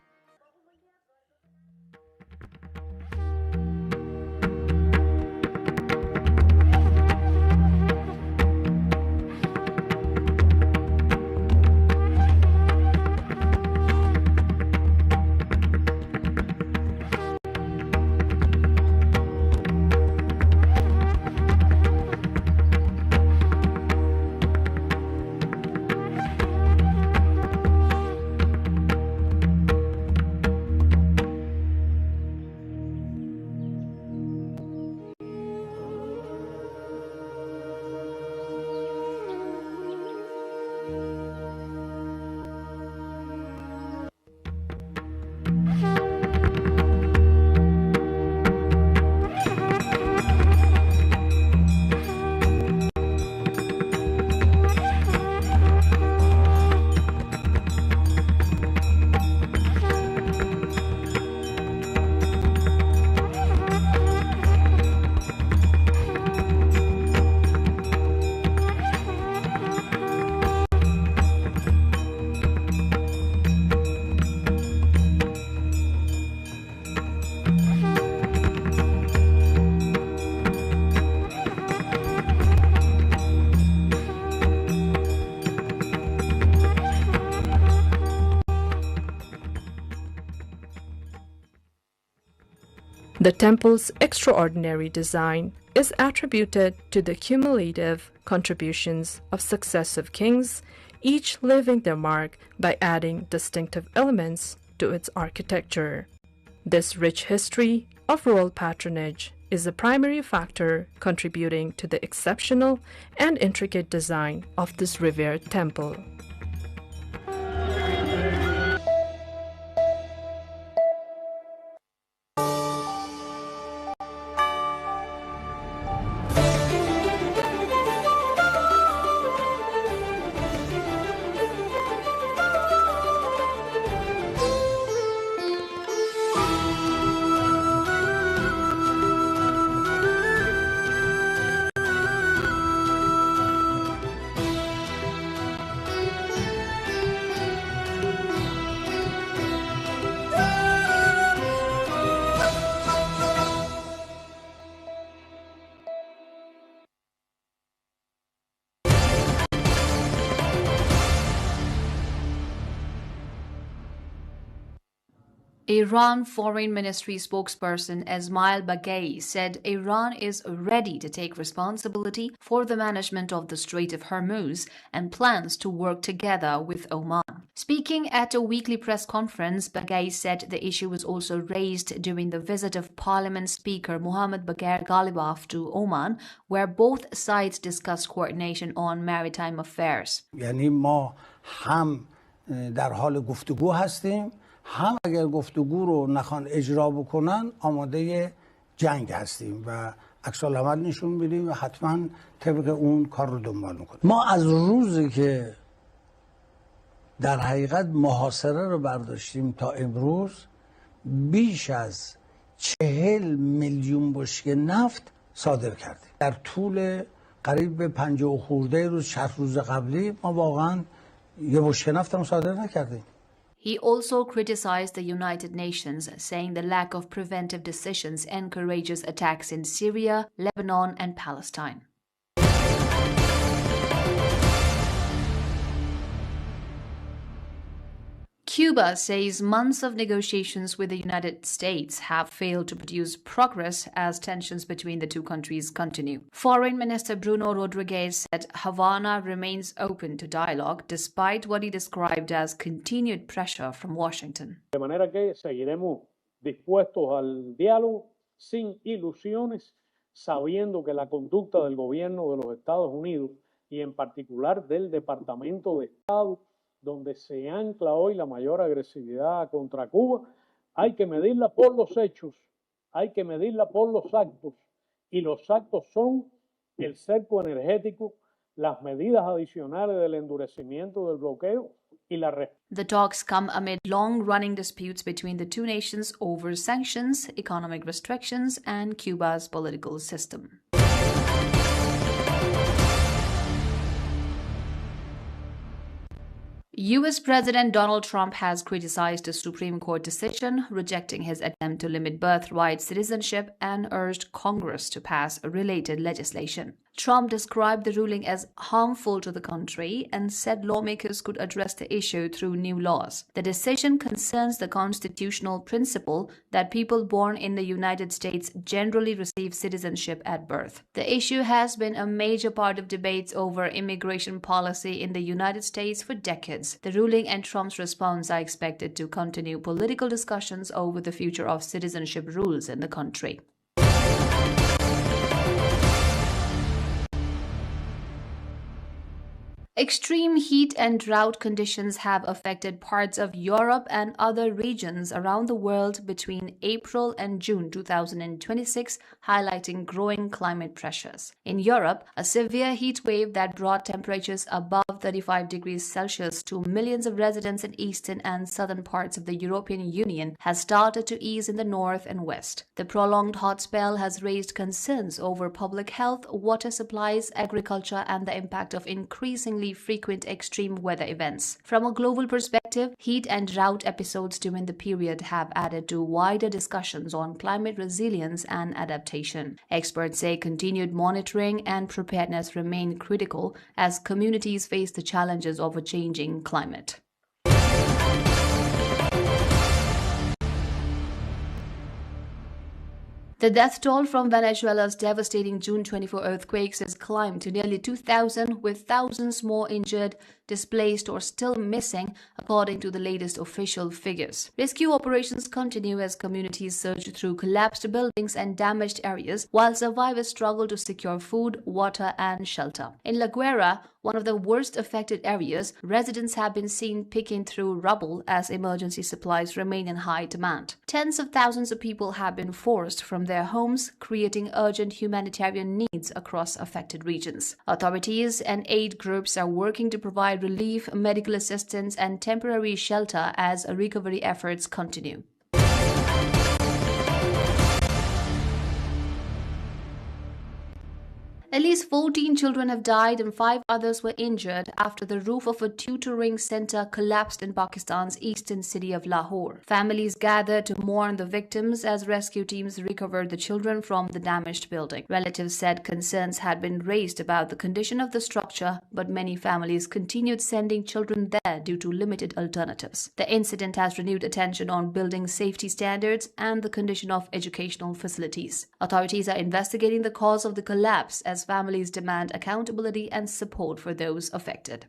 Speaker 7: The temple's extraordinary design is attributed to the cumulative contributions of successive kings, each leaving their mark by adding distinctive elements to its architecture. This rich history of royal patronage is a primary factor contributing to the exceptional and intricate design of this revered temple.
Speaker 2: Iran Foreign Ministry spokesperson Esmail Baghaei said Iran is ready to take responsibility for the management of the Strait of Hormuz and plans to work together with Oman. Speaking at a weekly press conference, Baghaei said the issue was also raised during the visit of Parliament Speaker Mohammad Bagher Ghalibaf to Oman, where both sides discussed coordination on maritime affairs.
Speaker 9: یعنی ما هم در حال گفتگو هستیم، هم اگر گفتگو رو نخوان اجرا بکنن آماده جنگ هستیم و عکس العمل نشون میدیم و حتما طبق اون کار رو دنبال میکنیم. ما از روزی که در حقیقت محاصره رو برداشتیم تا امروز بیش از 40 میلیون بشکه نفت صادر کردیم. در طول قریب به 50 خورده روز، 60 روز قبلی ما واقعا یه بشکه نفت هم صادر نکردیم.
Speaker 2: He also criticized the United Nations, saying the lack of preventive decisions encourages attacks in Syria, Lebanon, and Palestine. Cuba says months of negotiations with the United States have failed to produce progress as tensions between the two countries continue. Foreign Minister Bruno Rodriguez said Havana remains open to dialogue despite what he described as continued pressure from Washington.
Speaker 12: De manera que seguiremos dispuestos al diálogo sin ilusiones, sabiendo que la conducta del gobierno de los Estados Unidos y en particular del Departamento de Estado, donde se ancla hoy la mayor agresividad contra Cuba, hay que medirla por los hechos, hay que medirla por los actos, y los actos son el cerco energético, las medidas adicionales del endurecimiento del bloqueo y la
Speaker 2: The talks come amid long-running disputes between the two nations over sanctions, economic restrictions, and Cuba's political system. U.S. President Donald Trump has criticized a Supreme Court decision rejecting his attempt to limit birthright citizenship and urged Congress to pass related legislation. Trump described the ruling as harmful to the country and said lawmakers could address the issue through new laws. The decision concerns the constitutional principle that people born in the United States generally receive citizenship at birth. The issue has been a major part of debates over immigration policy in the United States for decades. The ruling and Trump's response are expected to continue political discussions over the future of citizenship rules in the country. Extreme heat and drought conditions have affected parts of Europe and other regions around the world between April and June 2026, highlighting growing climate pressures. In Europe, a severe heat wave that brought temperatures above 35 degrees Celsius to millions of residents in eastern and southern parts of the European Union has started to ease in the north and west. The prolonged hot spell has raised concerns over public health, water supplies, agriculture, and the impact of increasingly frequent extreme weather events. From a global perspective, heat and drought episodes during the period have added to wider discussions on climate resilience and adaptation. Experts say continued monitoring and preparedness remain critical as communities face the challenges of a changing climate. The death toll from Venezuela's devastating June 24 earthquakes has climbed to nearly 2,000, with thousands more injured, displaced, or still missing, according to the latest official figures. Rescue operations continue as communities search through collapsed buildings and damaged areas, while survivors struggle to secure food, water, and shelter. In La Guaira, one of the worst affected areas, residents have been seen picking through rubble as emergency supplies remain in high demand. Tens of thousands of people have been forced from their homes, creating urgent humanitarian needs across affected regions. Authorities and aid groups are working to provide relief, medical assistance, and temporary shelter as recovery efforts continue.
Speaker 8: At least 14 children have died and 5 others were injured after the roof of a tutoring center collapsed in Pakistan's eastern city of Lahore. Families gathered to mourn the victims as rescue teams recovered the children from the damaged building. Relatives said concerns had been raised about the condition of the structure, but many families continued sending children there due to limited alternatives. The incident has renewed attention on building safety standards and the condition of educational facilities. Authorities are investigating the cause of the collapse as families demand accountability and support for those affected.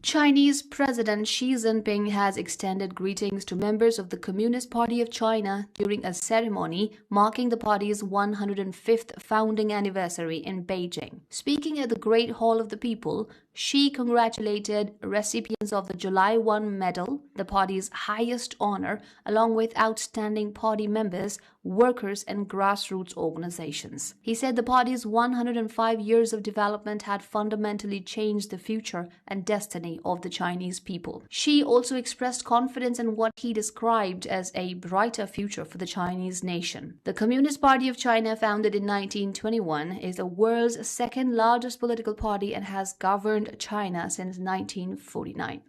Speaker 8: Chinese President Xi Jinping has extended greetings to members of the Communist Party of China during a ceremony marking the party's 105th founding anniversary in Beijing. Speaking at the Great Hall of the People, Xi congratulated recipients of the July 1 medal, the party's highest honor, along with outstanding party members, workers, and grassroots organizations. He said the party's 105 years of development had fundamentally changed the future and destiny of the Chinese people. Xi also expressed confidence in what he described as a brighter future for the Chinese nation. The Communist Party of China, founded in 1921, is the world's second largest political party and has governed China since 1949.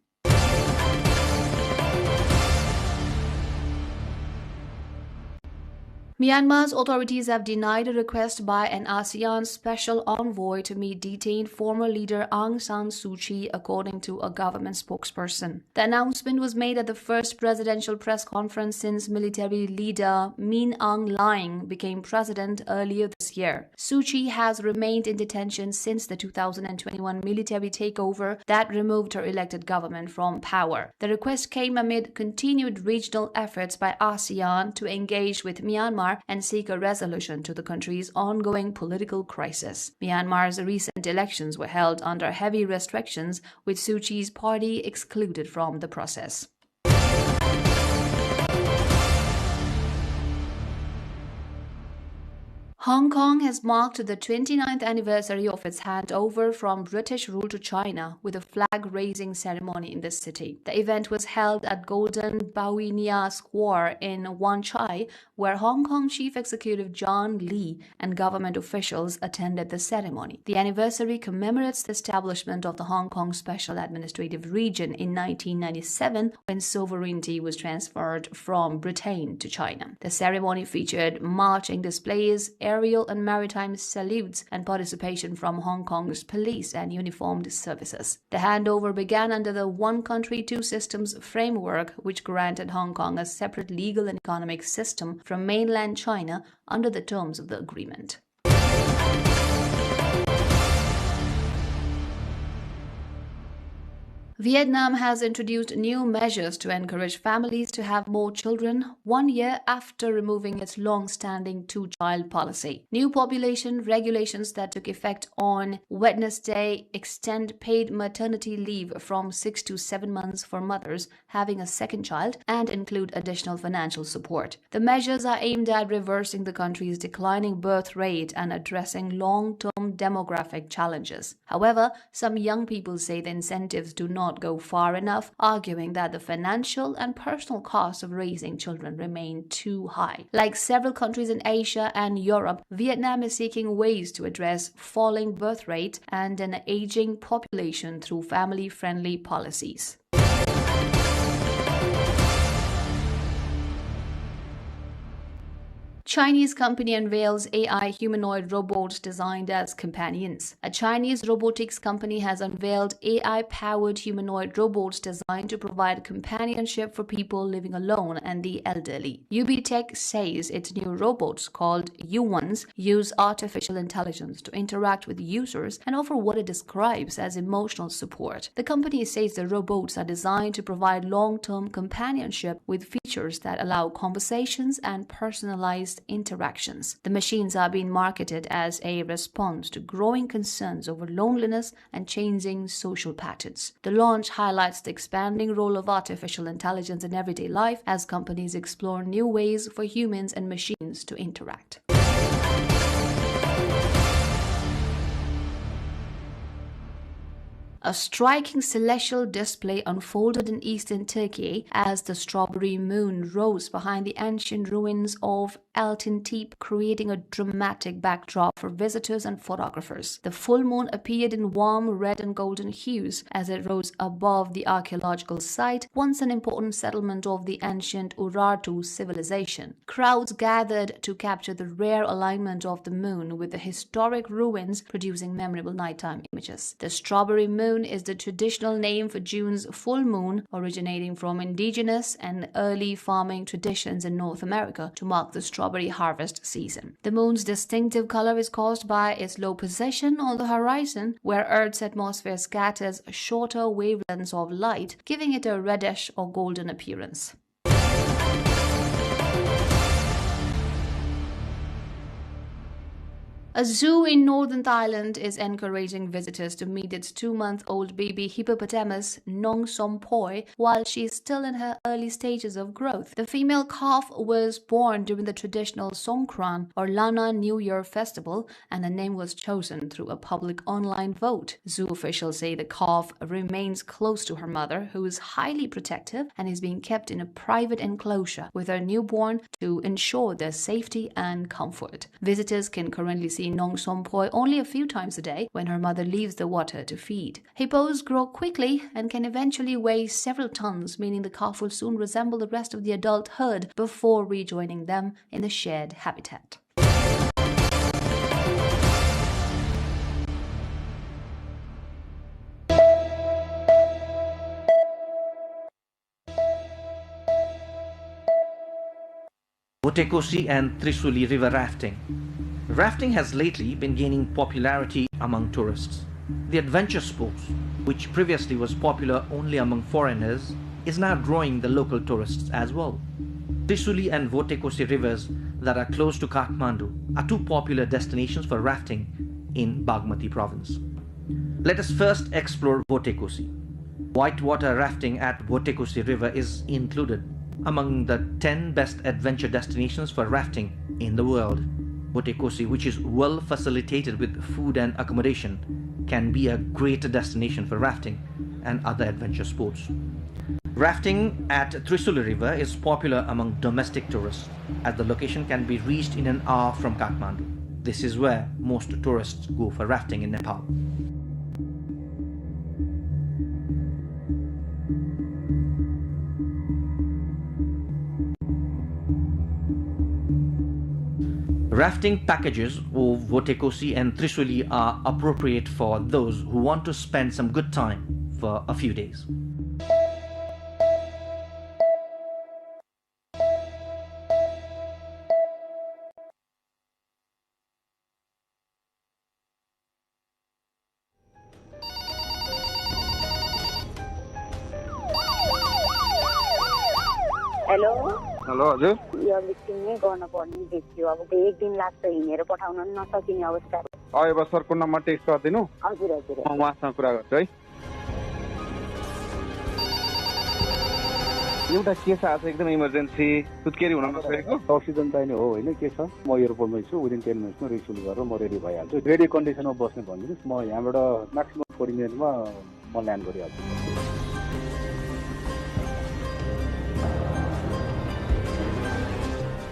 Speaker 8: Myanmar's authorities have denied a request by an ASEAN special envoy to meet detained former leader Aung San Suu Kyi, according to a government spokesperson. The announcement was made at the first presidential press conference since military leader Min Aung Hlaing became president earlier this year. Suu Kyi has remained in detention since the 2021 military takeover that removed her elected government from power. The request came amid continued regional efforts by ASEAN to engage with Myanmar and seek a resolution to the country's ongoing political crisis. Myanmar's recent elections were held under heavy restrictions, with Suu Kyi's party excluded from the process. Hong Kong has marked the 29th anniversary of its handover from British rule to China with a flag-raising ceremony in the city. The event was held at Golden Bauhinia Square in Wan Chai, where Hong Kong Chief Executive John Lee and government officials attended the ceremony. The anniversary commemorates the establishment of the Hong Kong Special Administrative Region in 1997, when sovereignty was transferred from Britain to China. The ceremony featured marching displays, aerial and maritime salutes, and participation from Hong Kong's police and uniformed services. The handover began under the One Country, Two Systems framework, which granted Hong Kong a separate legal and economic system from mainland China under the terms of the agreement. Vietnam has introduced new measures to encourage families to have more children 1 year after removing its long-standing two-child policy. New population regulations that took effect on Wednesday extend paid maternity leave from 6 to 7 months for mothers having a second child and include additional financial support. The measures are aimed at reversing the country's declining birth rate and addressing long-term demographic challenges. However, some young people say the incentives do not go far enough, arguing that the financial and personal costs of raising children remain too high. Like several countries in Asia and Europe, Vietnam is seeking ways to address falling birth rate and an aging population through family-friendly policies. Chinese company unveils AI humanoid robots designed as companions. A Chinese robotics company has unveiled AI-powered humanoid robots designed to provide companionship for people living alone and the elderly. UBTech says its new robots, called U-ones, use artificial intelligence to interact with users and offer what it describes as emotional support. The company says the robots are designed to provide long-term companionship with features that allow conversations and personalized interactions. The machines are being marketed as a response to growing concerns over loneliness and changing social patterns. The launch highlights the expanding role of artificial intelligence in everyday life as companies explore new ways for humans and machines to interact. A striking celestial display unfolded in eastern Turkey as the strawberry moon rose behind the ancient ruins of Altıntepe, creating a dramatic backdrop for visitors and photographers. The full moon appeared in warm red and golden hues as it rose above the archaeological site, once an important settlement of the ancient Urartu civilization. Crowds gathered to capture the rare alignment of the moon with the historic ruins, producing memorable nighttime images. The strawberry moon is the traditional name for June's full moon, originating from indigenous and early farming traditions in North America to mark the strawberry harvest season. The moon's distinctive color is caused by its low position on the horizon, where Earth's atmosphere scatters shorter wavelengths of light, giving it a reddish or golden appearance. A zoo in northern Thailand is encouraging visitors to meet its 2-month-old baby hippopotamus, Nong Sompoi, while she is still in her early stages of growth. The female calf was born during the traditional Songkran or Lana New Year festival, and the name was chosen through a public online vote. Zoo officials say the calf remains close to her mother, who is highly protective and is being kept in a private enclosure with her newborn to ensure their safety and comfort. Visitors can currently see Nong Sompoi only a few times a day when her mother leaves the water to feed. Hippos grow quickly and can eventually weigh several tons, meaning the calf will soon resemble the rest of the adult herd before rejoining them in the shared habitat.
Speaker 10: Votekosi and Trisuli river rafting. Rafting has lately been gaining popularity among tourists. The adventure sports, which previously was popular only among foreigners, is now drawing the local tourists as well. Trisuli and Votekosi rivers that are close to Kathmandu are two popular destinations for rafting in Bagmati province. Let us first explore Votekosi. Whitewater rafting at Votekosi river is included among the 10 best adventure destinations for rafting in the world. Votekosi, which is well facilitated with food and accommodation, can be a great destination for rafting and other adventure sports. Rafting at Trisuli River is popular among domestic tourists, as the location can be reached in an hour from Kathmandu. This is where most tourists go for rafting in Nepal. Rafting packages of Votekosi and Trisuli are appropriate for those who want to spend some good time for a few days.
Speaker 14: Hello
Speaker 15: hello हजुर
Speaker 14: यो meeting नै गर्न पर्ने देखियो अब एक दिन लाग्छ हिँडेर पठाउन नसकिने अवस्था
Speaker 15: अब सरको नम्बर टेक्स्ट गरिदिनु
Speaker 14: हजुर हजुर
Speaker 15: म उहाँसँग कुरा गर्छु है एउटा केस आएको छ एकदम इमर्जेन्सी सुत्केरी हुन नसकेको
Speaker 24: अक्सिजन चाहिने हो होइन के छ म एयरपोर्टमै छु विदिन 10 मिनट्समा रिसिभ गरेर म रेडी भइहाल्छु रेडी कन्डिसनमा बस्ने भनिदिनुहोस् म यहाँबाट म्याक्सिमम 40 मिनटमा म ल्यान्ड गरिहाल्छु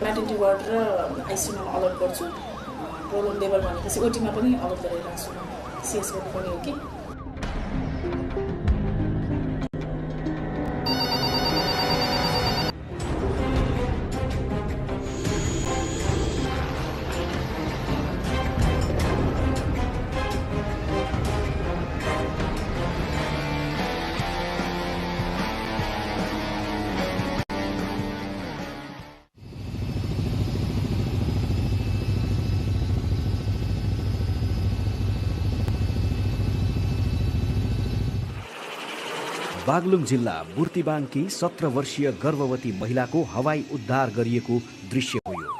Speaker 25: NTV World र आइसियूमा अलर्ट गर्छु प्रब्लम लेभल भनेपछि ओटीमा पनि अलर्ट गरिरहेको छु सीएस गर्नुपर्ने हो कि
Speaker 26: बागलुङ जिल्ला बुर्तिबाङकी 17 वर्षीय गर्भवती महिलाको हवाई उद्धार गरिएको दृश्य हो यो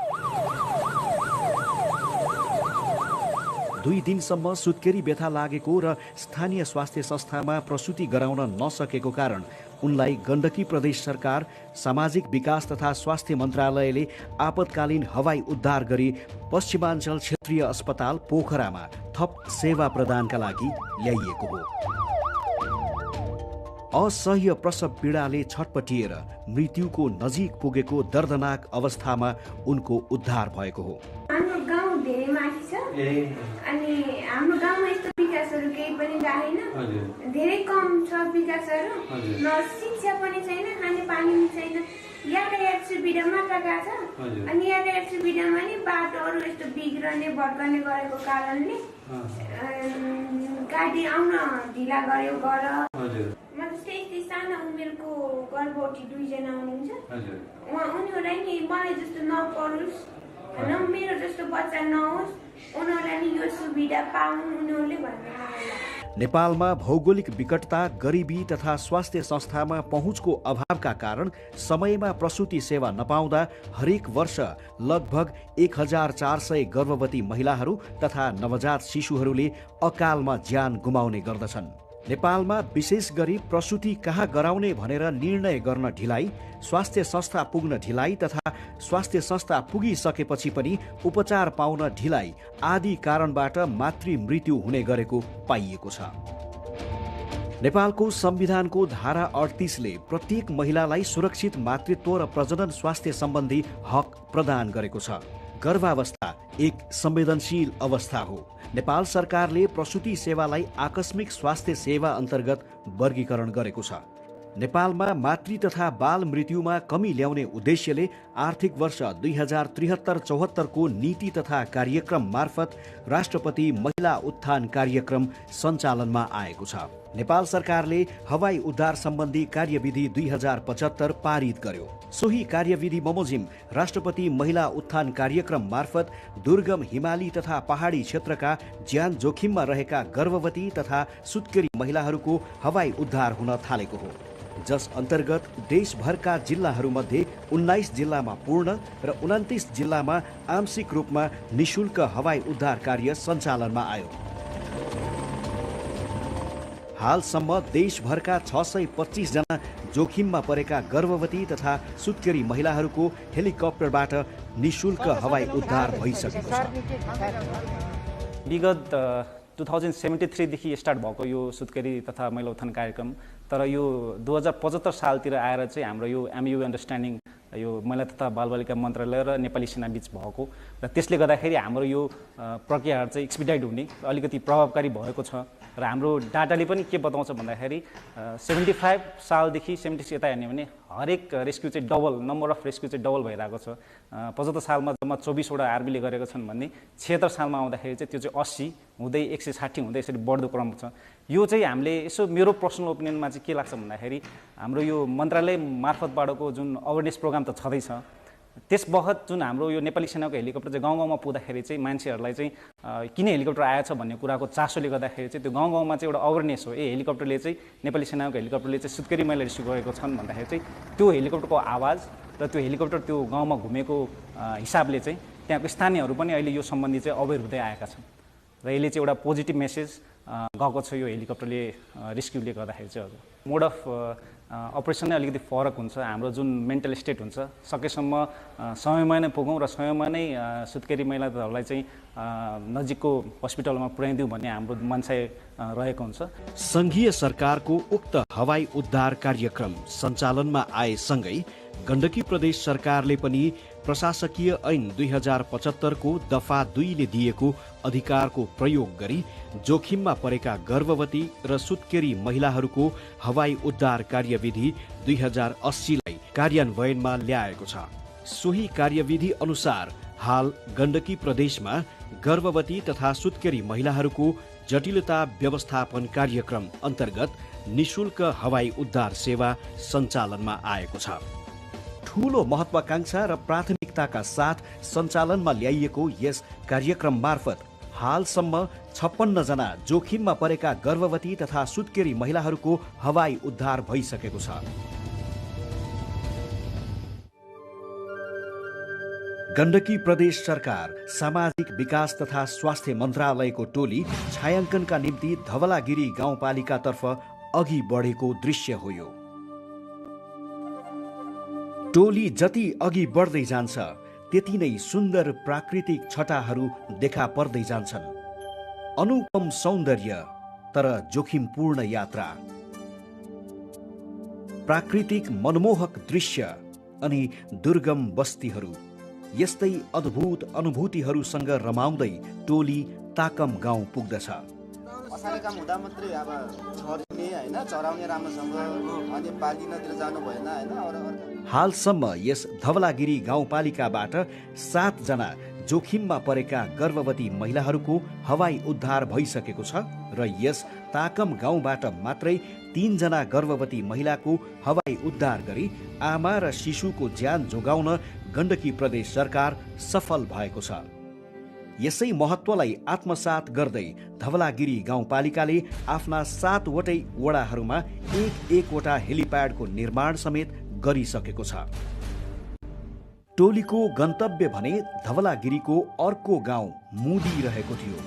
Speaker 26: 2 दिनसम्म सुत्केरी व्यथा लागेको र स्थानीय स्वास्थ्य संस्थामा प्रसूति गराउन नसकेको कारण उनलाई गण्डकी प्रदेश सरकार सामाजिक विकास तथा स्वास्थ्य मन्त्रालयले आपतकालीन हवाई उद्धार गरी पश्चिमाञ्चल क्षेत्रीय अस्पताल पोखरामा थप सेवा प्रदानका लागि ल्याइएको हो असह्य प्रसव पीडाले छटपटिएर मृत्युको नजिक पुगेको दर्दनाक अवस्थामा उनको उद्धार भएको हो।
Speaker 11: हाम्रो गाउँ धेरै माथि छ अनि हाम्रो गाउँमा यस्तो विकासहरू केही पनि रहेन, धेरै कम छ विकासहरू, न शिक्षा पनि छैन, खाने पानी पनि छैन, यातायात सुविधा मात्रका छ अनि यातायात सुविधामा नि बाटोहरू यस्तो बिग्रने भड्कने गरेको कारणले गाडी आउन ढिला गर्यो गर। त्यस्तै सानो उमेरको गर्भवती 2 जना हुनुहुन्छ, उनीहरूलाई नि मलाई जस्तो नपरोस् न मेरो जस्तो बच्चा नहोस्, उनीहरूलाई नि यो सुविधा पाउन् उनीहरूले भन्ने।
Speaker 26: नेपालमा भौगोलिक विकटता, गरिबी तथा स्वास्थ्य संस्थामा पहुँचको अभावका कारण समयमा प्रसूति सेवा नपाउँदा हरेक वर्ष लगभग 1400 गर्भवती महिलाहरू तथा नवजात शिशुहरूले अकालमा ज्यान गुमाउने गर्दछन्। नेपालमा विशेष गरी प्रसूति कहाँ गराउने भनेर निर्णय गर्न ढिलाइ, स्वास्थ्य संस्था पुग्न ढिलाइ तथा स्वास्थ्य संस्था पुगिसकेपछि पनि उपचार पाउन ढिलाइ आदि कारणबाट मातृ मृत्यु हुने गरेको पाइएको छ। नेपालको संविधानको धारा 38ले प्रत्येक महिलालाई सुरक्षित मातृत्व र प्रजनन स्वास्थ्य सम्बन्धी हक प्रदान गरेको छ। गर्भावस्था एक संवेदनशील अवस्था हो। नेपाल सरकारले प्रसूति सेवालाई आकस्मिक स्वास्थ्य सेवा अन्तर्गत वर्गीकरण गरेको छ। नेपालमा मातृ तथा बाल मृत्युमा कमी ल्याउने उद्देश्यले आर्थिक वर्ष 2073-74 को नीति तथा कार्यक्रम मार्फत राष्ट्रपति महिला उत्थान कार्यक्रम सञ्चालनमा आएको छ। नेपाल सरकारले हवाई उद्धार सम्बन्धी कार्यविधि 2075 पारित गर्यो। सोही कार्यविधि बमोजिम राष्ट्रपति महिला उत्थान कार्यक्रम मार्फत दुर्गम हिमाली तथा पहाडी क्षेत्रका ज्यान जोखिममा रहेका गर्भवती तथा सुत्केरी महिलाहरूको हवाई उद्धार हुन थालेको हो, जस अन्तर्गत देशभरका जिल्लाहरूमध्ये 19 जिल्लामा पूर्ण र 29 जिल्लामा आंशिक रूपमा निशुल्क हवाई उद्धार कार्य सञ्चालनमा आयो। हालसम्म देशभरका 625 जना जोखिममा परेका गर्भवती तथा सुत्केरी महिलाहरूको हेलिकप्टरबाट निशुल्क हवाई उद्धार भइसकेको छ।
Speaker 13: विगत 2073 देखि स्टार्ट भएको यो सुत्केरी तथा महिला उत्थान कार्यक्रम, तर यो 2075 सालतिर आएर चाहिँ हाम्रो यो MOU अन्डरस्ट्यान्डिङ यो महिला तथा बालबालिका मन्त्रालय र नेपाली सेना बीच भएको र त्यसले गर्दाखेरि हाम्रो यो प्रक्रियाहरू चाहिँ एक्सपिडाइट हुने अलिकति प्रभावकारी भएको छ। र हाम्रो डाटाले पनि के बताउँछ भन्दाखेरि 75 सालदेखि 76 यता हेर्ने भने हरेक रेस्क्यु चाहिँ डबल, नम्बर अफ रेस्क्यु चाहिँ डबल भइरहेको छ। 75 सालमा जम्मा 24 वटा आर्मीले गरेका छन् भने 76 सालमा आउँदाखेरि चाहिँ त्यो चाहिँ 80 हुँदै 160 हुँदै यसरी बढ्दो क्रम छ। यो चाहिँ हामीले यसो मेरो पर्सनल ओपिनियनमा चाहिँ के लाग्छ भन्दाखेरि हाम्रो यो मन्त्रालय मार्फतबाटको जुन अवेरनेस प्रोग्राम त छँदैछ, त्यस बखत जुन हाम्रो यो नेपाली सेनाको हेलिकप्टर चाहिँ गाउँ गाउँमा पुग्दाखेरि चाहिँ मान्छेहरूलाई चाहिँ किन हेलिकप्टर आएछ भन्ने कुराको चासोले गर्दाखेरि चाहिँ त्यो गाउँ गाउँमा चाहिँ एउटा अवेरनेस हो। हेलिकप्टरले चाहिँ नेपाली सेनाको हेलिकप्टरले चाहिँ सुत्केरी महिला रेस्क्यु गरेको छन् भन्दाखेरि चाहिँ त्यो हेलिकप्टरको आवाज र त्यो हेलिकप्टर त्यो गाउँमा घुमेको हिसाबले चाहिँ त्यहाँको स्थानीयहरू पनि अहिले यो सम्बन्धी चाहिँ अवेर हुँदै आएका छन् र यसले चाहिँ एउटा पोजिटिभ मेसेज गएको छ यो हेलिकप्टरले रेस्क्युले गर्दाखेरि चाहिँ। हजुर, मोड अफ अपरेसन नै अलिकति फरक हुन्छ। हाम्रो जुन मेन्टल स्टेट हुन्छ, सकेसम्म समयमा नै पुगौँ र समयमा नै सुत्केरी महिलाहरूलाई चाहिँ नजिकको हस्पिटलमा पुर्याइदिउँ भन्ने हाम्रो मनसाय रहेको हुन्छ।
Speaker 26: संघीय सरकारको उक्त हवाई उद्धार कार्यक्रम सञ्चालनमा आएसँगै गण्डकी प्रदेश सरकारले पनि प्रशासकीय ऐन 2075 को दफा 2 ले दिएको अधिकारको प्रयोग गरी जोखिममा परेका गर्भवती र सुत्केरी महिलाहरूको हवाई उद्धार कार्यविधि 2080 लाई कार्यान्वयनमा ल्याएको छ। सोही कार्यविधि अनुसार हाल गण्डकी प्रदेशमा गर्भवती तथा सुत्केरी महिलाहरूको जटिलता व्यवस्थापन कार्यक्रम अन्तर्गत निशुल्क हवाई उद्धार सेवा सञ्चालनमा आएको छ। ठूलो महत्वाकांक्षा र प्राथमिकताका साथ सञ्चालनमा ल्याइएको यस कार्यक्रम मार्फत हालसम्म 56 जना जोखिममा परेका गर्भवती तथा सुत्केरी महिलाहरूको हवाई उद्धार भइसकेको छ। गण्डकी प्रदेश सरकार सामाजिक विकास तथा स्वास्थ्य मन्त्रालयको टोली छायाङ्कनका निम्ति धवलागिरी गाउँपालिकातर्फ अघि बढेको दृश्य हो यो। टोली जति अघि बढ्दै जान्छ त्यति नै सुन्दर प्राकृतिक छटाहरू देखा पर्दै जान्छन्। अनुपम सौन्दर्य तर जोखिमपूर्ण यात्रा। प्राकृतिक मनमोहक दृश्य अनि दुर्गम बस्तीहरू, यस्तै अद्भुत अनुभूतिहरूसँग रमाउँदै टोली ताकम गाउँ पुग्दछ।
Speaker 16: असारे काम हुँदा मात्रै अब छर्ने हैन, चराउने राम्रोसँग, अनि बालिनतिर जानु भएन हैन।
Speaker 26: हालसम्म यस धवलागिरी गाउँपालिकाबाट 7 जना जोखिममा परेका गर्भवती महिलाहरूको हवाई उद्धार भइसकेको छ र यस ताकम गाउँबाट मात्रै 3 जना गर्भवती महिलाको हवाई उद्धार गरी आमा र शिशुको ज्यान जोगाउन गण्डकी प्रदेश सरकार सफल भएको छ। यसै महत्त्वलाई आत्मसात गर्दै धवलागिरी गाउँपालिकाले आफ्ना 7 वटै वडाहरूमा एक-एकवटा हेलिप्याडको निर्माण समेत गरिसकेको छ। टोलीको गन्तव्य भने धवलागिरीको अर्को गाउँ मुदी रहेको थियो।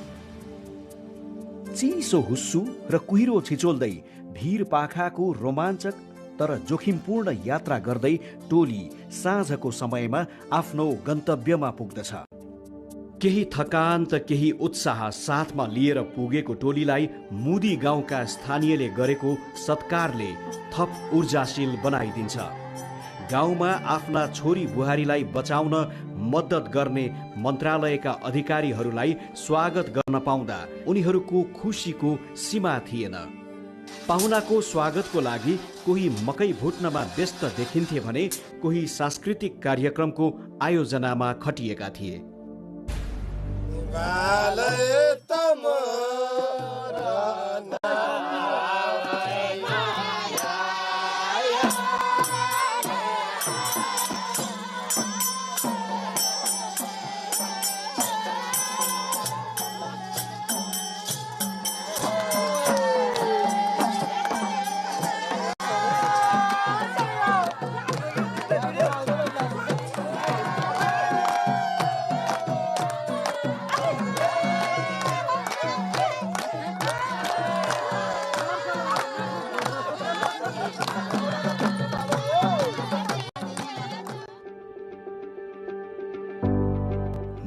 Speaker 26: चिसो हुस्सु र कुहिरो छिचोल्दै भीर पाखाको रोमाञ्चक तर जोखिमपूर्ण यात्रा गर्दै टोली साँझको समयमा आफ्नो गन्तव्यमा पुग्दछ। केही थकान त केही उत्साह साथमा लिएर पुगेको टोलीलाई मुदी गाउँका स्थानीयले गरेको सत्कारले थप ऊर्जाशील बनाइदिन्छ। गाउँमा आफ्ना छोरी बुहारीलाई बचाउन मद्दत गर्ने मन्त्रालयका अधिकारीहरूलाई स्वागत गर्न पाउँदा उनीहरूको खुसीको सीमा थिएन। पाहुनाको स्वागतको लागि कोही मकै भुट्नमा व्यस्त देखिन्थे भने कोही सांस्कृतिक कार्यक्रमको आयोजनामा खटिएका थिए।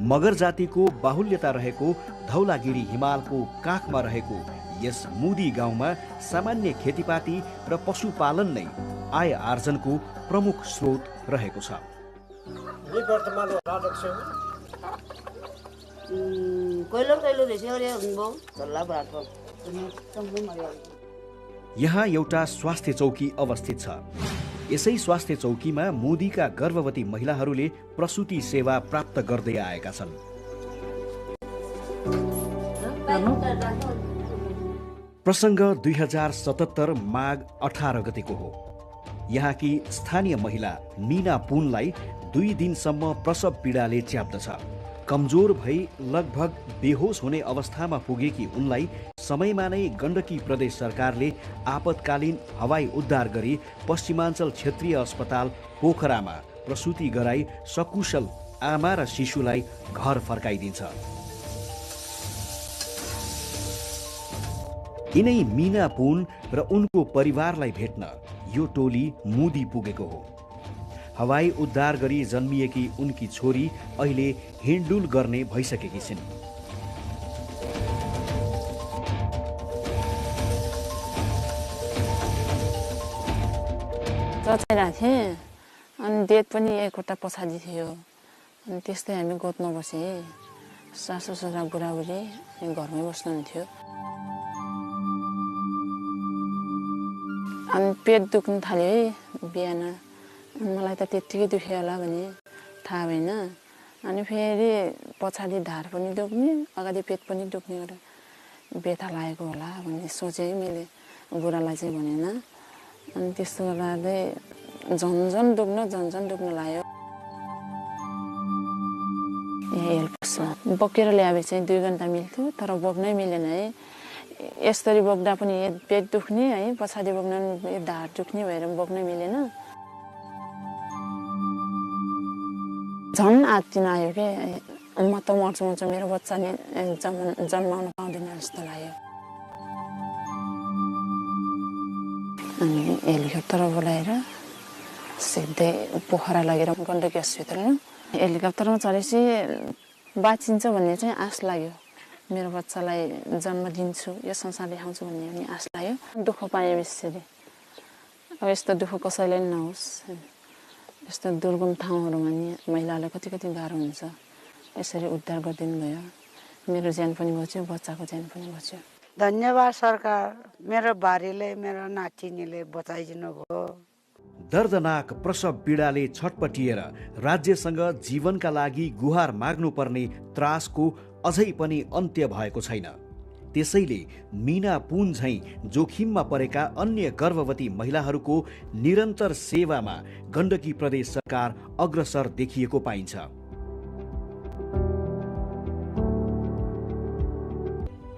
Speaker 26: मगर जातिको बाहुल्यता रहेको धौलागिरी हिमालको काखमा रहेको यस मुदी गाउँमा सामान्य खेतीपाती र पशुपालन नै आय आर्जनको प्रमुख स्रोत रहेको छ। यहाँ एउटा स्वास्थ्य चौकी अवस्थित छ। यसै स्वास्थ्य चौकीमा मुदीका गर्भवती महिलाहरूले प्रसुति सेवा प्राप्त गर्दै आएका छन्। प्रसङ्ग 2077 माघ 18 गतेको हो। यहाँकी स्थानीय महिला मीना पुनलाई 2 दिनसम्म प्रसव पीडाले च्याप्दछ। कमजोर भई लगभग बेहोस हुने अवस्थामा पुगेकी उनलाई समयमा नै गण्डकी प्रदेश सरकारले आपतकालीन हवाई उद्धार गरी पश्चिमाञ्चल क्षेत्रीय अस्पताल पोखरामा प्रसुति गराई सकुशल आमा र शिशुलाई घर फर्काइदिन्छ। यिनै मीना पुन र उनको परिवारलाई भेट्न यो टोली मुदी पुगेको हो। हवाई उद्धार गरी जन्मिएकी उनकी छोरी अहिले हिँडडुल गर्ने भइसकेकी छिन्।
Speaker 17: चचाइरहेको थिएँ अनि डेट पनि एकवटा पछाडि थियो। अनि त्यस्तै हामी गोत्न बसेँ। सासु ससुरा बुढाबुढी घरमै बस्नुहुन्थ्यो। अनि पेट दुख्नु थाल्यो है बिहान। मलाई त त्यत्तिकै दुख्यो होला भने थाहा भएन। अनि फेरि पछाडि ढाड पनि दुख्ने, अगाडि पेट पनि दुख्ने गरेर व्यथा लागेको होला भन्ने सोचेँ मैले। बुढालाई चाहिँ भनेन। अनि त्यस्तो गर्दा झन्झन दुख्न लाग्यो। यहाँ हेल्पसमा बोकेर ल्याए चाहिँ 2 घन्टा मिल्थ्यो, तर बोक्नै मिलेन है। यसरी बोक्दा पनि पेट दुख्ने है, पछाडि बोक्न ढाड दुख्ने भएर बोक्नै मिलेन। झन् आत्तिन आयो के म त मर्छु मेरो बच्चाले जन्माउन पाउँदैन जस्तो लाग्यो। अनि हेलिकप्टर बोलाएर सिधै पोखरा लगेर गण्डकी हस्पिटलमा हेलिकप्टरमा चढेपछि बाँचिन्छ भन्ने चाहिँ आश लाग्यो। मेरो बच्चालाई जन्म दिन्छु, यो संसारले देखाउँछु भन्ने पनि आश लाग्यो। दुःख पाएँ बेसरी। अब यस्तो दुःख कसैलाई पनि नहोस्। यस्तो दुर्गम ठाउँहरूमा नि महिलालाई कति गाह्रो हुन्छ। यसरी उद्धार गरिदिनु भयो। मेरो ज्यान पनि बच्यो, बच्चाको ज्यान पनि बच्यो।
Speaker 3: धन्यवाद सरकार, मेरो बारीले मेरो नातिनीले बचाइदिनु भयो।
Speaker 26: दर्दनाक प्रसव पीडाले छटपटिएर राज्यसँग जीवनका लागि गुहार माग्नुपर्ने त्रासको अझै पनि अन्त्य भएको छैन। त्यसैले मीना पुन झैं जोखिममा परेका अन्य गर्भवती महिलाहरूको निरन्तर सेवामा गण्डकी प्रदेश सरकार अग्रसर देखिएको पाइन्छ।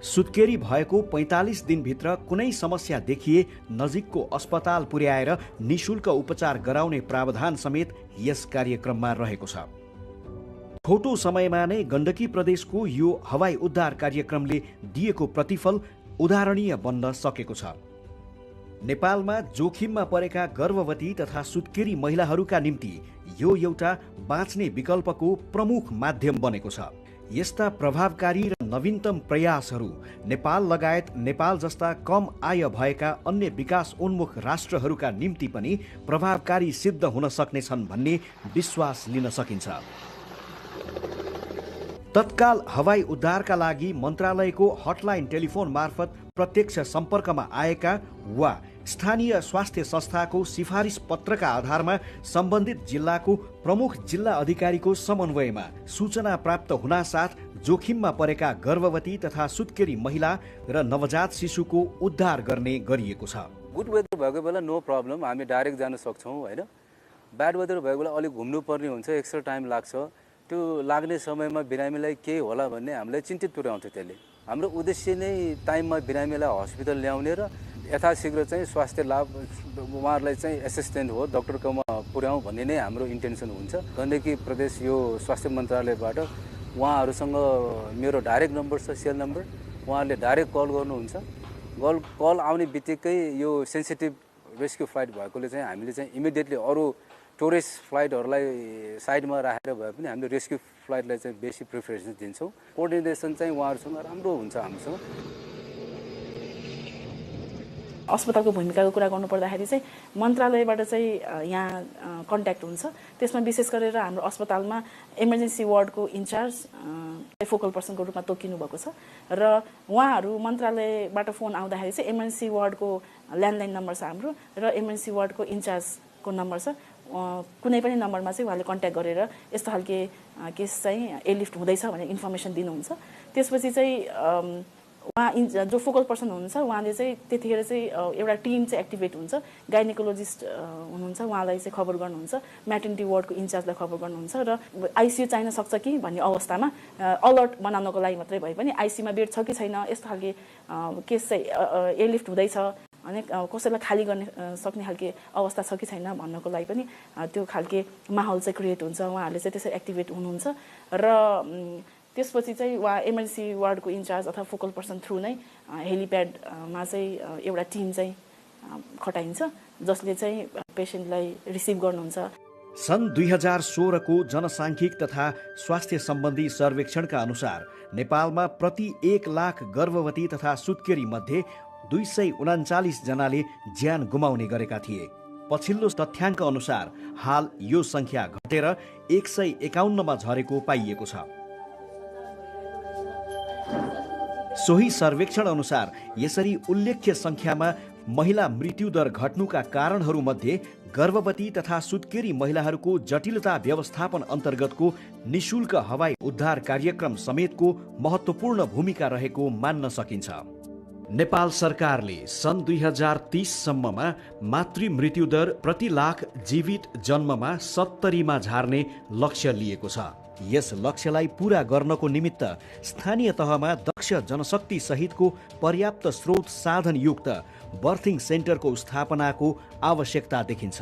Speaker 26: सुत्केरी भएको 45 दिनभित्र कुनै समस्या देखिए नजिकको अस्पताल पुर्याएर निशुल्क उपचार गराउने प्रावधान समेत यस कार्यक्रममा रहेको छ। छोटो समयमा नै गण्डकी प्रदेशको यो हवाई उद्धार कार्यक्रमले दिएको प्रतिफल उदाहरणीय बन्न सकेको छ। नेपालमा जोखिममा परेका गर्भवती तथा सुत्केरी महिलाहरूका निम्ति यो एउटा बाँच्ने विकल्पको प्रमुख माध्यम बनेको छ। यस्ता प्रभावकारी र नवीनतम प्रयासहरू नेपाल लगायत नेपाल जस्ता कम आय भएका अन्य विकास उन्मुख राष्ट्रहरूका निम्ति पनि प्रभावकारी सिद्ध हुन सक्नेछन् भन्ने विश्वास लिन सकिन्छ। तत्काल हवाई उद्धारका लागि मन्त्रालयको हटलाइन टेलिफोन मार्फत प्रत्यक्ष सम्पर्कमा आएका वा स्थानीय स्वास्थ्य संस्थाको सिफारिस पत्रका आधारमा सम्बन्धित जिल्लाको प्रमुख जिल्ला अधिकारीको समन्वयमा सूचना प्राप्त हुनासाथ जोखिममा परेका गर्भवती तथा सुत्केरी महिला र नवजात शिशुको उद्धार गर्ने गरिएको छ।
Speaker 18: गुड वेदर भएको बेला नो प्रब्लम, हामी डाइरेक्ट जान सक्छौँ होइन। ब्याड वेदर भएको बेला अलिक घुम्नुपर्ने हुन्छ, एक्स्ट्रा टाइम लाग्छ। त्यो लाग्ने समयमा बिरामीलाई केही होला भन्ने हामीलाई चिन्तित पुर्याउँछ। त्यसले हाम्रो उद्देश्य नै टाइममा बिरामीलाई हस्पिटल ल्याउने र यथाशीघ्र चाहिँ स्वास्थ्य लाभ उहाँहरूलाई चाहिँ एसिस्टेन्ट हो डक्टरकोमा पुर्याउँ भन्ने नै हाम्रो इन्टेन्सन हुन्छ। गण्डकी प्रदेश यो स्वास्थ्य मन्त्रालयबाट उहाँहरूसँग मेरो डाइरेक्ट नम्बर छ, सेल नम्बर, उहाँहरूले डाइरेक्ट कल गर्नुहुन्छ। कल आउने बित्तिकै यो सेन्सिटिभ रेस्क्यु फ्लाइट भएकोले चाहिँ हामीले चाहिँ इमिडिएटली अरू टुरिस्ट फ्लाइटहरूलाई साइडमा राखेर भए पनि हामीले रेस्क्यु फ्लाइटलाई चाहिँ बेसी प्रिफरेन्स दिन्छौँ। कोअर्डिनेसन चाहिँ उहाँहरूसँग राम्रो हुन्छ हामीसँग।
Speaker 25: अस्पतालको भूमिकाको कुरा गर्नुपर्दाखेरि चाहिँ मन्त्रालयबाट चाहिँ यहाँ कन्ट्याक्ट हुन्छ। त्यसमा विशेष गरेर हाम्रो अस्पतालमा इमर्जेन्सी वार्डको इन्चार्ज फोकल पर्सनको रूपमा तोकिनु भएको छ र उहाँहरू मन्त्रालयबाट फोन आउँदाखेरि चाहिँ इमर्जेन्सी वार्डको ल्यान्डलाइन नम्बर छ हाम्रो र इमर्जेन्सी वार्डको इन्चार्जको नम्बर छ। कुनै पनि नम्बरमा चाहिँ उहाँले कन्ट्याक्ट गरेर यस्तो खालके केस चाहिँ एयरलिफ्ट हुँदैछ भनेर इन्फर्मेसन दिनुहुन्छ। त्यसपछि चाहिँ उहाँ जो फोकल पर्सन हुनुहुन्छ उहाँले चाहिँ त्यतिखेर चाहिँ एउटा टिम चाहिँ एक्टिभेट हुन्छ। गाइनेकोलोजिस्ट हुनुहुन्छ, उहाँलाई चाहिँ खबर गर्नुहुन्छ, म्याटर्निटी वार्डको इन्चार्जलाई खबर गर्नुहुन्छ र आइसियू चाहिन सक्छ कि भन्ने अवस्थामा अलर्ट बनाउनको लागि मात्रै भए पनि आइसियूमा बेड छ कि छैन, यस्तो खालके केस चाहिँ एयरलिफ्ट हुँदैछ अनि कसैलाई खाली गर्ने सक्ने खालके अवस्था छ कि छैन भन्नको लागि पनि त्यो खालके माहौल चाहिँ क्रिएट हुन्छ। उहाँहरूले चाहिँ त्यसरी एक्टिभेट हुनुहुन्छ र त्यसपछि चाहिँ उहाँ इमर्जेन्सी वार्डको इन्चार्ज अथवा फोकल पर्सन थ्रु नै हेलिप्याडमा चाहिँ एउटा टिम चाहिँ खटाइन्छ जसले चाहिँ पेसेन्टलाई रिसिभ गर्नुहुन्छ।
Speaker 26: सन् 2016 को जनसाङ्ख्यिक तथा स्वास्थ्य सम्बन्धी सर्वेक्षणका अनुसार नेपालमा प्रति 1 लाख गर्भवती तथा सुत्केरी मध्ये 239 जनाले ज्यान गुमाउने गरेका थिए। पछिल्लो तथ्याङ्क अनुसार हाल यो संख्या घटेर 151 मा झरेको पाइएको छ। सोही सर्वेक्षण अनुसार यसरी उल्लेख्य संख्यामा महिला मृत्युदर घट्नुका कारणहरूमध्ये गर्भवती तथा सुत्केरी महिलाहरूको जटिलता व्यवस्थापन अन्तर्गतको निशुल्क हवाई उद्धार कार्यक्रम समेतको महत्त्वपूर्ण भूमिका रहेको मान्न सकिन्छ। नेपाल सरकारले सन् 2030 सम्ममा मातृ मृत्युदर प्रति लाख जीवित जन्ममा 70 मा झार्ने लक्ष्य लिएको छ। यस लक्ष्यलाई पूरा गर्नको निमित्त स्थानीय तहमा दक्ष जनशक्ति सहितको पर्याप्त स्रोत साधन युक्त बर्थिङ सेन्टरको स्थापनाको आवश्यकता देखिन्छ।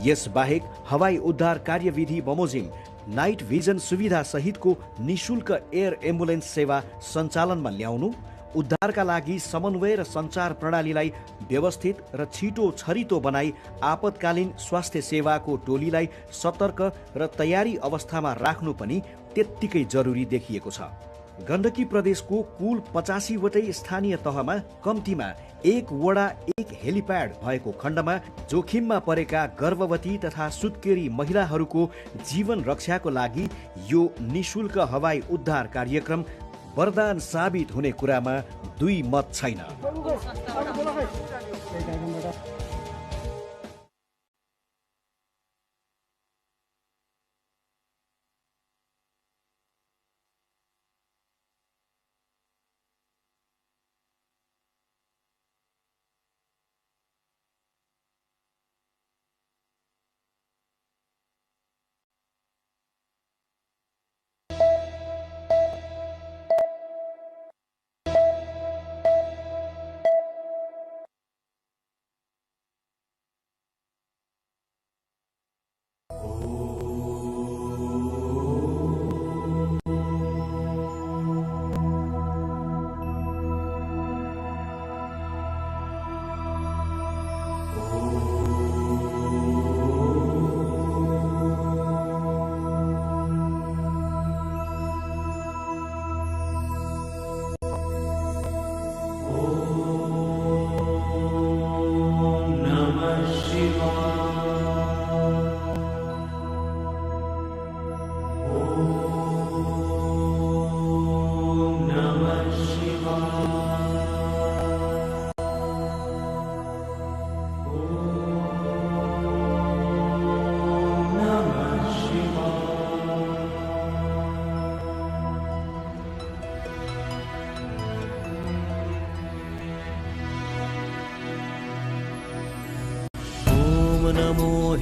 Speaker 26: यस बाहेक हवाई उद्धार कार्यविधि बमोजिम नाइट भिजन सुविधा सहितको निशुल्क एयर एम्बुलेन्स सेवा सञ्चालनमा ल्याउनु, उद्धारका लागि समन्वय र सञ्चार प्रणालीलाई व्यवस्थित र छिटो छरितो बनाई आपतकालीन स्वास्थ्य सेवाको टोलीलाई सतर्क र तयारी अवस्थामा राख्नु पनि त्यत्तिकै जरुरी देखिएको छ। गण्डकी प्रदेशको कुल 85 वटै स्थानीय तहमा कम्तीमा 1 वडा 1 हेलिप्याड भएको खण्डमा जोखिममा परेका गर्भवती तथा सुत्केरी महिलाहरूको जीवन रक्षाको लागि यो निशुल्क हवाई उद्धार कार्यक्रम वरदान साबित हुने कुरामा दुई मत छैन।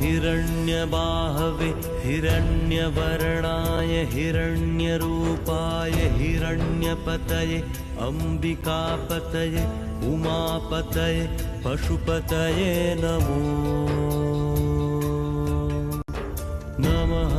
Speaker 4: हिरण्यबाहवे हिरण्यवर्णाय हिरण्यरूपाय हिरण्यपतये अम्बिकापतये उमापतये पशुपतये नमो नमः।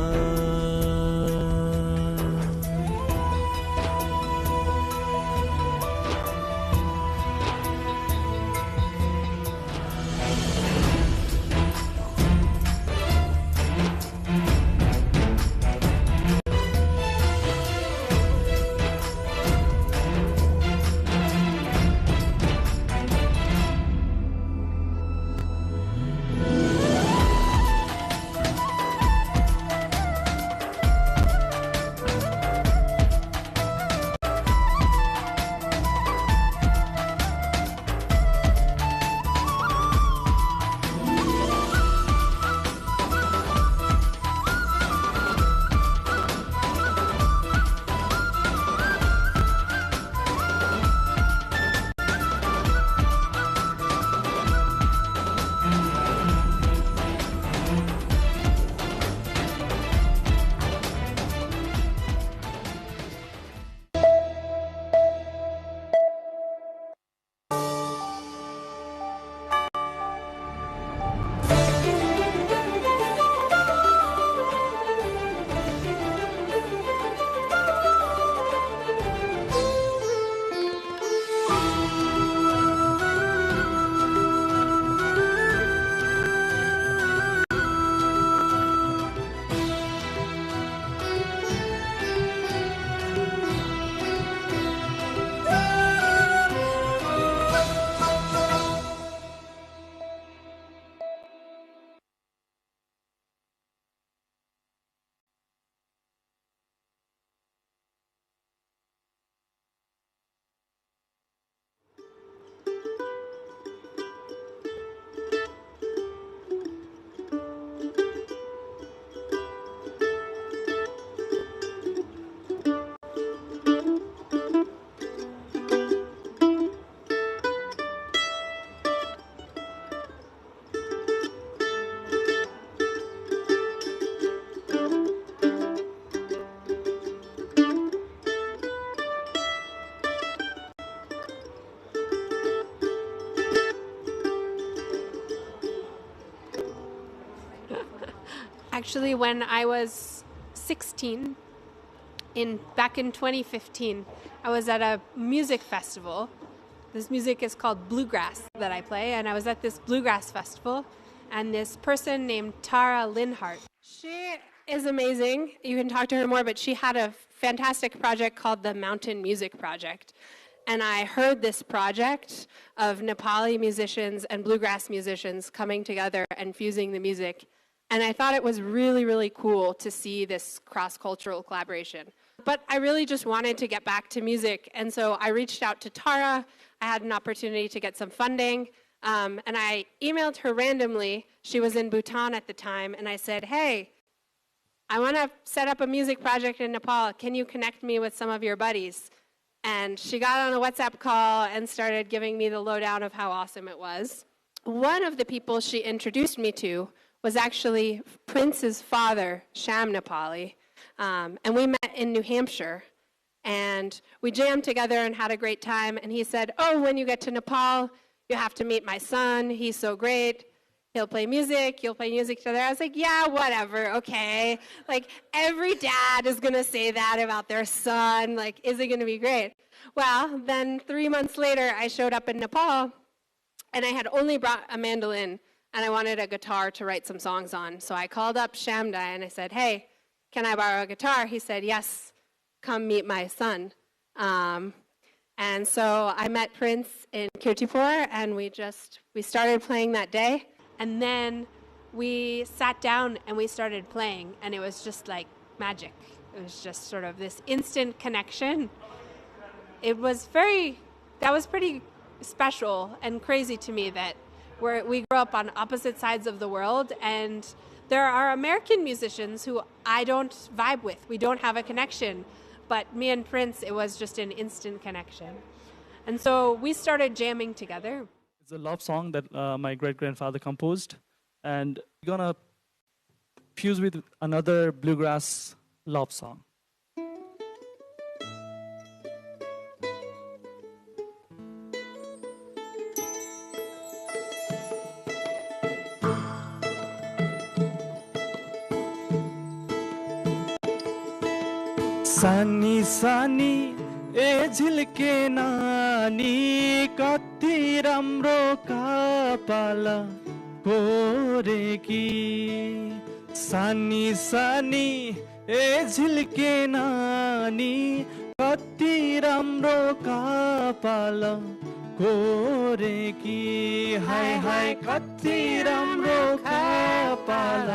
Speaker 19: Actually, when I was 16, back in 2015, I was at a music festival. This music is called bluegrass that I play, and I was at this bluegrass festival, and this person named Tara Linhart.
Speaker 20: She
Speaker 19: is amazing. You can talk to her more, but she had a fantastic project called the Mountain Music Project. And I heard this project of Nepali musicians and bluegrass musicians coming together and fusing the music. And I thought it was really, really cool to see this cross-cultural collaboration. But I really just wanted to get back to music. And so I reached out to Tara. I had an opportunity to get some funding. And I emailed her randomly. She was in Bhutan at the time. And I said, hey, I want to set up a music project in Nepal. Can you connect me with some of your buddies? And she got on a WhatsApp call and started giving me the lowdown of how awesome it was. One of the people she introduced me to was actually Prince's father, Sham Nepali. And we met in New Hampshire. And we jammed together and had a great time. And he said, oh, when you get to Nepal, you have to meet my son. He's so great. He'll play music. You'll play music together. I was like, yeah, whatever. Okay. Like, every dad is going to say that about their son. Like, is it going to be great? Well, then 3 months later, I showed up in Nepal, and I had only brought a mandolin, and I wanted a guitar to write some songs on. So I called up Shamdai, and I said, hey, can I borrow a guitar? He said, yes, come meet my son. And so I met Prince in Kirtipur, and we started playing that day. And then we sat down and we started playing, and it was just like magic. It was just sort of this instant connection. That was pretty special and crazy to me that we grew up on opposite sides of the world, and there are American musicians who I don't vibe with. We don't have a connection. But me and Prince, it was just an instant connection. And so we started jamming together.
Speaker 5: It's a love song that my great-grandfather composed. And we're going to fuse with another bluegrass love song. सानी सानी ए झिल्के नानी कति राम्रो कपाल कोरेकी सानी सानी ए झिल्के नानी कति राम्रो कपाल कोरेकी हाय हाय कति राम्रो कपाल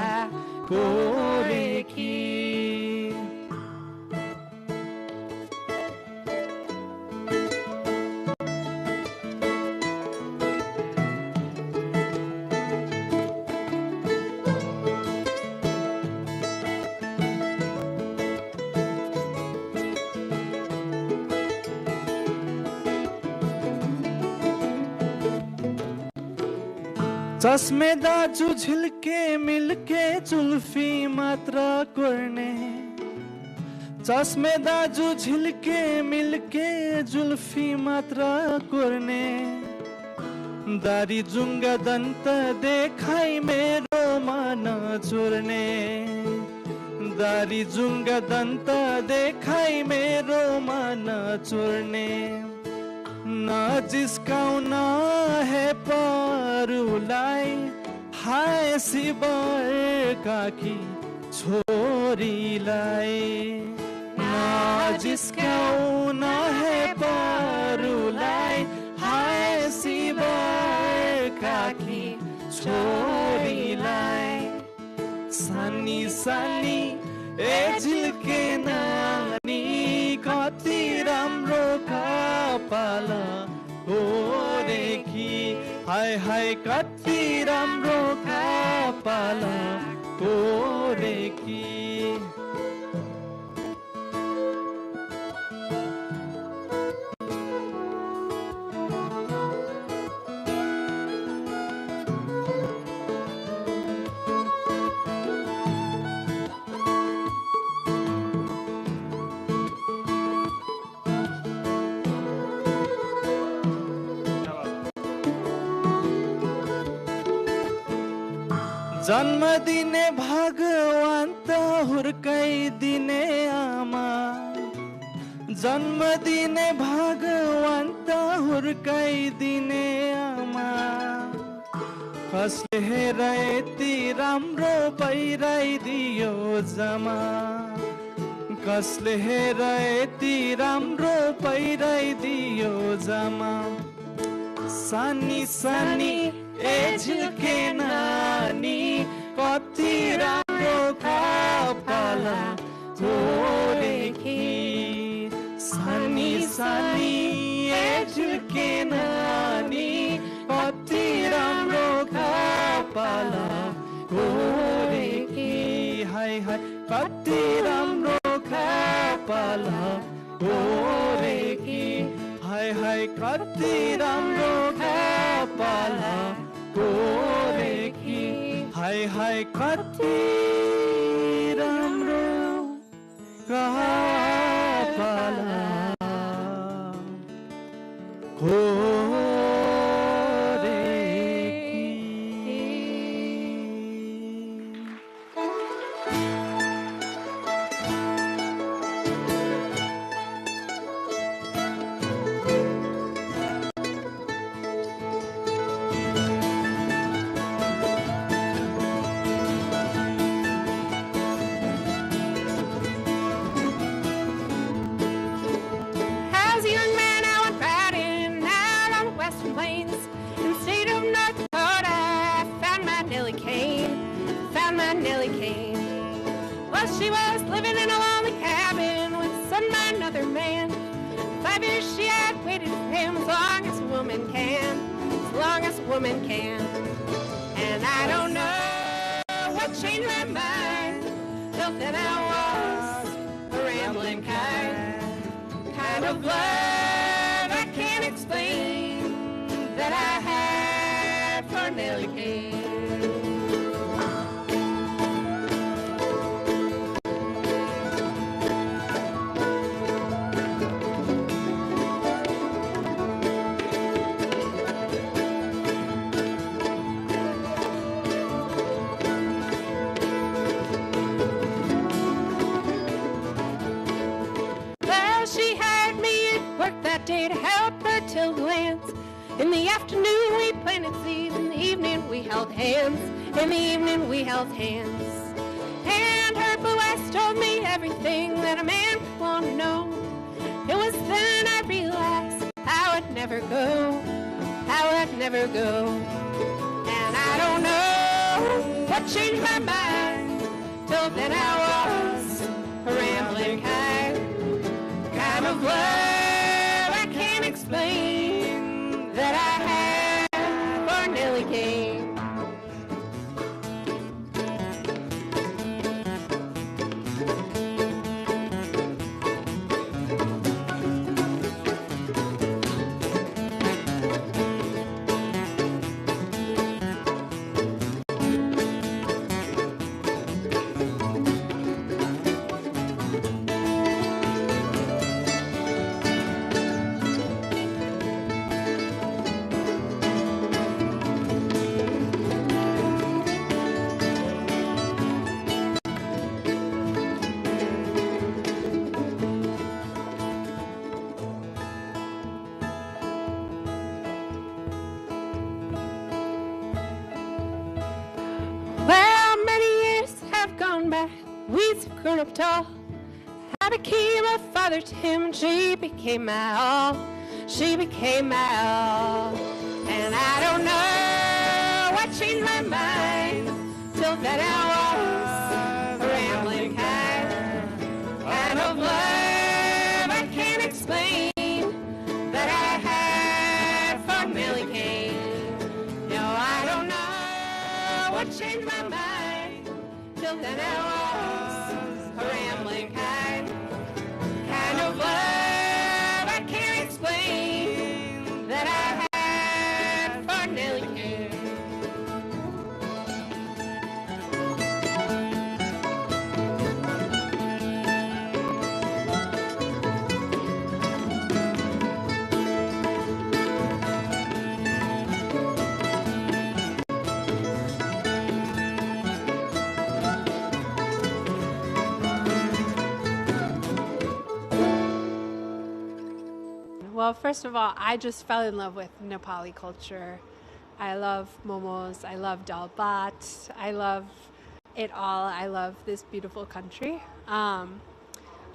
Speaker 5: कोरेकी चस्मे दाजु झिल्के मिल्के जुल्फी मात्र कोर्ने चस्मे दाजु झिल्के मिल्के जुल्फी मात्र कोर्ने दारी जुङ्गा दन्त देखाई मेरो मन चोर्ने दारी जुङ्गा दन्त देखाई मेरो मन चोर्ने नजिस्काउन हे परुलाई हाय शिवर काकी छोरीलाई नजिस्काउन हे परुलाई हाय शिवर काकी छोरीलाई सानी सानी ए झिल्के नानी कति राम्रो कपाल कोरेकी हाय हाय कति राम्रो कपाल कोरेकी जन्म दिने भगवान त हुर्काइदिने आमा जन्म दिने भगवान त हुर्काइदिने आमा कसले हेर यति राम्रो पहिराइदियो जमा कसले हेर यति राम्रो पहिराइदियो जमा सानी सानी एझिल्के नानी कति राम्रो कपाल छोडेकी सानी सानी एझिल्के नानी कति राम्रो कपाल छोडेकी हाय हाय कति राम्रो कपाल छोडेकी हाय हाय कति राम्रो कपाल छोडेकी हाय हाय कति राम्रो कपाल
Speaker 19: She was living in a lonely cabin with another man. 5 years she had waited for him as long as a woman can, as long as a woman can. And I don't know what changed my mind, till then I was a rambling kind of love I can't explain that I had for Nellie Kane. To help her till the lands. In the afternoon we planted seeds, in the evening we held hands, in the evening we held hands. And her blue eyes told me everything that a man could want to know. It was then I realized how it never go, how it never go. And I don't know what changed my mind, till then I was a rambling kind of love explain that I had for Nellie Kane. We've grown up tall. I became a father to him, and she became my all. She became my all. And I don't know what changed my mind, till then I was a rambling kind of love I can't explain that I had for Nellie Kane. No, I don't know what changed my mind, till then I was a rambling kind of love I can't explain that I had for Nellie Kane. Well, first of all, I just fell in love with Nepali culture. I love momos. I love dal bhat. I love it all. I love this beautiful country. I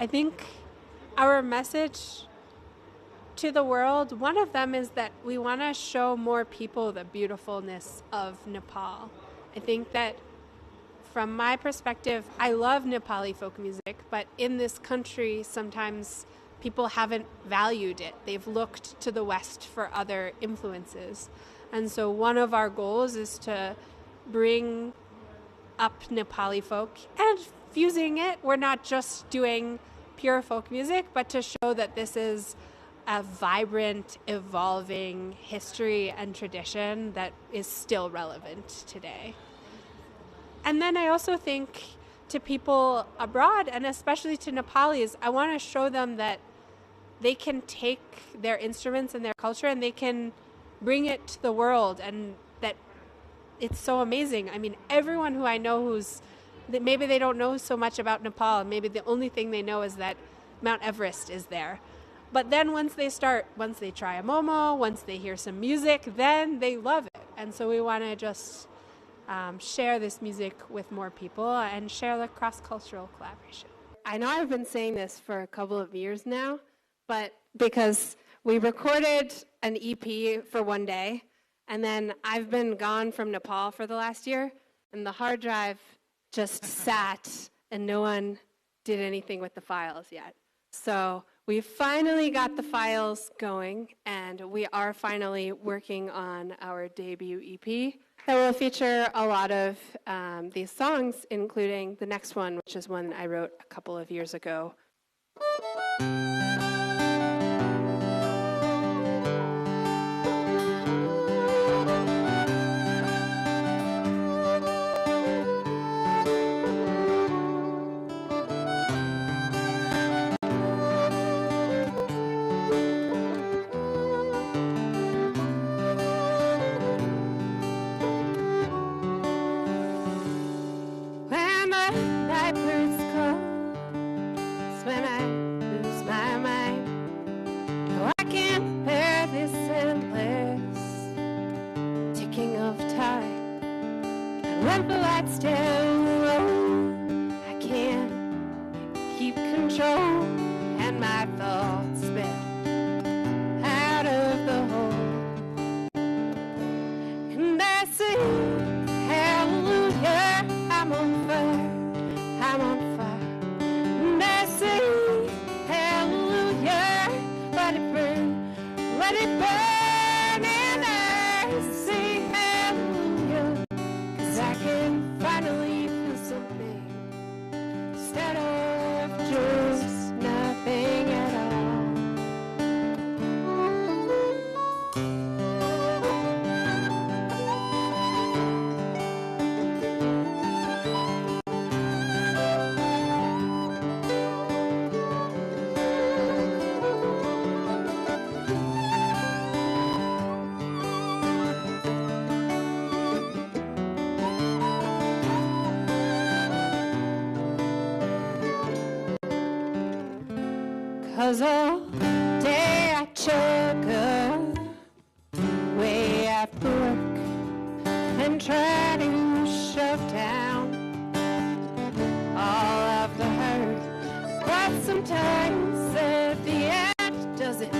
Speaker 19: think our message to the world, one of them is that we want to show more people the beautifulness of Nepal. I think that from my perspective, I love Nepali folk music, but in this country, sometimes people haven't valued it. They've looked to the West for other influences. And so one of our goals is to bring up Nepali folk and fusing it. We're not just doing pure folk music, but to show that this is a vibrant, evolving history and tradition that is still relevant today. And then I also think to people abroad, and especially to Nepalis, I want to show them that they can take their instruments and their culture and they can bring it to the world, and that it's so amazing. I mean, everyone who I know maybe they don't know so much about Nepal, maybe the only thing they know is that Mount Everest is there. But then once they try a momo, once they hear some music, then they love it. And so we want to just share this music with more people and share the cross-cultural collaboration. I know I've been saying this for a couple of years now, but because we recorded an EP for one day, and then I've been gone from Nepal for the last year, and the hard drive just sat, and no one did anything with the files yet. So we finally got the files going, and we are finally working on our debut EP that will feature a lot of these songs, including the next one, which is one I wrote a couple of years ago. Cause all day I chug way after work and try to shove down all of the hurt. But sometimes at the end, does it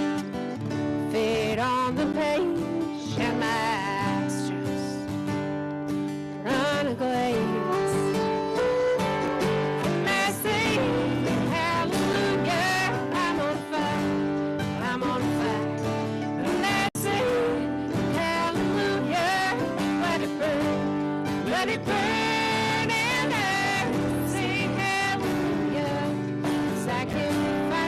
Speaker 19: fade on the page and my eyes just run a glaze? Let it burn in there, sing hallelujah, 'cause I can find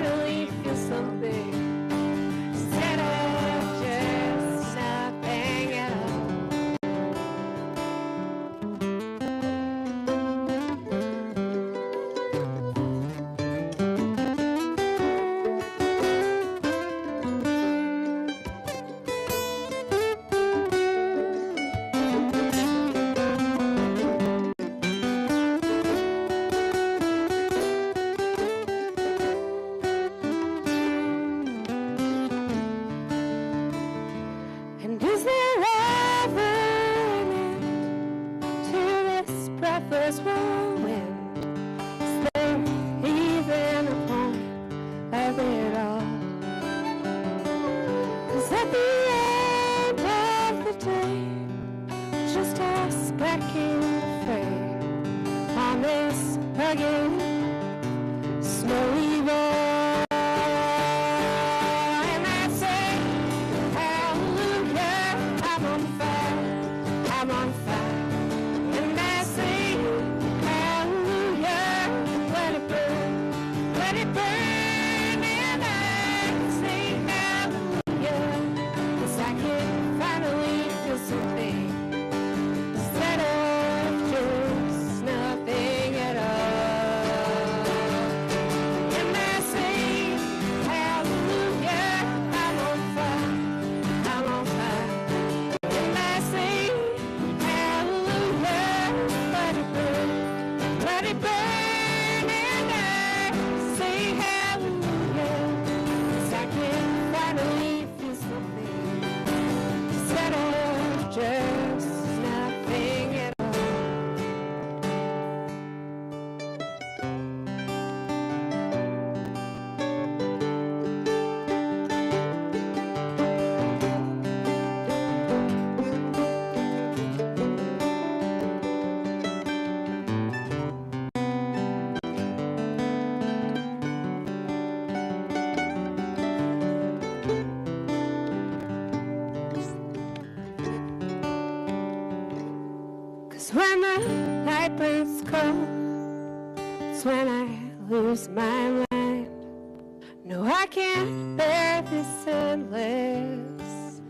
Speaker 11: when the night burns cold, it's when I lose my mind. No, I can't bear this endless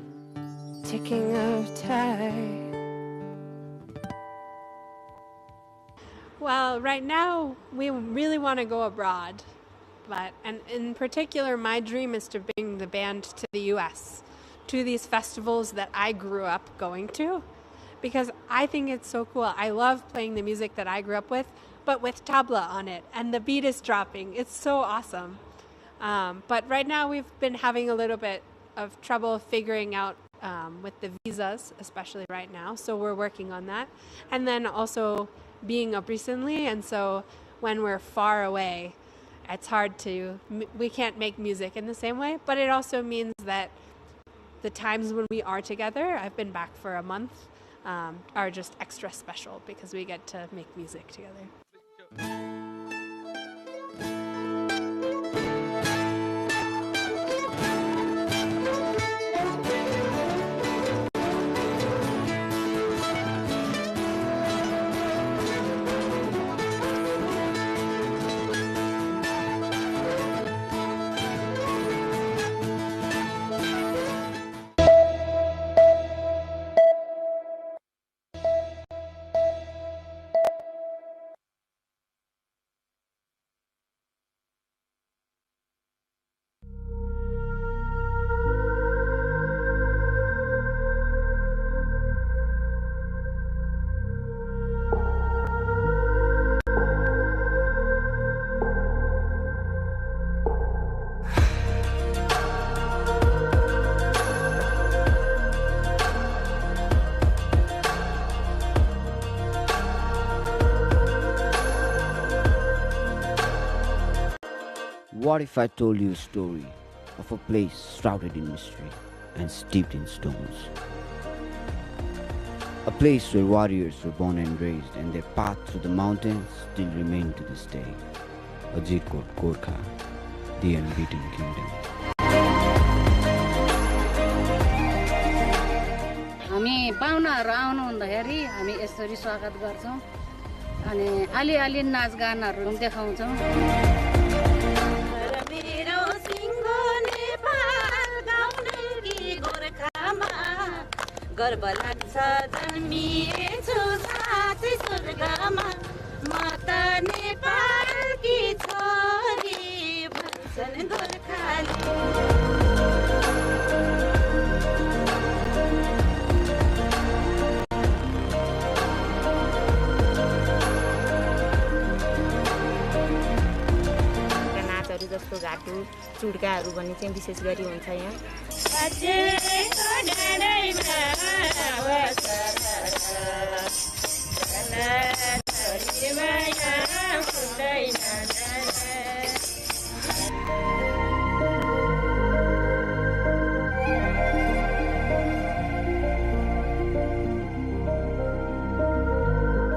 Speaker 11: ticking of time.
Speaker 19: Well, right now we really want to go abroad, and in particular my dream is to bring the band to the US, to these festivals that I grew up going to, because I think it's so cool. I love playing the music that I grew up with, but with tabla on it, and the beat is dropping. It's so awesome. But right now we've been having a little bit of trouble figuring out with the visas, especially right now, so we're working on that. And then also being up recently, and so when we're far away, it's hard to, we can't make music in the same way, but it also means that the times when we are together, I've been back for a month, are just extra special because we get to make music together.
Speaker 1: What if I told you a story of a place shrouded in mystery and steeped in stones? A place where warriors were born and raised, and their path through the mountains still remain to this day. Ajirkot Gorkha, the unbeaten kingdom.
Speaker 6: हामी पाहुनाहरू आउनु हुँदाखेरि हामी यसरी स्वागत गर्छौं अनि अलि-अलि नाचगानहरू देखाउँछौं। मेरो सिंहो नेपाल गाउँकी गोरखामा गर्व लाग्छ जन्मिएछु साँच्चै स्वर्गमा म त नेपालकी छोरी भन्छन् गोर्खाली। जस्तो घाटु चुड्काहरू भन्ने चाहिँ विशेष गरी हुन्छ यहाँ।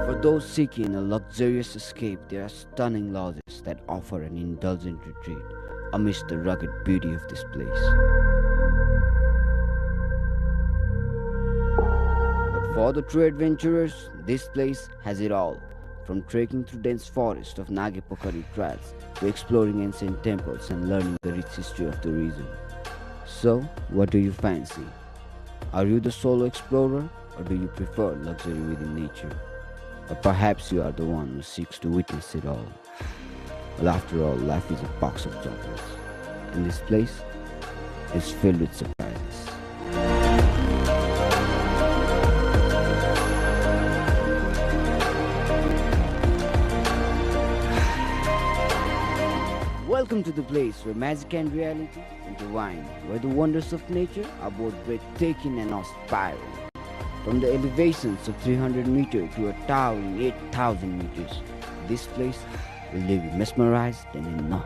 Speaker 1: For those seeking a luxurious escape, there are stunning lodges that offer an indulgent retreat amidst the rugged beauty of this place. But for the true adventurers, this place has it all, from trekking through dense forest of Nagepokari trails to exploring ancient temples and learning the rich history of the region. So, what do you fancy? Are you the solo explorer, or do you prefer luxury within nature? Or perhaps you are the one who seeks to witness it all. Well, after all, life is a box of chocolates, and this place is filled with surprises. Welcome to the place where magic and reality intertwine, where the wonders of nature are both breathtaking and awe-inspiring. From the elevations of 300 meters to a towering 8,000 meters, this place will leave you mesmerized and in awe.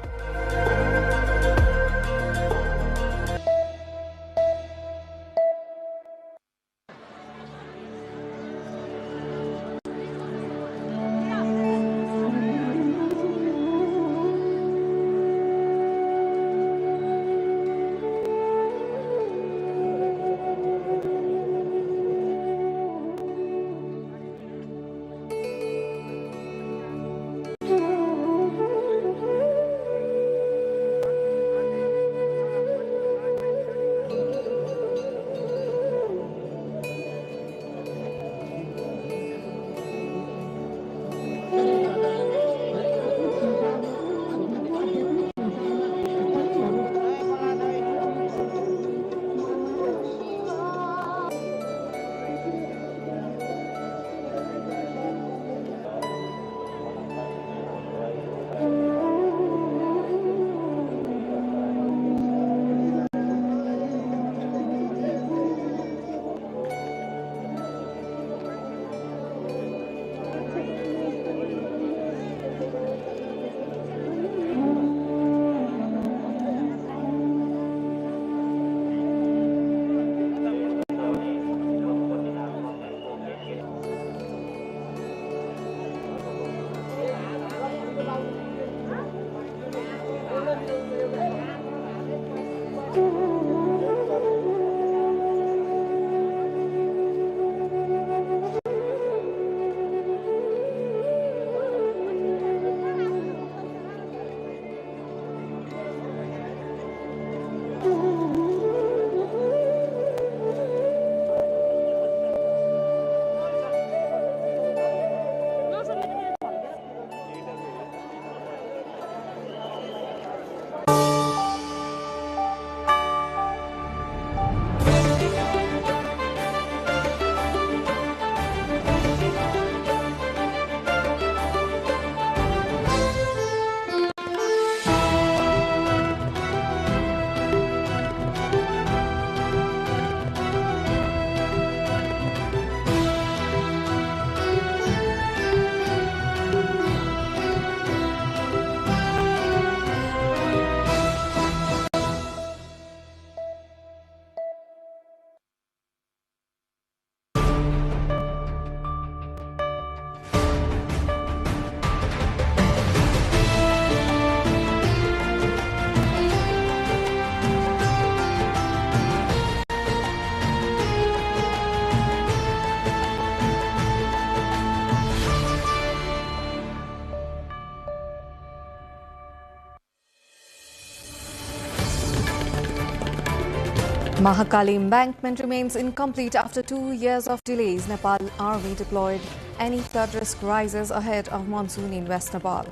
Speaker 7: Mahakali embankment remains incomplete after 2 years of delays. Nepal Army deployed. Any flood risk rises ahead of monsoon in West Nepal.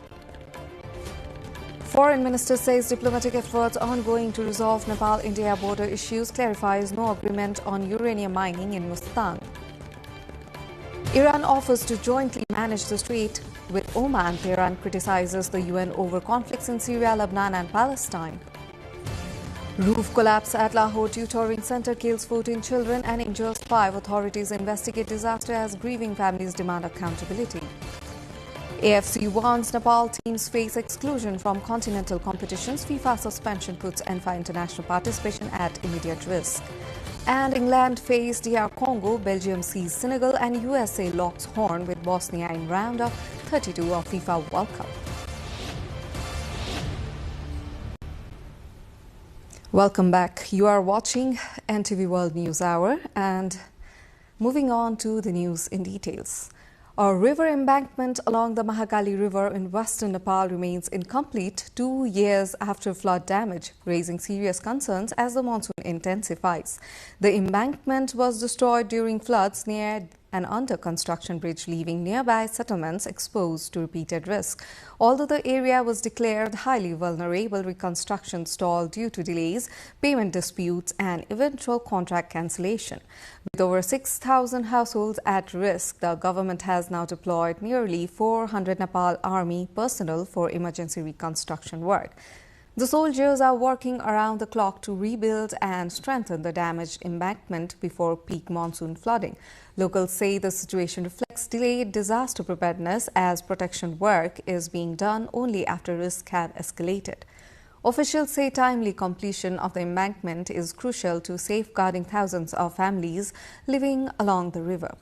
Speaker 7: Foreign Minister says diplomatic efforts ongoing to resolve Nepal-India border issues, clarifies no agreement on uranium mining in Mustang. Iran offers to jointly manage the strait with Oman. Tehran criticizes the UN over conflicts in Syria, Lebanon and Palestine. Roof collapse at Lahore tutoring center kills 14 children and injures 5. Authorities investigate disaster as grieving families demand accountability. AFC warns Nepal teams face exclusion from continental competitions. FIFA suspension puts NFA international participation at immediate risk. And England face DR Congo, Belgium sees Senegal and USA locks horn with Bosnia in round of 32 of FIFA World Cup. Welcome back. You are watching NTV World News Hour, and moving on to the news in details. A river embankment along the Mahakali River in western Nepal remains incomplete 2 years after flood damage, raising serious concerns as the monsoon intensifies. The embankment was destroyed during floods near an under-construction bridge, leaving nearby settlements exposed to repeated risk. Although the area was declared highly vulnerable, reconstruction stalled due to delays, payment disputes and eventual contract cancellation. With over 6,000 households at risk, the government has now deployed nearly 400 Nepal Army personnel for emergency reconstruction work. The soldiers are working around the clock to rebuild and strengthen the damaged embankment before peak monsoon flooding. Locals say the situation reflects delayed disaster preparedness as protection work is being done only after risks have escalated. Officials say timely completion of the embankment is crucial to safeguarding thousands of families living along the river.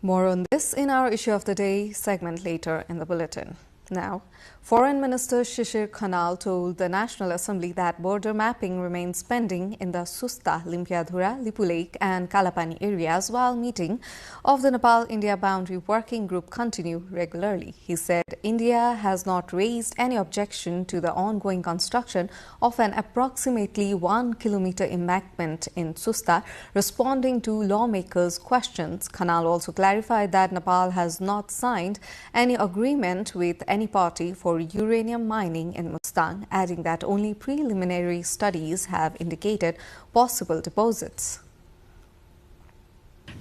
Speaker 7: More on this in our Issue of the Day segment later in the bulletin. Now, Foreign Minister Shishir Khanal told the National Assembly that border mapping remains pending in the Susta, Limpiadhura, Lipu Lake and Kalapani areas while meeting of the Nepal-India Boundary Working Group continue regularly. He said India has not raised any objection to the ongoing construction of an approximately 1 kilometer embankment in Susta. Responding to lawmakers' questions, Khanal also clarified that Nepal has not signed any agreement with any party for uranium mining in Mustang, adding that only preliminary studies have indicated possible deposits.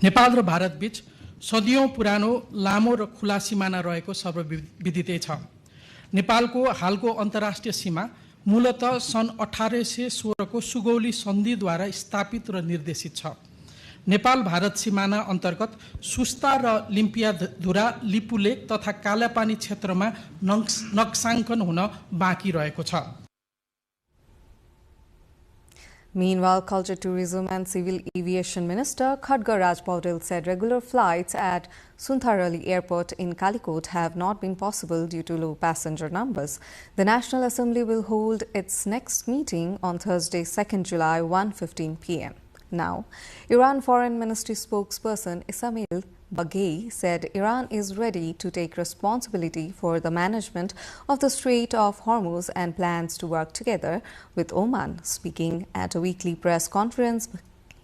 Speaker 9: Nepal र भारत बीच सदियौं पुरानो लामो र खुला सिमाना रहेको सर्वविदितै छ। नेपालको हालको अन्तर्राष्ट्रिय सीमा मूलतः सन् 1816 को सुगौली सन्धिद्वारा स्थापित र निर्देशित छ। नेपाल भारत सीमाना अन्तर्गत सुस्ता र लिम्पियाधुरा, लिपुलेक तथा कालापानी क्षेत्रमा नक्साङ्कन हुन बाँकी रहेको छ।
Speaker 7: Meanwhile, Culture, Tourism and Civil Aviation Minister Khadga Raj Paudel said regular flights at Suntharali Airport in Kalikot have not been possible due to low passenger numbers. The National Assembly will hold its next meeting on Thursday, 2nd July, 1:15 p.m. Now, Iran Foreign Ministry spokesperson Ismail Baghei said Iran is ready to take responsibility for the management of the Strait of Hormuz and plans to work together with Oman. Speaking at a weekly press conference,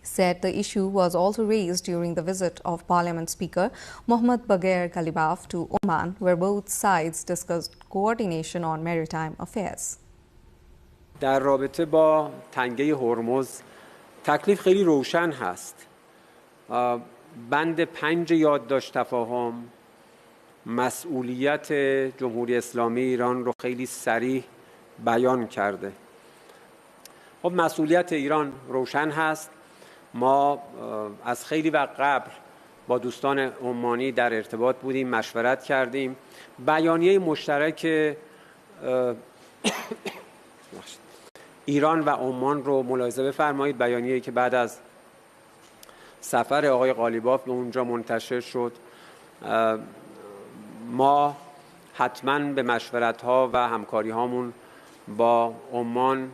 Speaker 7: he said the issue was also raised during the visit of Parliament Speaker Mohammad Bagher Ghalibaf to Oman, where both sides discussed coordination on maritime affairs.
Speaker 2: در رابطه با تنگه هرمز تکلیف خیلی روشن هست. بند 5 یادداشت تفاهم مسئولیت جمهوری اسلامی ایران رو خیلی صریح بیان کرده. خب مسئولیت ایران روشن هست. ما از خیلی وقت قبل با دوستان عمانی در ارتباط بودیم، مشورت کردیم. بیانیه مشترک ایران و عمان رو ملاحظه بفرمایید. بیانیه‌ای که بعد از سفر آقای غالیباف به اونجا منتشر شد. ما حتما به مشورت‌ها و همکاری‌هامون با عمان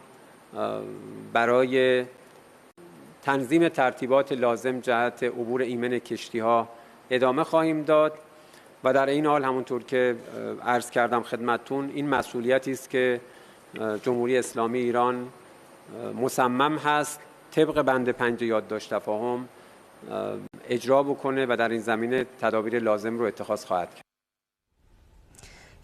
Speaker 2: برای تنظیم ترتیبات لازم جهت عبور ایمن کشتی‌ها ادامه خواهیم داد و در این حال همونطور که عرض کردم خدمتتون این مسئولیتی است که جمهوری اسلامی ایران مصمم هست طبق بند 5 یادداشت تفاهم اجرا بکنه و در این زمینه تدابیر لازم رو اتخاذ خواهد کرد.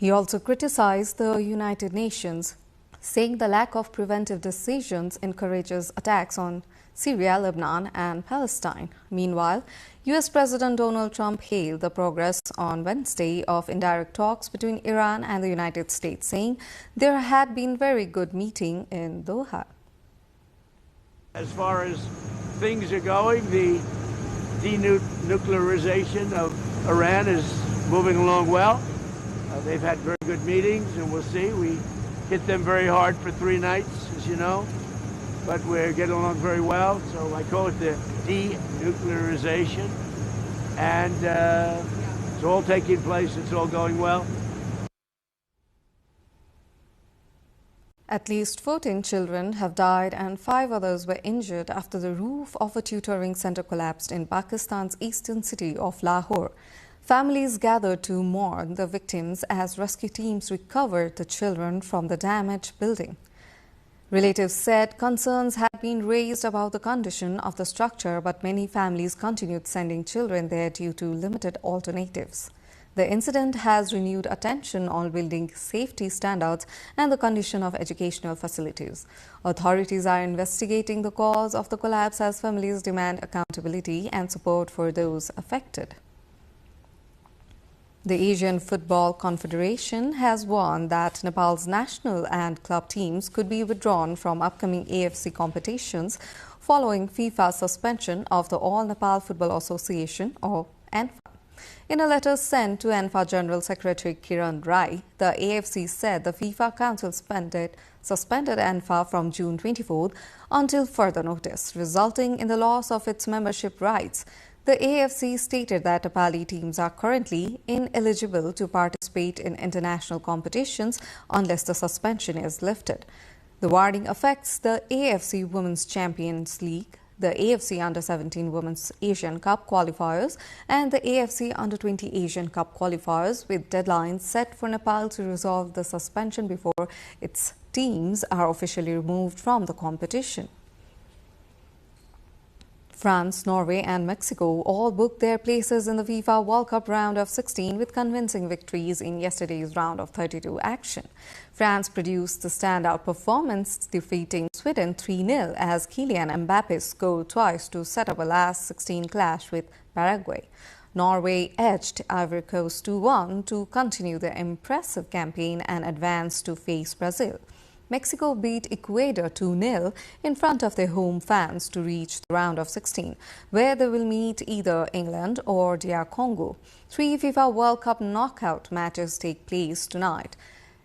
Speaker 7: He also criticized the United Nations, saying the lack of preventive decisions encourages attacks on Syria, Lebanon and Palestine. Meanwhile, U.S. President Donald Trump hailed the progress on Wednesday of indirect talks between Iran and the United States, saying there had been very good meeting in Doha.
Speaker 12: As far as things are going, the denuclearization of Iran is moving along well. They've had very good meetings, and we'll see. We hit them very hard for 3 nights, as you know, but we're getting along very well. So I call it the denuclearization, and it's all taking place. It's all going well.
Speaker 7: At least 14 children have died and 5 others were injured after the roof of a tutoring center collapsed in Pakistan's eastern city of Lahore. Families gathered to mourn the victims as rescue teams recovered the children from the damaged building. Relatives said concerns had been raised about the condition of the structure, but many families continued sending children there due to limited alternatives. The incident has renewed attention on building safety standards and the condition of educational facilities. Authorities are investigating the cause of the collapse as families demand accountability and support for those affected. The Asian Football Confederation has warned that Nepal's national and club teams could be withdrawn from upcoming AFC competitions following FIFA's suspension of the All Nepal Football Association, or ANFA. In a letter sent to ANFA General Secretary Kiran Rai, the AFC said the FIFA Council suspended ANFA from June 24th until further notice, resulting in the loss of its membership rights. The AFC stated that Nepali teams are currently ineligible to participate in international competitions unless the suspension is lifted. The warning affects the AFC Women's Champions League, the AFC Under-17 Women's Asian Cup qualifiers and the AFC Under-20 Asian Cup qualifiers, with deadlines set for Nepal to resolve the suspension before its teams are officially removed from the competition. France, Norway and Mexico all booked their places in the FIFA World Cup round of 16 with convincing victories in yesterday's round of 32 action. France produced the standout performance, defeating Sweden 3-0 as Kylian Mbappe scored twice to set up a last 16 clash with Paraguay. Norway edged Ivory Coast 2-1 to continue their impressive campaign and advance to face Brazil. Mexico beat Ecuador 2-0 in front of their home fans to reach the round of 16, where they will meet either England or DR Congo. 3 FIFA World Cup knockout matches take place tonight.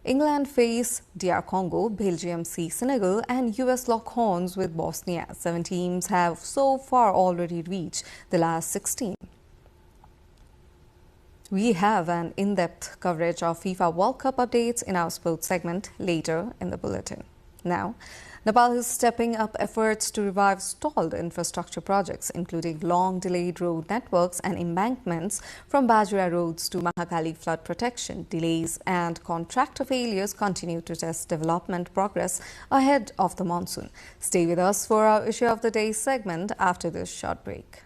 Speaker 7: England face DR Congo, Belgium see Senegal, and US lock horns with Bosnia. 7 teams have so far already reached the last 16. We have an in-depth coverage of FIFA World Cup updates in our sports segment later in the bulletin. Now, Nepal is stepping up efforts to revive stalled infrastructure projects, including long-delayed road networks and embankments from Bajra roads to Mahakali flood protection. Delays and contractor failures continue to test development progress ahead of the monsoon. Stay with us for our Issue of the Day segment after this short break.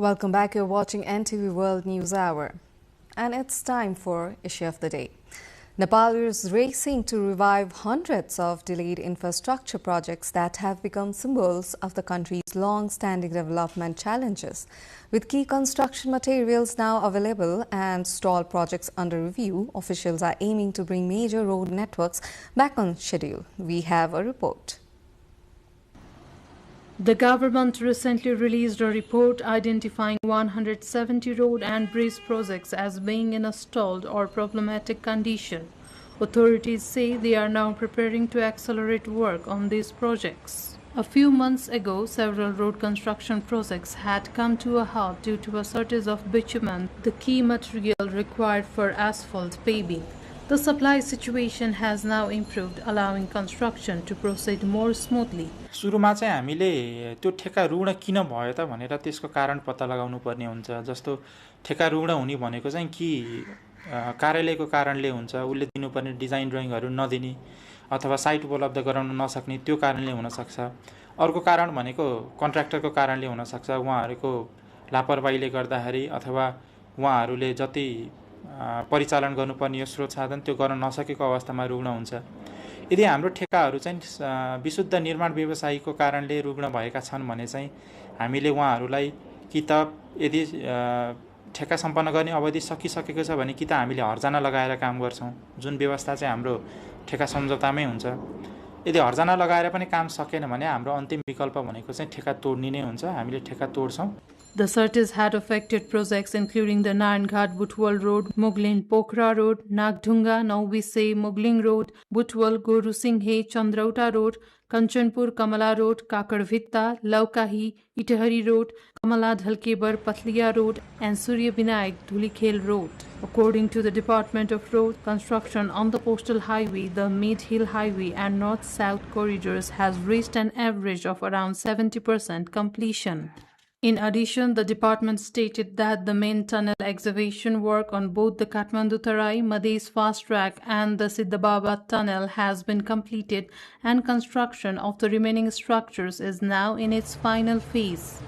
Speaker 7: Welcome back. You're watching NTV World News Hour. And it's time for Issue of the Day. Nepal is racing to revive hundreds of delayed infrastructure projects that have become symbols of the country's long-standing development challenges. With key construction materials now available and stalled projects under review, officials are aiming to bring major road networks back on schedule. We have a report.
Speaker 8: The government recently released a report identifying 170 road and bridge projects as being in a stalled or problematic condition. Authorities say they are now preparing to accelerate work on these projects. A few months ago, several road construction projects had come to a halt due to a shortage of bitumen, the key material required for asphalt paving. The supply situation has now improved, allowing construction to proceed more smoothly.
Speaker 10: सुरुमा चाहिँ हामीले त्यो ठेक्का ऋण किन भयो त भनेर त्यसको कारण पत्ता लगाउनु पर्ने हुन्छ। जस्तो ठेक्का ऋण हुने भनेको चाहिँ कि कार्यालयको कारणले हुन्छ, उले दिनुपर्ने डिजाइन ड्राइङहरु नदिने अथवा साइट उपलब्ध गराउन नसक्ने त्यो कारणले हुन सक्छ। अर्को कारण भनेको कन्ट्र्याक्टरको कारणले हुन सक्छ, उहाँहरुको लापरवाहीले गर्दाखेरि अथवा उहाँहरुले जति परिचालन गर्नुपर्ने यो स्रोत साधन त्यो गर्न नसकेको अवस्थामा रुग्ण हुन्छ। यदि हाम्रो ठेक्काहरु चाहिँ विशुद्ध निर्माण व्यवसायीको कारणले रुग्ण भएका छन् भने चाहिँ हामीले उहाँहरुलाई कि त यदि ठेक्का सम्पन्न गर्ने अवधि सकिसकेको छ भने कि त हामीले हर्जाना लगाएर काम गर्छौं, जुन व्यवस्था चाहिँ हाम्रो ठेक्का सम्झौतामै हुन्छ। यदि हर्जाना लगाएर पनि काम सकेन भने हाम्रो अन्तिम विकल्प भनेको चाहिँ ठेक्का तोड्ने नै हुन्छ। हामीले ठेक्का तोड्छौं।
Speaker 8: The shortage had affected projects including the Naranghat Butwal Road, Muglin Pokhara Road, Nagdhunga Naubise Mugling Road, Butwal Goru Singhe Chandrauta Road, Kanchanpur Kamala Road, Kakarvitta, Laukahi, Itahari Road, Kamala Dhalkebar Patliya Road, and Surya Binayak Dhulikhel Road. According to the Department of Road Construction on the Postal Highway, the Mid-Hill Highway and North-South corridors has reached an average of around 70% completion. In addition, the department stated that the main tunnel excavation work on both the Kathmandu-Tarai, Madhesh Fast Track and the Siddhababa tunnel has been completed, and construction of the remaining structures is now in its final phase.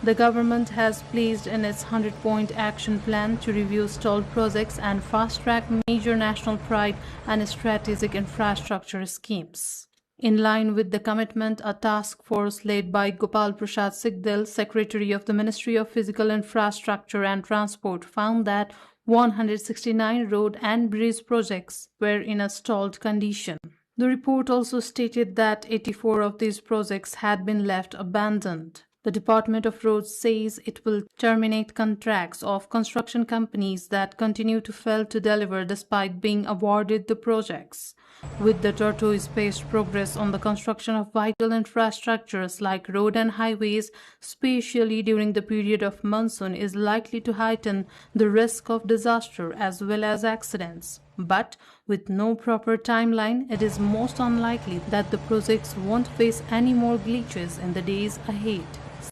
Speaker 8: The government has placed in its 100-point action plan to review stalled projects and fast-track major national pride and strategic infrastructure schemes. In line with the commitment, a task force led by Gopal Prasad Sigdel, Secretary of the Ministry of Physical Infrastructure and Transport, found that 169 road and bridge projects were in a stalled condition. The report also stated that 84 of these projects had been left abandoned. The Department of Roads says it will terminate contracts of construction companies that continue to fail to deliver despite being awarded the projects. With the tortoise-paced progress on the construction of vital infrastructures like road and highways, especially during the period of monsoon, is likely to heighten the risk of disaster as well as accidents. But with no proper timeline, it is most unlikely that the projects won't face any more glitches in the days ahead.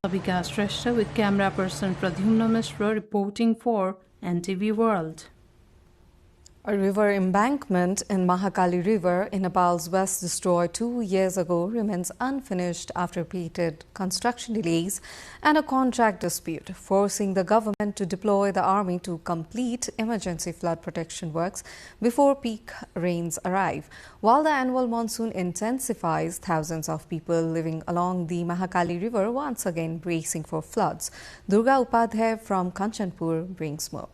Speaker 8: Sabika Shrestha with camera person Pradyumna Mishra reporting for NTV World.
Speaker 7: A river embankment in Mahakali River in Nepal's west destroyed 2 years ago remains unfinished after repeated construction delays and a contract dispute, forcing the government to deploy the army to complete emergency flood protection works before peak rains arrive. While the annual monsoon intensifies, thousands of people living along the Mahakali River once again bracing for floods. Durga Upadhyay from Kanchanpur brings more.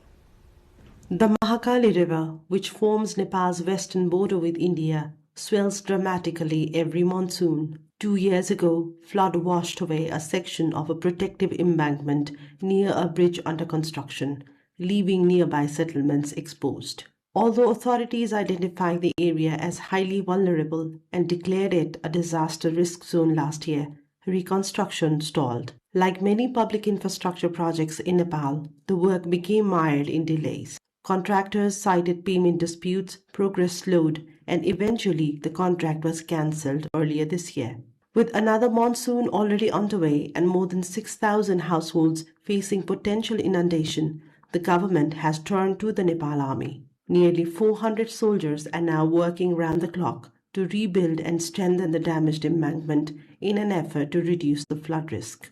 Speaker 14: The Mahakali River, which forms Nepal's western border with India, swells dramatically every monsoon. 2 years ago, flood washed away a section of a protective embankment near a bridge under construction, leaving nearby settlements exposed. Although authorities identified the area as highly vulnerable and declared it a disaster risk zone last year, reconstruction stalled. Like many public infrastructure projects in Nepal, the work became mired in delays. Contractors cited payment disputes, progress slowed, and eventually the contract was cancelled earlier this year. With another monsoon already underway and more than 6,000 households facing potential inundation, the government has turned to the Nepal Army. Nearly 400 soldiers are now working round the clock to rebuild and strengthen the damaged embankment in an effort to reduce the flood risk.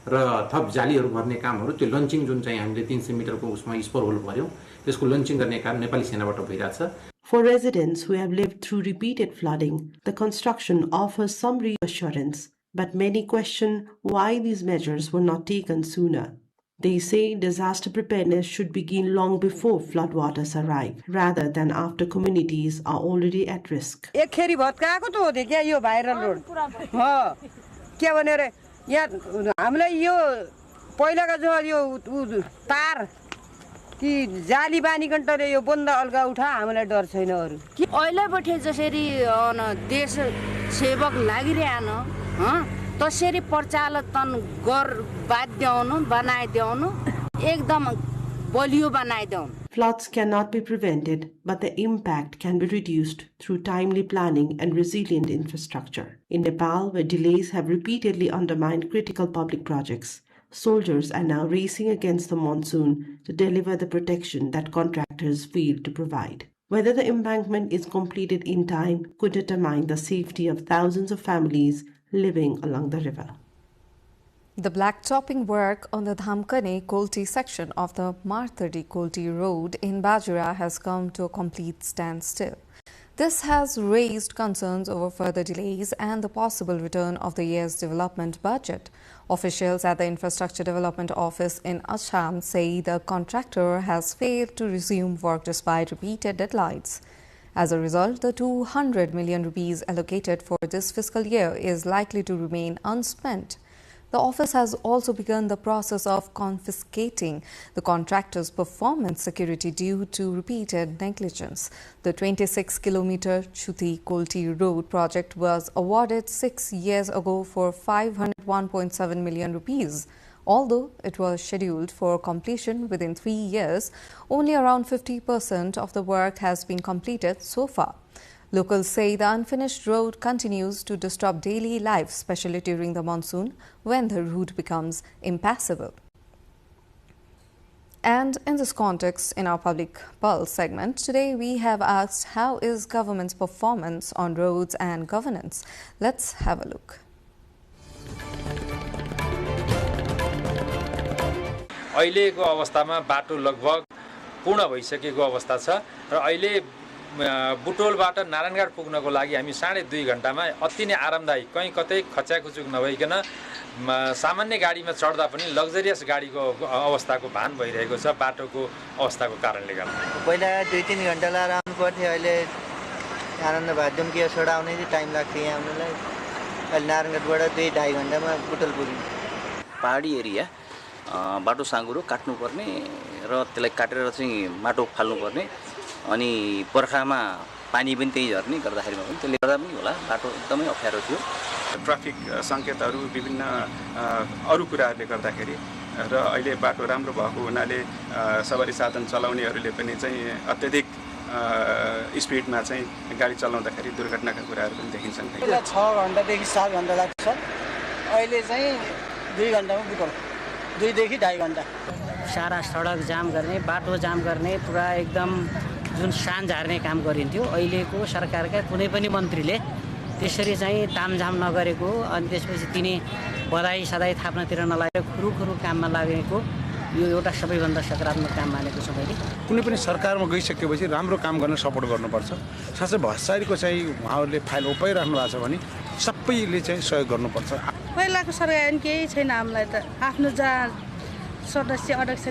Speaker 15: र थप जालीहरु भर्ने कामहरु त्यो launching जुन चाहिँ हामीले 300 मिटरको उसमा spore whole पर्यो त्यसको launching गर्ने काम Nepali सेनाबाट भइराछ.
Speaker 14: For residents who have lived through repeated flooding, the construction offers some reassurance, but many question why these measures were not taken sooner. They say disaster preparedness should begin long before floodwaters arrive, rather than after communities are already at risk.
Speaker 20: हामीलाई यो पहिलाको जो यो तार कि जाली बानी कन्टले यो बन्द अलगा उठा हामीलाई डर छैन अरु
Speaker 6: कि अहिले बठे जसरी देश सेवक लागिरहन तसरी प्रचालन गर बाध्य हुनु बनाइदेउनु एकदम बलियो बनाइदेउनु.
Speaker 14: Floods cannot be prevented, but the impact can be reduced through timely planning and resilient infrastructure. In Nepal, where delays have repeatedly undermined critical public projects, soldiers are now racing against the monsoon to deliver the protection that contractors failed to provide. Whether the embankment is completed in time could determine the safety of thousands of families living along the river.
Speaker 7: The blacktopping work on the Dhamkane-Kolti section of the Marthadi-Kolti road in Bajura has come to a complete standstill. This has raised concerns over further delays and the possible return of the year's development budget. Officials at the Infrastructure Development Office in Assam say the contractor has failed to resume work despite repeated deadlines. As a result, the 200 million rupees allocated for this fiscal year is likely to remain unspent. The office has also begun the process of confiscating the contractor's performance security due to repeated negligence. The 26-kilometer Chuti-Kolti road project was awarded 6 years ago for 501.7 million rupees. Although it was scheduled for completion within 3 years, only around 50% of the work has been completed so far. Locals say the unfinished road continues to disturb daily life, especially during the monsoon when the route becomes impassable. And in this context, in our Public Pulse segment, today we have asked how is government's performance on roads and governance? Let's have a look.
Speaker 21: अहिलेको अवस्थामा बाटो लगभग
Speaker 13: पूर्ण भइसकेको अवस्था छ र अहिले बुटोलबाट नारायणघाट पुग्नको लागि हामी 2.5 घण्टामा अति नै आरामदायी कहीँ कतै खच्याखुचुक नभइकन सामान्य गाडीमा चढ्दा पनि लग्जरियस गाडीको अवस्थाको भान भइरहेको छ बाटोको अवस्थाको कारणले गर्दा।
Speaker 16: पहिला 2-3 घण्टा लाएर आउनु पर्थ्यो, अहिले आनन्द भयो दुम्किया सोडा आउने चाहिँ टाइम लाग्थ्यो यहाँ आउनलाई। अहिले नारायणघाटबाट 2-2.5 घण्टामा बुटोल पुगिन्छ।
Speaker 21: पहाडी एरिया बाटो साँघुरो काट्नुपर्ने र त्यसलाई काटेर चाहिँ माटो फाल्नुपर्ने अनि बर्खामा पानी पनि त्यही झर्ने गर्दाखेरिमा पनि त्यसले गर्दा पनि होला बाटो एकदमै अप्ठ्यारो थियो।
Speaker 22: ट्राफिक सङ्केतहरू विभिन्न अरू कुराहरूले गर्दाखेरि र अहिले बाटो राम्रो भएको हुनाले सवारी साधन चलाउनेहरूले पनि चाहिँ अत्यधिक स्पिडमा चाहिँ गाडी चलाउँदाखेरि दुर्घटनाका कुराहरू पनि देखिन्छन्।
Speaker 23: 6 घण्टादेखि 7 घण्टा लाग्छ, अहिले चाहिँ 2 घण्टामा बुटोल, 2 देखि 2.5 घण्टा।
Speaker 24: सारा सडक जाम गर्ने, बाटो जाम गर्ने, पुरा एकदम जुन सान झार्ने काम गरिन्थ्यो, अहिलेको सरकारका कुनै पनि मन्त्रीले त्यसरी चाहिँ तामझाम नगरेको अनि त्यसपछि तिनी बधाई सधाई थाप्नतिर नलागेर खुरुखुरु काममा लागेको यो एउटा सबैभन्दा सकारात्मक काम मानेको छु मैले।
Speaker 27: कुनै पनि सरकारमा गइसकेपछि राम्रो काम गर्न सपोर्ट गर्नुपर्छ। साथै भ्रष्टाचारीको चाहिँ उहाँहरूले फाइल ओपाइराख्नु भएको छ भने सबैले चाहिँ सहयोग गर्नुपर्छ।
Speaker 28: पहिलाको सरकार केही छैन, हामीलाई त आफ्नो जहाँ सदस्य अध्यक्ष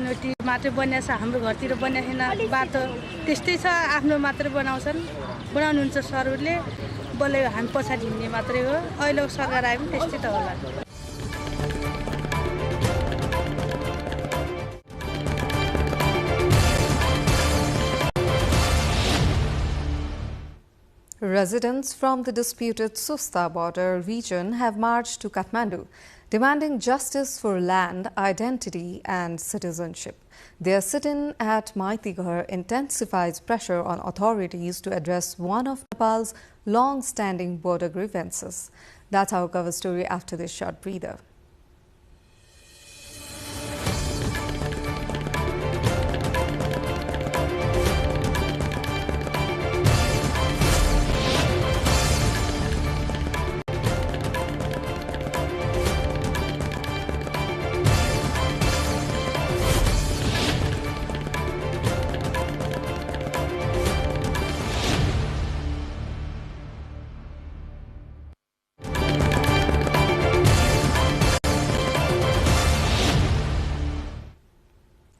Speaker 28: मात्रै बनिएको छ, हाम्रो घरतिर बनिएको छैन। बाटो त्यस्तै छ, आफ्नो मात्रै बनाउनुहुन्छ सरहरूले, बोले हामी पछाडि हिँड्ने मात्रै हो। अहिलेको सरकार आए पनि त्यस्तै त होला।
Speaker 7: Residents from the disputed Susta border region have marched to Kathmandu, demanding justice for land, identity and citizenship. Their sit-in at Maitighar intensifies pressure on authorities to address one of Nepal's long-standing border grievances. That's our cover story after this short breather.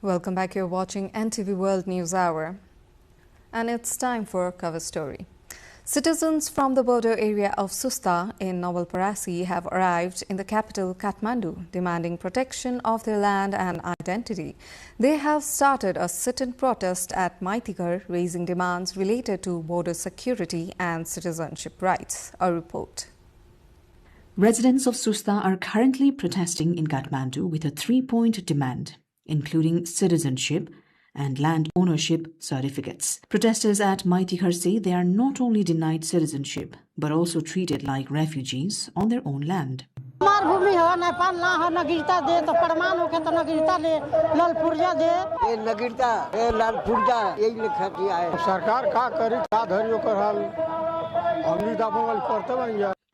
Speaker 7: Welcome back. You're watching NTV World News Hour. And it's time for a cover story. Citizens from the border area of Susta in Nawalparasi have arrived in the capital Kathmandu, demanding protection of their land and identity. They have started a sit-in protest at Maitighar, raising demands related to border security and citizenship rights. A report.
Speaker 29: Residents of Susta are currently protesting in Kathmandu with a 3-point demand, including citizenship and land ownership certificates. Protesters at Maitighar say they are not only denied citizenship, but also treated like refugees on their own land.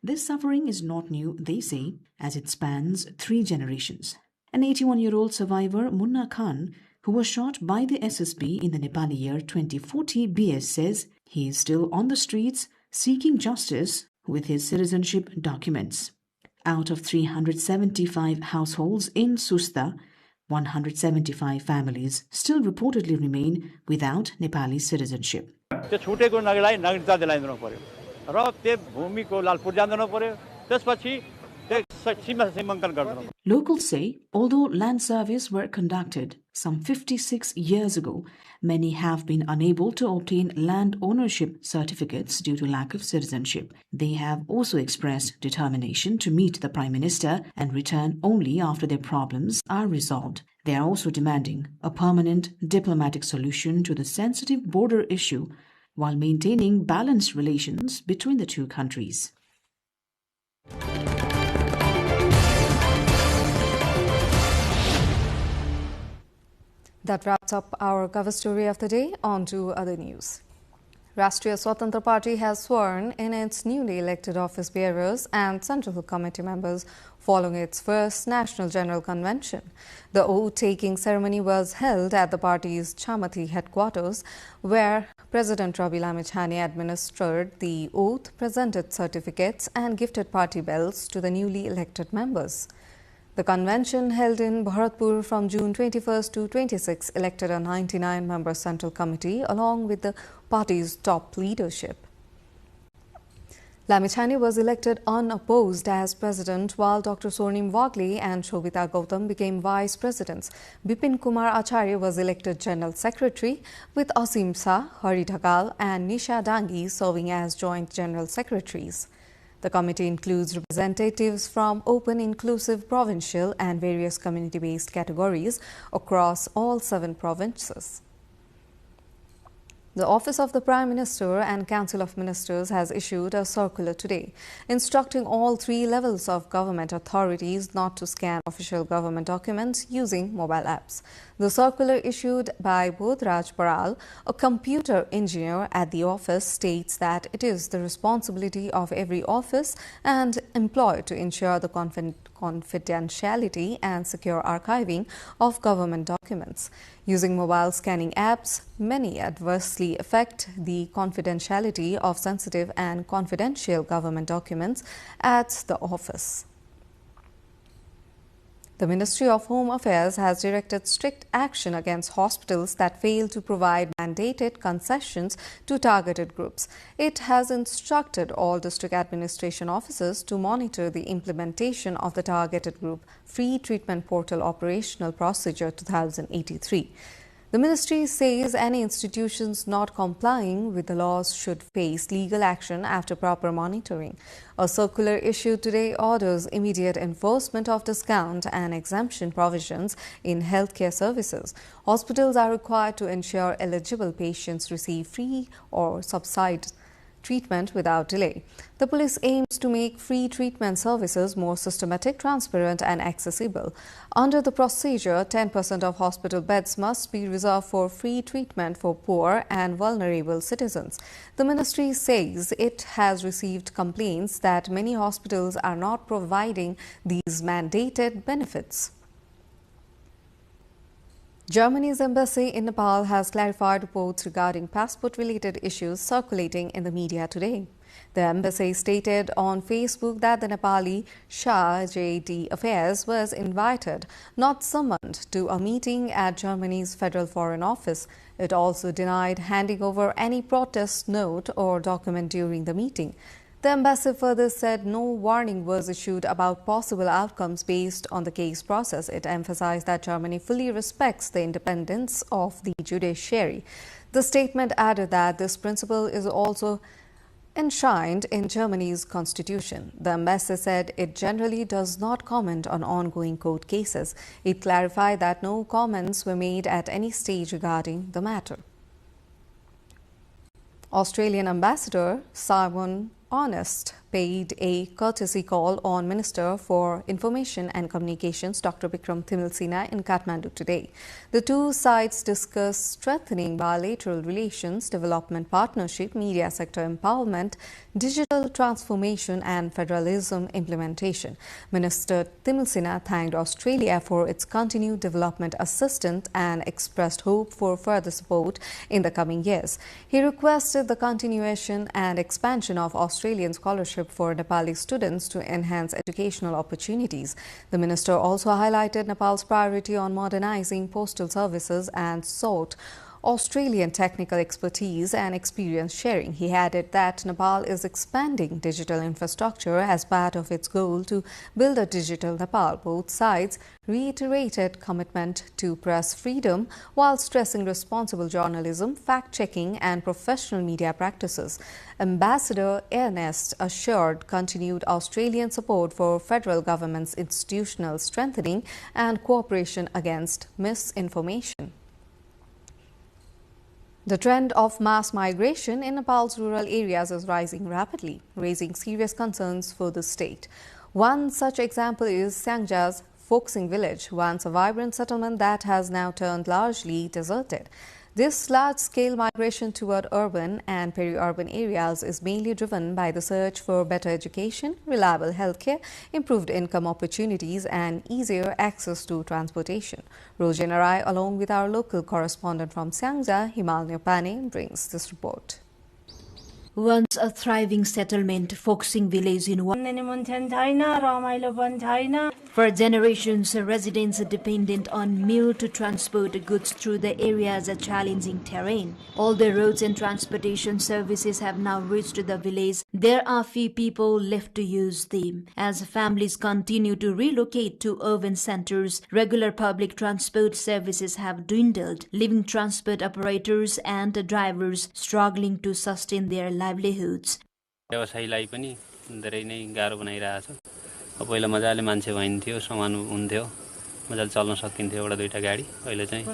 Speaker 29: This suffering is not new, they say, as it spans 3 generations. An 81-year-old survivor, Munna Khan, who was shot by the SSB in the Nepali year 2040 BS, says he is still on the streets seeking justice with his citizenship documents. Out of 375 households in Susta, 175 families still reportedly remain without Nepali citizenship. Locals say, although land surveys were conducted some 56 years ago, many have been unable to obtain land ownership certificates due to lack of citizenship. They have also expressed determination to meet the Prime Minister and return only after their problems are resolved. They are also demanding a permanent diplomatic solution to the sensitive border issue while maintaining balanced relations between the two countries.
Speaker 7: That wraps up our cover story of the day. On to other news. Rashtriya Swatantra Party has sworn in its newly elected office bearers and Central Committee members following its first National General Convention. The oath-taking ceremony was held at the party's Chamati headquarters, where President Ravi Lamichhane administered the oath, presented certificates and gifted party bells to the newly elected members. The convention held in Bharatpur from June 21st to 26 elected a 99-member Central Committee along with the party's top leadership. Lamichhane was elected unopposed as president, while Dr. Swarnim Wagle and Shobita Gautam became vice presidents. Bipin Kumar Acharya was elected general secretary, with Asim Shah, Hari Dhakal and Nisha Dangi serving as joint general secretaries. The committee includes representatives from open, inclusive, provincial and various community-based categories across all 7 provinces. The Office of the Prime Minister and Council of Ministers has issued a circular today, instructing all 3 levels of government authorities not to scan official government documents using mobile apps. The circular issued by Bodhraj Paral, a computer engineer at the office, states that it is the responsibility of every office and employee to ensure the confidentiality and secure archiving of government documents. Using mobile scanning apps, many adversely affect the confidentiality of sensitive and confidential government documents at the office. The Ministry of Home Affairs has directed strict action against hospitals that fail to provide mandated concessions to targeted groups. It has instructed all district administration officers to monitor the implementation of the targeted group free treatment portal operational procedure 2083. The ministry says any institutions not complying with the laws should face legal action after proper monitoring. A circular issued today orders immediate enforcement of discount and exemption provisions in healthcare services. Hospitals are required to ensure eligible patients receive free or subsidized treatment without delay. The police aims to make free treatment services more systematic, transparent and accessible. Under the procedure, 10% of hospital beds must be reserved for free treatment for poor and vulnerable citizens. The ministry says it has received complaints that many hospitals are not providing these mandated benefits. Germany's embassy in Nepal has clarified reports regarding passport-related issues circulating in the media today. The embassy stated on Facebook that the Nepali Shah-JD Affairs was invited, not summoned, to a meeting at Germany's Federal Foreign Office. It also denied handing over any protest note or document during the meeting. The embassy further said no warning was issued about possible outcomes based on the case process. It emphasized that Germany fully respects the independence of the judiciary. The statement added that this principle is also enshrined in Germany's constitution. The embassy said it generally does not comment on ongoing court cases. It clarified that no comments were made at any stage regarding the matter. Australian Ambassador Simon Honest paid a courtesy call on Minister for Information and Communications Dr. Bikram Thimilsina in Kathmandu today. The two sides discussed strengthening bilateral relations, development partnership, media sector empowerment, digital transformation and federalism implementation. Minister Thimilsina thanked Australia for its continued development assistance and expressed hope for further support in the coming years. He requested the continuation and expansion of Australian scholarship for Nepali students to enhance educational opportunities. The minister also highlighted Nepal's priority on modernizing postal services and sought Australian technical expertise and experience sharing. He added that Nepal is expanding digital infrastructure as part of its goal to build a digital Nepal. Both sides reiterated commitment to press freedom while stressing responsible journalism, fact-checking and professional media practices. Ambassador Ernest assured continued Australian support for federal government's institutional strengthening and cooperation against misinformation. The trend of mass migration in Nepal's rural areas is rising rapidly, raising serious concerns for the state. One such example is Sangja's Foksing village, once a vibrant settlement that has now turned largely deserted. This large-scale migration toward urban and peri-urban areas is mainly driven by the search for better education, reliable healthcare, improved income opportunities, and easier access to transportation. Rojan Arai, along with our local correspondent from Sangja, Himal Nepani, brings this report.
Speaker 3: Once a thriving settlement, Foxing village in for generations, residents are dependent on mule to transport goods through the area's challenging terrain. All the roads and transportation services have now reached the village. There are few people left to use them. As families continue to relocate to urban centers, regular public transport services have dwindled, leaving transport operators and drivers struggling to sustain their livelihoods.
Speaker 4: व्यवसायीलाई पनि धेरै नै गाह्रो बनाइरहेछ पहिला मजाले मान्छे भइन्थ्यो सामान हुन्थ्यो मजाले चल्न सकिन्थ्यो एउटा दुईटा गाडी अहिले चाहिँ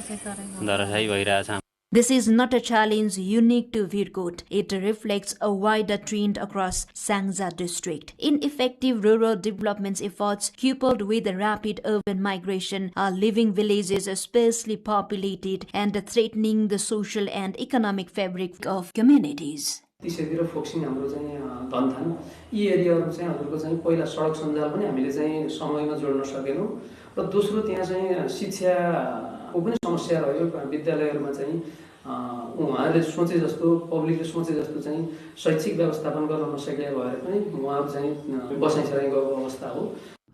Speaker 4: धराशायी भइरहेछ.
Speaker 3: This is not a challenge unique to Virkot. It reflects a wider trend across Sangja district. Ineffective rural development efforts coupled with rapid urban migration are leaving villages sparsely populated and threatening the social and economic fabric of communities.
Speaker 5: त्यसैतिर Phoksing हाम्रो चाहिँ धनथान यी एरियाहरु चाहिँ हजुरको चाहिँ पहिला सडक सञ्जाल पनि हामीले चाहिँ समयमा जोड्न सकेनौं र दोस्रो त्यहाँ चाहिँ शिक्षाको पनि समस्या रह्यो विद्यालयहरुमा चाहिँ उहाँहरुले सोचे जस्तो पब्लिकले सोचे जस्तो चाहिँ शैक्षिक व्यवस्थापन गर्न नसकेका भएर पनि उहाँहरु चाहिँ बसाइसराई गएको अवस्था हो.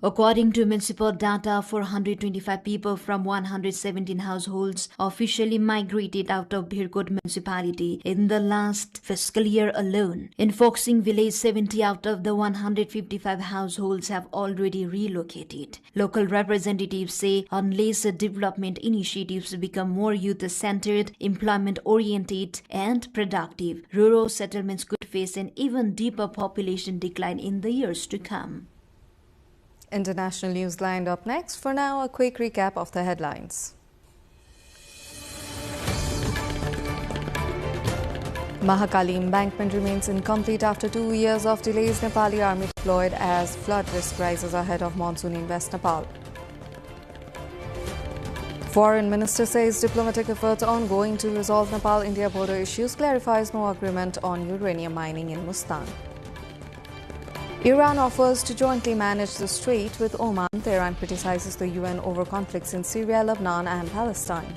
Speaker 3: According to municipal data, 425 people from 117 households officially migrated out of Virkot municipality in the last fiscal year alone. In Foxing village, 70 out of the 155 households have already relocated. Local representatives say unless development initiatives become more youth-centered, employment-oriented and productive, rural settlements could face an even deeper population decline in the years to come.
Speaker 7: International news lined up next. For now, a quick recap of the headlines. Mahakali embankment remains incomplete after 2 years of delays. Nepali army deployed as flood risk rises ahead of monsoon in West Nepal. Foreign Minister says diplomatic efforts ongoing to resolve Nepal-India border issues, clarifies no agreement on uranium mining in Mustan. Iran offers to jointly manage the strait with Oman. Tehran criticizes the UN over conflicts in Syria, Lebanon and Palestine.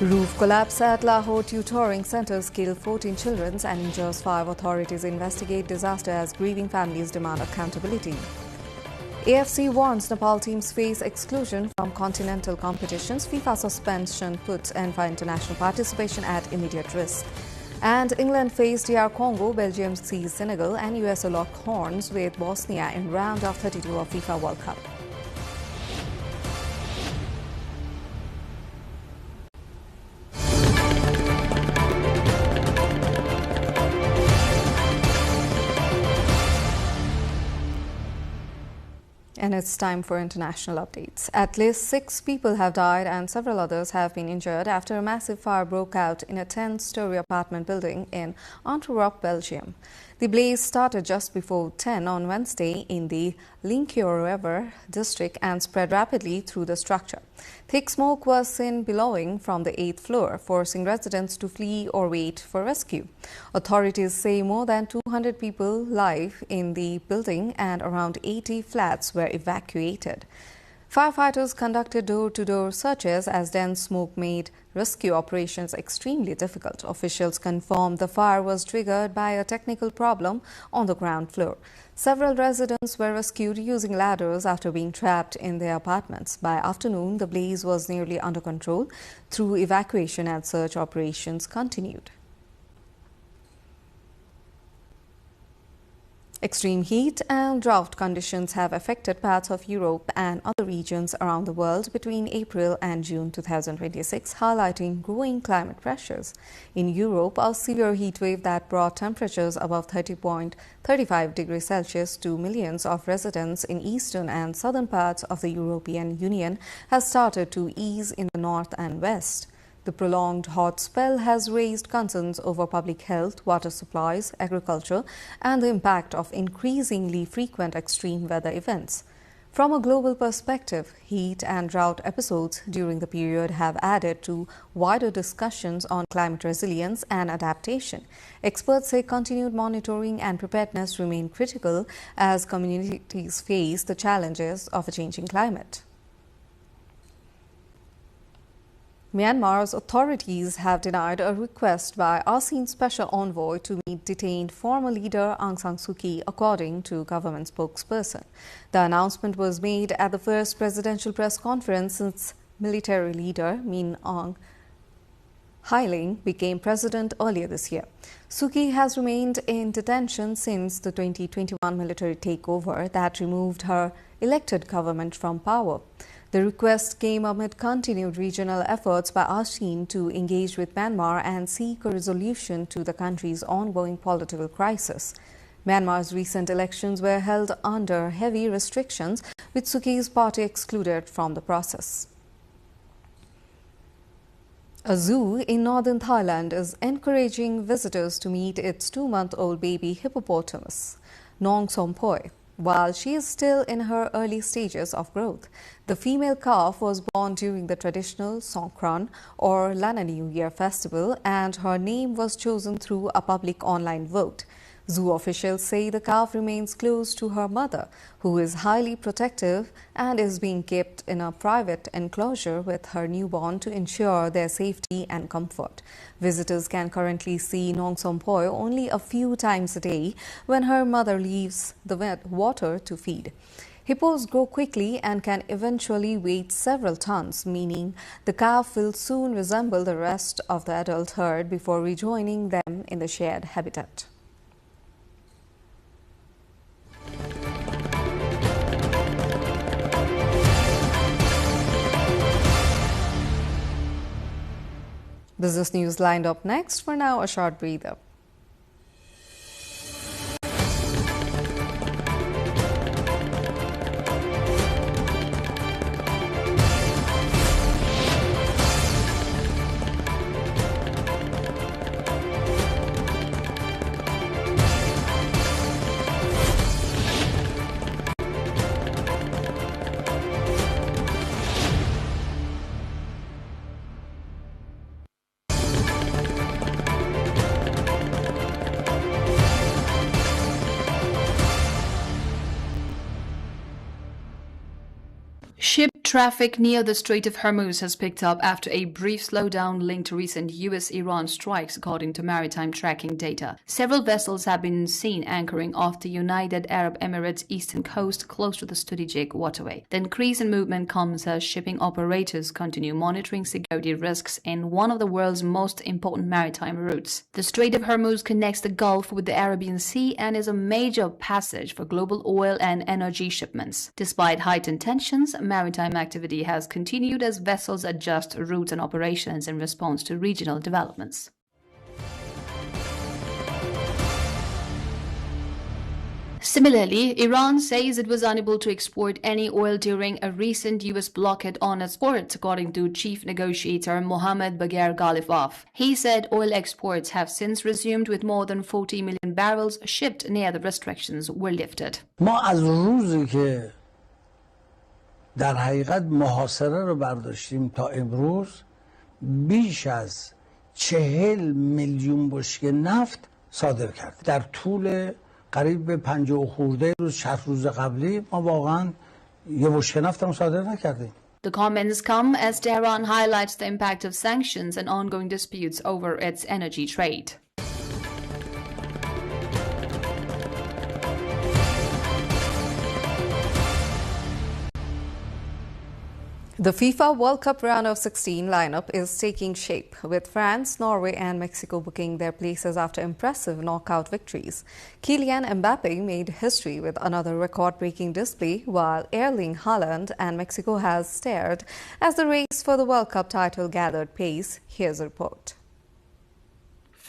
Speaker 7: Roof collapse at Lahore tutoring centers kills 14 children and injures 5. Authorities investigate disaster as grieving families demand accountability. AFC warns Nepal teams face exclusion from continental competitions. FIFA suspension puts FIFA international participation at immediate risk. And England faced DR Congo, Belgium sees Senegal, and US lock horns with Bosnia in round of 32 of FIFA World Cup. And it's time for international updates. At least 6 people have died and several others have been injured after a massive fire broke out in a 10-story apartment building in Antwerp, Belgium. The blaze started just before 10 on Wednesday in the Linkeroever district and spread rapidly through the structure. Thick smoke was seen billowing from the 8th floor, forcing residents to flee or wait for rescue. Authorities say more than 200 people live in the building and around 80 flats were evacuated. Firefighters conducted door-to-door searches as dense smoke made rescue operations extremely difficult. Officials confirmed the fire was triggered by a technical problem on the ground floor. Several residents were rescued using ladders after being trapped in their apartments. By afternoon, the blaze was nearly under control. Through evacuation and search operations continued. Extreme heat and drought conditions have affected parts of Europe and other regions around the world between April and June 2026, highlighting growing climate pressures. In Europe, a severe heat wave that brought temperatures above 30.35 degrees Celsius to millions of residents in eastern and southern parts of the European Union has started to ease in the north and west. The prolonged hot spell has raised concerns over public health, water supplies, agriculture, and the impact of increasingly frequent extreme weather events. From a global perspective, heat and drought episodes during the period have added to wider discussions on climate resilience and adaptation. Experts say continued monitoring and preparedness remain critical as communities face the challenges of a changing climate. Myanmar's authorities have denied a request by ASEAN Special Envoy to meet detained former leader Aung San Suu Kyi, according to government spokesperson. The announcement was made at the first presidential press conference since military leader Min Aung Hlaing became president earlier this year. Suu Kyi has remained in detention since the 2021 military takeover that removed her elected government from power. The request came amid continued regional efforts by ASEAN to engage with Myanmar and seek a resolution to the country's ongoing political crisis. Myanmar's recent elections were held under heavy restrictions, with Suu Kyi's party excluded from the process. A zoo in northern Thailand is encouraging visitors to meet its 2-month-old baby hippopotamus, Nong Sompoi, while she is still in her early stages of growth. The female calf was born during the traditional Songkran or Lana New Year festival, and her name was chosen through a public online vote. Zoo officials say the calf remains close to her mother, who is highly protective and is being kept in a private enclosure with her newborn to ensure their safety and comfort. Visitors can currently see Nong Sompoi only a few times a day when her mother leaves the water to feed. Hippos grow quickly and can eventually weigh several tons, meaning the calf will soon resemble the rest of the adult herd before rejoining them in the shared habitat. Business news lined up next. For now, a short breather.
Speaker 1: Ship traffic near the Strait of Hormuz has picked up after a brief slowdown linked to recent US-Iran strikes, according to maritime tracking data. Several vessels have been seen anchoring off the United Arab Emirates eastern coast close to the strategic waterway. The increase in movement comes as shipping operators continue monitoring security risks in one of the world's most important maritime routes. The Strait of Hormuz connects the Gulf with the Arabian Sea and is a major passage for global oil and energy shipments. Despite heightened tensions, maritime activity has continued as vessels adjust routes and operations in response to regional developments. Similarly, Iran says it was unable to export any oil during a recent U.S. blockade on its ports, according to Chief Negotiator Mohammad Bagher Ghalibaf. He said oil exports have since resumed with more than 40 million barrels shipped near the restrictions were lifted.
Speaker 2: در حقیقت محاصره رو برداشتیم تا امروز بیش از 40 میلیون بشکه نفت صادر کرد. در طول قریب به 50 خورده روز 60 روز قبلی ما واقعا یه بشکه نفت هم صادر نکردیم.
Speaker 1: The comments come as Tehran highlights the impact of sanctions and ongoing disputes over its energy trade.
Speaker 7: The FIFA World Cup round of 16 lineup is taking shape, with France, Norway and Mexico booking their places after impressive knockout victories. Kylian Mbappe made history with another record-breaking display, while Erling Haaland and Mexico has stared as the race for the World Cup title gathered pace. Here's a report.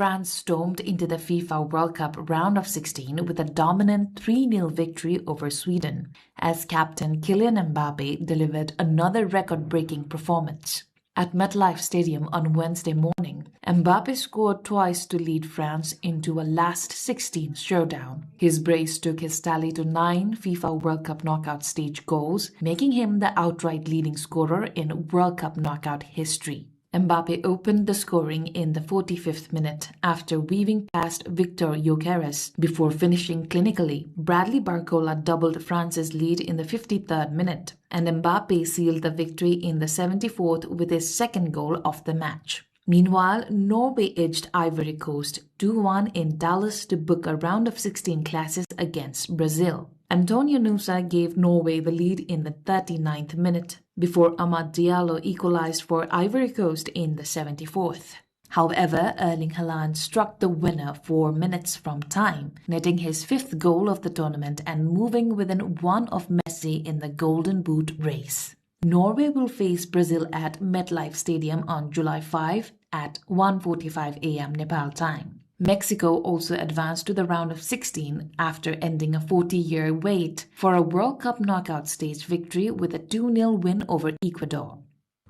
Speaker 9: France stormed into the FIFA World Cup round of 16 with a dominant 3-0 victory over Sweden, as captain Kylian Mbappe delivered another record-breaking performance. At MetLife Stadium on Wednesday morning, Mbappe scored twice to lead France into a last 16 showdown. His brace took his tally to 9 FIFA World Cup knockout stage goals, making him the outright leading scorer in World Cup knockout history. Mbappe opened the scoring in the 45th minute after weaving past Victor Gyökeres before finishing clinically. Bradley Barcola doubled France's lead in the 53rd minute, and Mbappe sealed the victory in the 74th with his second goal of the match. Meanwhile, Norway edged Ivory Coast 2-1 in Dallas to book a round of 16 clashes against Brazil. Antonio Nusa gave Norway the lead in the 39th minute before Amad Diallo equalized for Ivory Coast in the 74th. However, Erling Haaland struck the winner 4 minutes from time, netting his 5th goal of the tournament and moving within one of Messi in the Golden Boot race. Norway will face Brazil at MetLife Stadium on July 5 at 1:45 a.m. Nepal time. Mexico also advanced to the round of 16 after ending a 40-year wait for a World Cup knockout stage victory with a 2-0 win over Ecuador.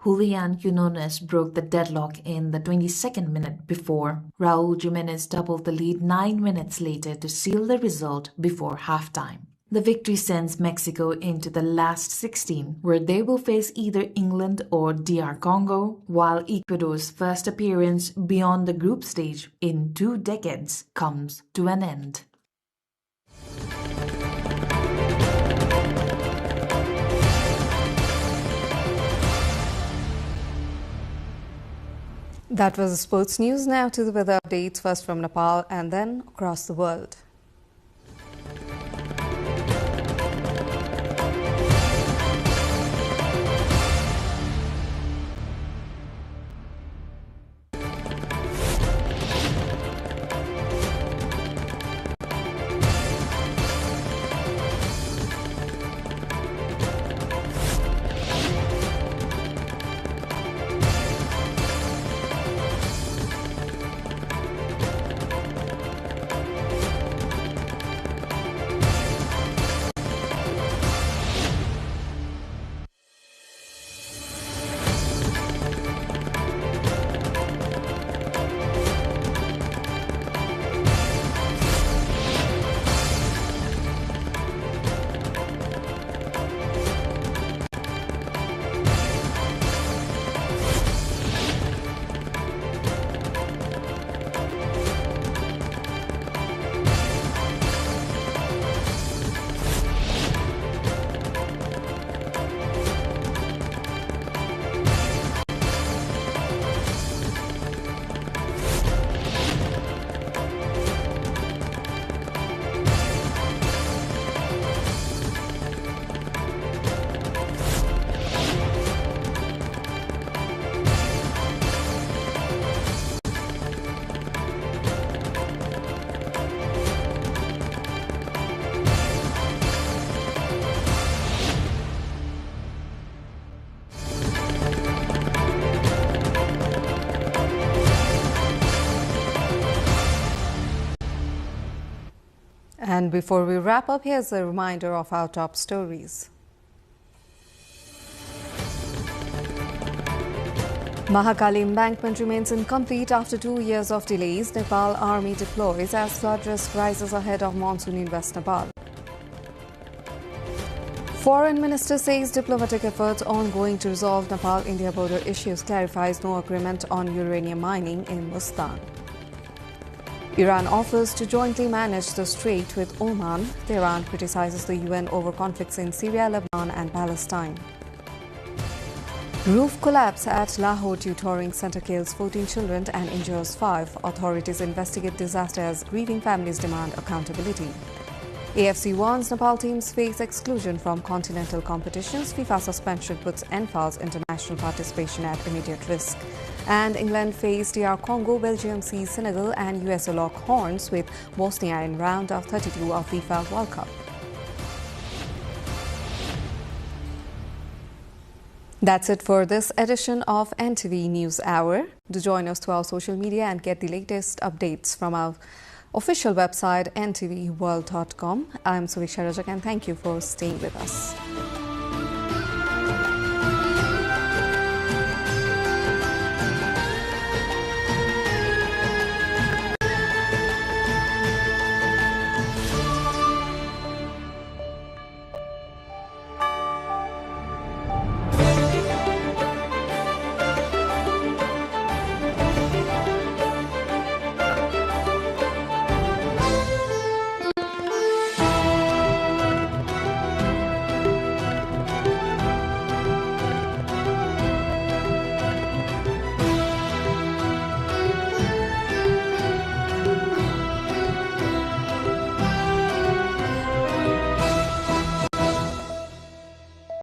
Speaker 9: Julian Quinones broke the deadlock in the 22nd minute before Raul Jimenez doubled the lead 9 minutes later to seal the result before halftime. The victory sends Mexico into the last 16, where they will face either England or DR Congo, while Ecuador's first appearance beyond the group stage in 2 decades comes to an end.
Speaker 7: That was the sports news. Now to the weather updates, first from Nepal and then across the world. And before we wrap up, here's a reminder of our top stories. Mahakali embankment remains incomplete after 2 years of delays. Nepal Army deploys as flood risk rises ahead of monsoon in West Nepal. Foreign Minister says diplomatic efforts ongoing to resolve Nepal-India border issues, clarifies no agreement on uranium mining in Mustan. Iran offers to jointly manage the strait with Oman. Tehran criticizes the UN over conflicts in Syria, Lebanon and Palestine. Roof collapse at Lahore tutoring center kills 14 children and injures 5. Authorities investigate disaster as grieving families demand accountability. AFC warns Nepal teams face exclusion from continental competitions. FIFA suspension puts NFA's international participation at immediate risk. And England face DR Congo, Belgium sees Senegal and USA lock horns with Bosnia in round of 32 of FIFA World Cup. That's it for this edition of NTV News Hour. Do join us through our social media and get the latest updates from our official website ntvworld.com. I'm Suviksha Rajak and thank you for staying with us.